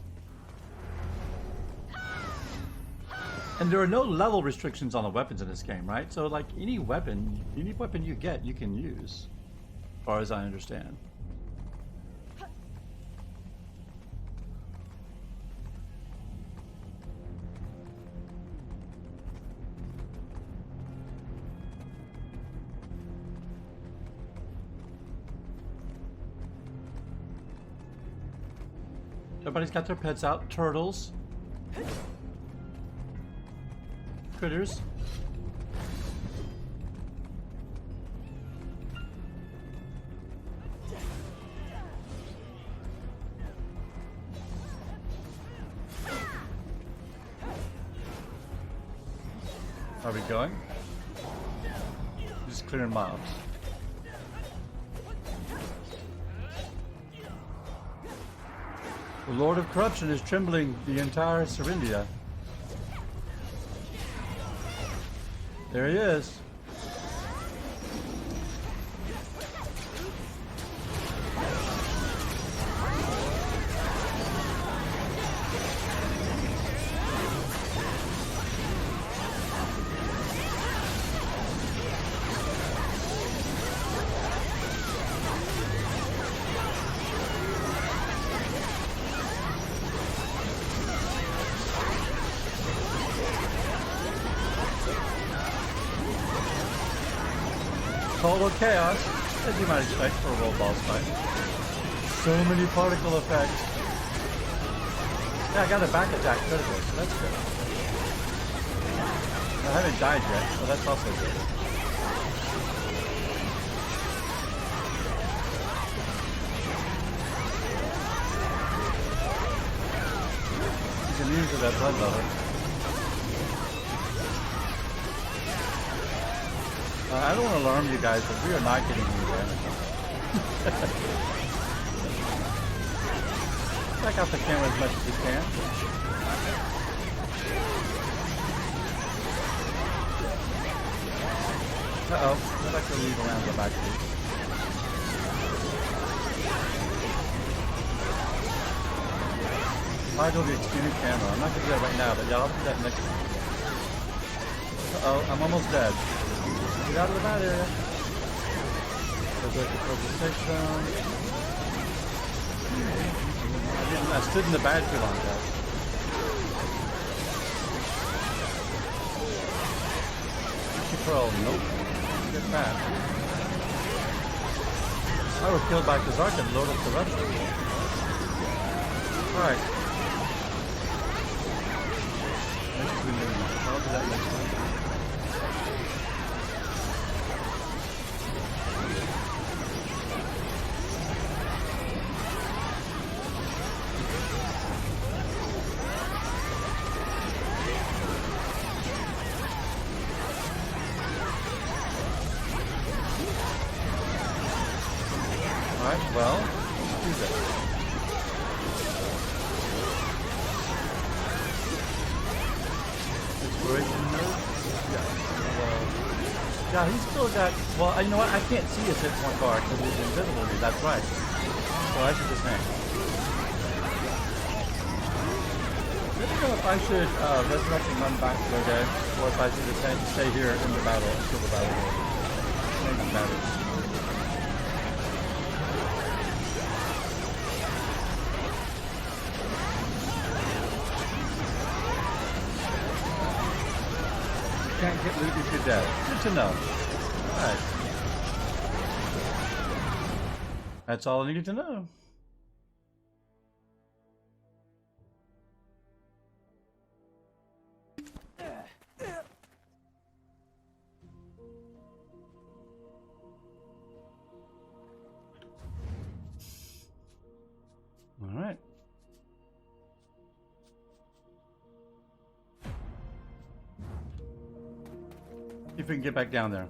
And there are no level restrictions on the weapons in this game, right? So, like, any weapon you get, you can use, as far as I understand. Everybody's got their pets out. Turtles. Critters. Are we going? Just clearing mobs. The Lord of Corruption is trembling the entire Serindia. There he is. Total chaos, as you might expect for a world boss fight. So many particle effects. Yeah, I got a back attack critical, so that's good. I haven't died yet, so that's also good. He's immune to that blood level. I don't want to alarm you guys, but we are not getting any damage. Check out the camera as much as you can. Uh-oh, I'd like to leave around the back seat. Might go the extended camera. I'm not going to do that right now, but yeah, I'll do that next time. Uh-oh, I'm almost dead. Get out of the bad area. I stood in the bad too long, guys. Control, nope. Get back. I was killed by Kazarkan, Lord of Corruption. Alright. I'll do that next time. Well, let's do that. Exploration node? Yeah, he's still got... Well, you know what? I can't see his hit point bar because he's invisible to me. That's right. So I should just hang. I don't know if I should resurrect and run back to again, or if I should just stay here in the battle until the battle is over. Maybe matters. Can't get loot if you're dead. Good to know. Alright. That's all I needed to know. See if we can get back down there.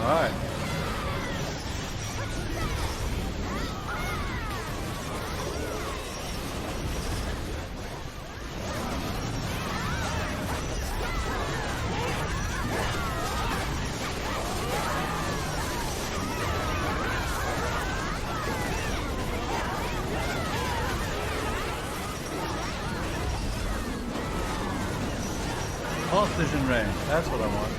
All right. Pulse vision ray. That's what I want.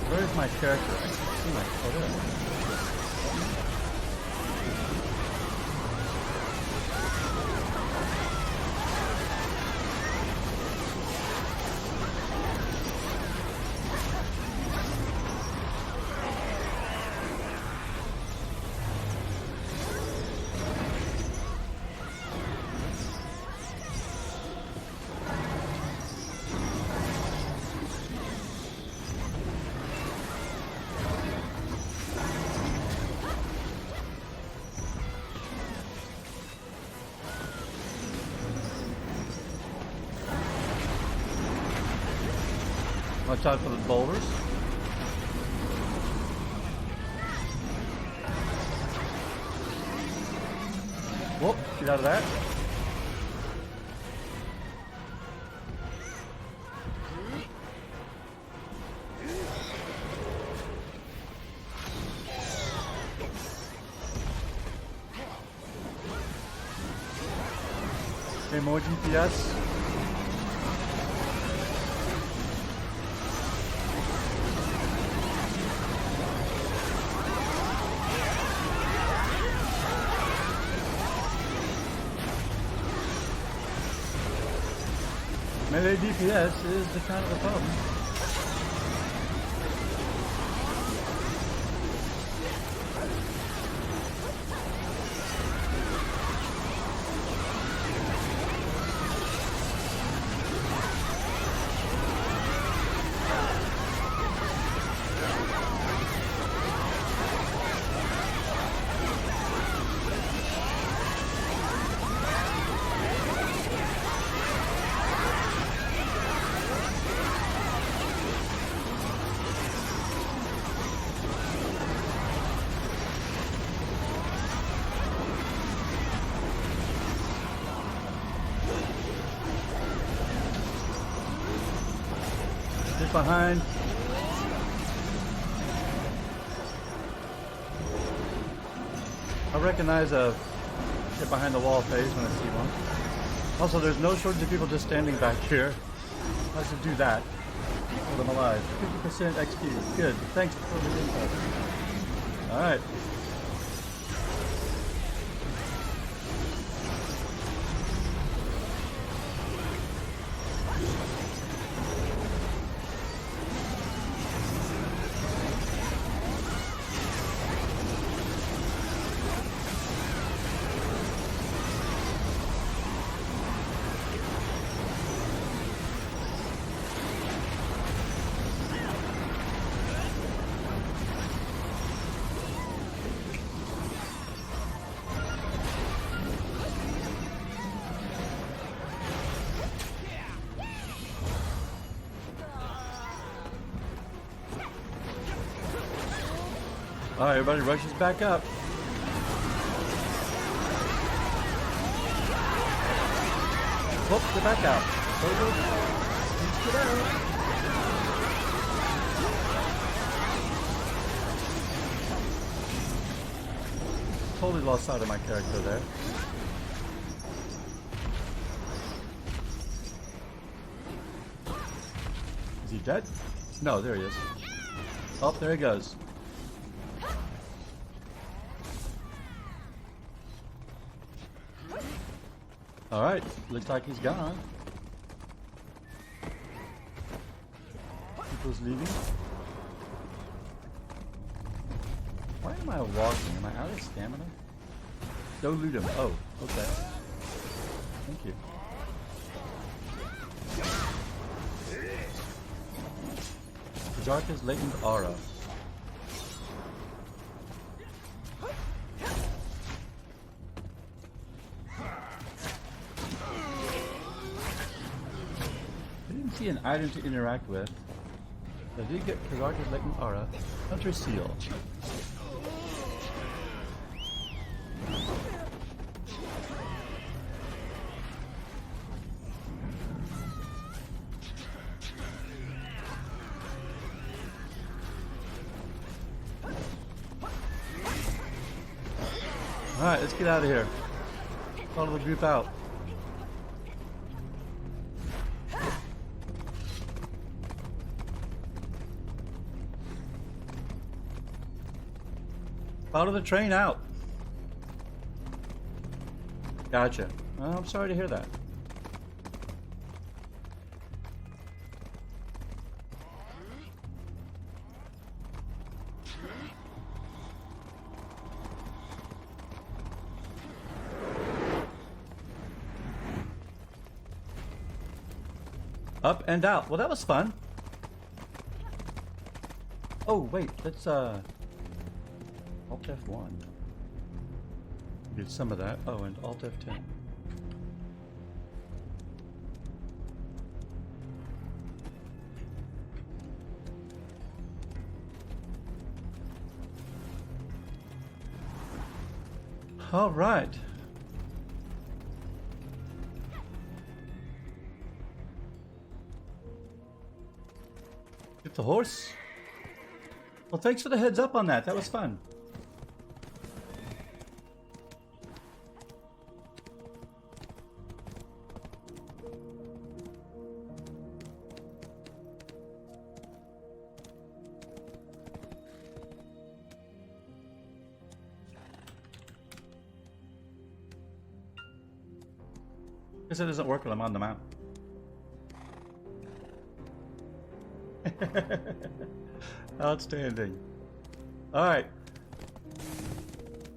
Where's my character? I can't see my photo. Watch out for the boulders. Whoop, get out of that. Okay, more GPS. Melee DPS is the kind of a problem. Behind. I recognize a get behind the wall phase when I see one. Also, there's no shortage of people just standing back here. I should do that. Hold them alive. 50% XP. Good. Thanks for the info. Alright. Alright, everybody rushes back up. Oh, get back out. Please get out. Totally lost sight of my character there. Is he dead? No, there he is. Oh, there he goes. Alright, looks like he's gone. People's leaving. Why am I walking? Am I out of stamina? Go loot him. Oh, okay. Thank you. Kajarka's latent aura. I didn't see an item to interact with. I did get Kajarka's latent aura. Hunter seal. Alright, let's get out of here. Follow the group out. Follow the train out. Gotcha. Oh, I'm sorry to hear that. Up and out. Well, that was fun. Oh, wait. Let's, Alt F1. Get some of that. Oh, and Alt F10. All right. Get the horse. Well, thanks for the heads up on that. That was fun. Guess it doesn't work when I'm on the map. Outstanding. Alright.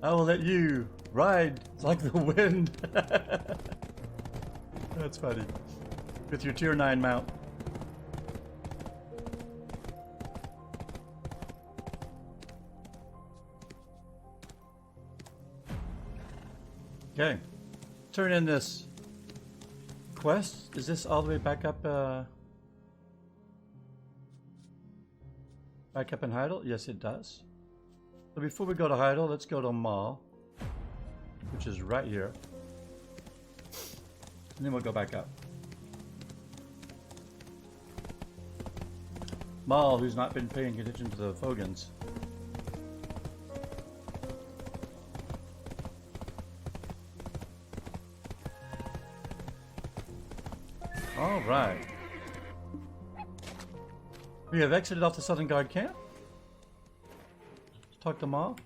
I will let you ride like the wind. That's funny. With your tier 9 mount. Okay. Turn in this quest. Is this all the way back up back up in Heidel? Yes, it does. So before we go to Heidel, let's go to Mall, which is right here. And then we'll go back up. Mall, who's not been paying attention to the Fogans. All right. We have exited off the Southern Guard camp. Let's talk to Mall.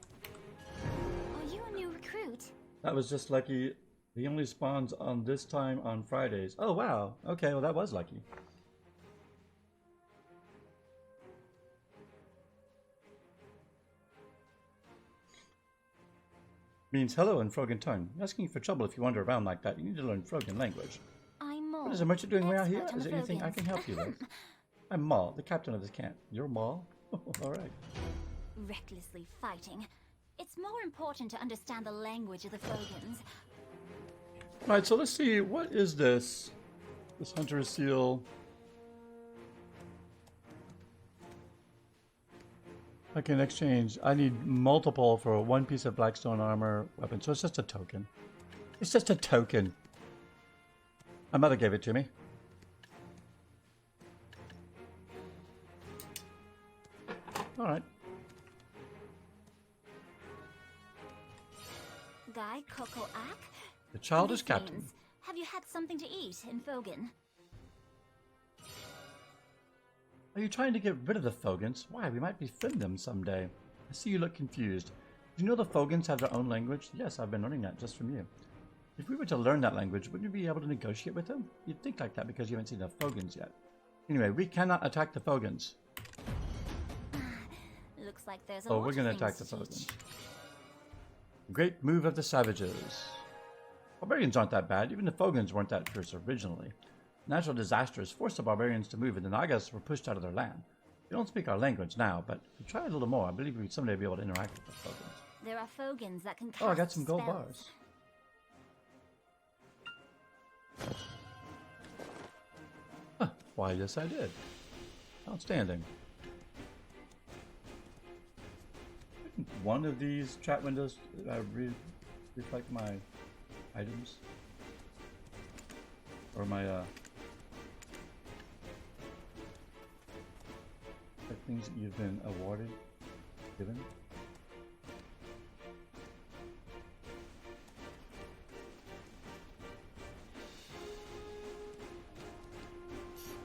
Are you a new recruit? That was just lucky. He only spawns on this time on Fridays. Oh, wow. Okay, well, that was lucky. Means hello in Frogan tongue. Asking for trouble if you wander around like that. You need to learn Frogan language. I'm Maul. What is the merchant doing around here? expert on Is the there anything I Fogans. can help you with? I'm Maul, the captain of this camp. You're Maul? All right. Recklessly fighting. It's more important to understand the language of the Fogans. Right, so let's see. What is this? This hunter seal. I can exchange. I need multiple for one piece of blackstone armor weapon. So it's just a token. It's just a token. My mother gave it to me. All right. Guy Coco Ack? The child is This captain. means, have you had something to eat in Fogan? Are you trying to get rid of the Fogans? Why? We might befriend them someday. I see you look confused. Do you know the Fogans have their own language? Yes, I've been learning that just from you. If we were to learn that language, wouldn't we be able to negotiate with them? You'd think like that because you haven't seen the Fogans yet. Anyway, we cannot attack the Fogans. Looks like there's a Oh, lot we're of going to attack the things to Fogans. teach. Great move of the savages. Barbarians aren't that bad. Even the Fogans weren't that fierce originally. Natural disasters forced the barbarians to move, and the Nagas were pushed out of their land. They don't speak our language now, but if we try a little more, I believe we'd someday be able to interact with the Fogans. There are Fogans that can cast Oh, I got some gold spells. bars. Huh, why, yes I did. Outstanding. One of these chat windows reflect my items. Or my, the things that you've been awarded, given.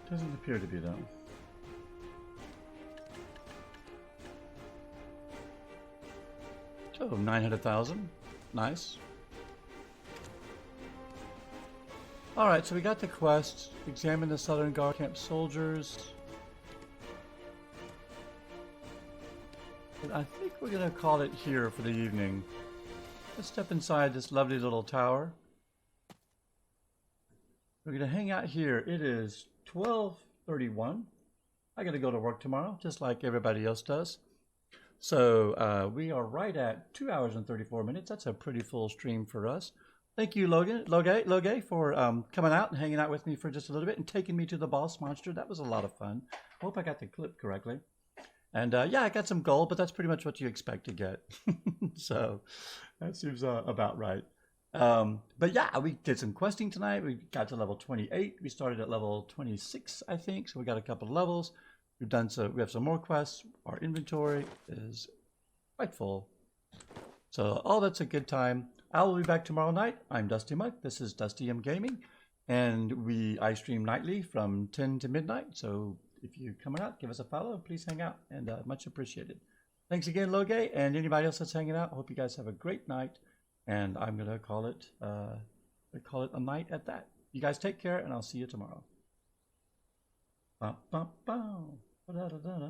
Doesn't appear to be though. Oh, 900,000. Nice. Alright, so we got the quest. Examine the Southern Guard Camp soldiers. And I think we're going to call it here for the evening. Let's step inside this lovely little tower. We're going to hang out here. It is 12:31. I got to go to work tomorrow, just like everybody else does. So we are right at 2 hours and 34 minutes. That's a pretty full stream for us. Thank you, Loge, for coming out and hanging out with me for just a little bit and taking me to the boss monster. That was a lot of fun. I hope I got the clip correctly. And yeah, I got some gold, but that's pretty much what you expect to get. So that seems about right. But yeah, we did some questing tonight. We got to level 28. We started at level 26, I think. So we got a couple of levels. We have some more quests. Our inventory is quite full. So all that's a good time. I will be back tomorrow night. I'm Dusty Muck. This is Dusty M Gaming. And I stream nightly from 10 to midnight. So if you're coming out, give us a follow. Please hang out. And much appreciated. Thanks again, Loge. And anybody else that's hanging out, I hope you guys have a great night. And I'm going to call it a night at that. You guys take care, and I'll see you tomorrow. Ba, ba, ba. Ba, da, da, da, da.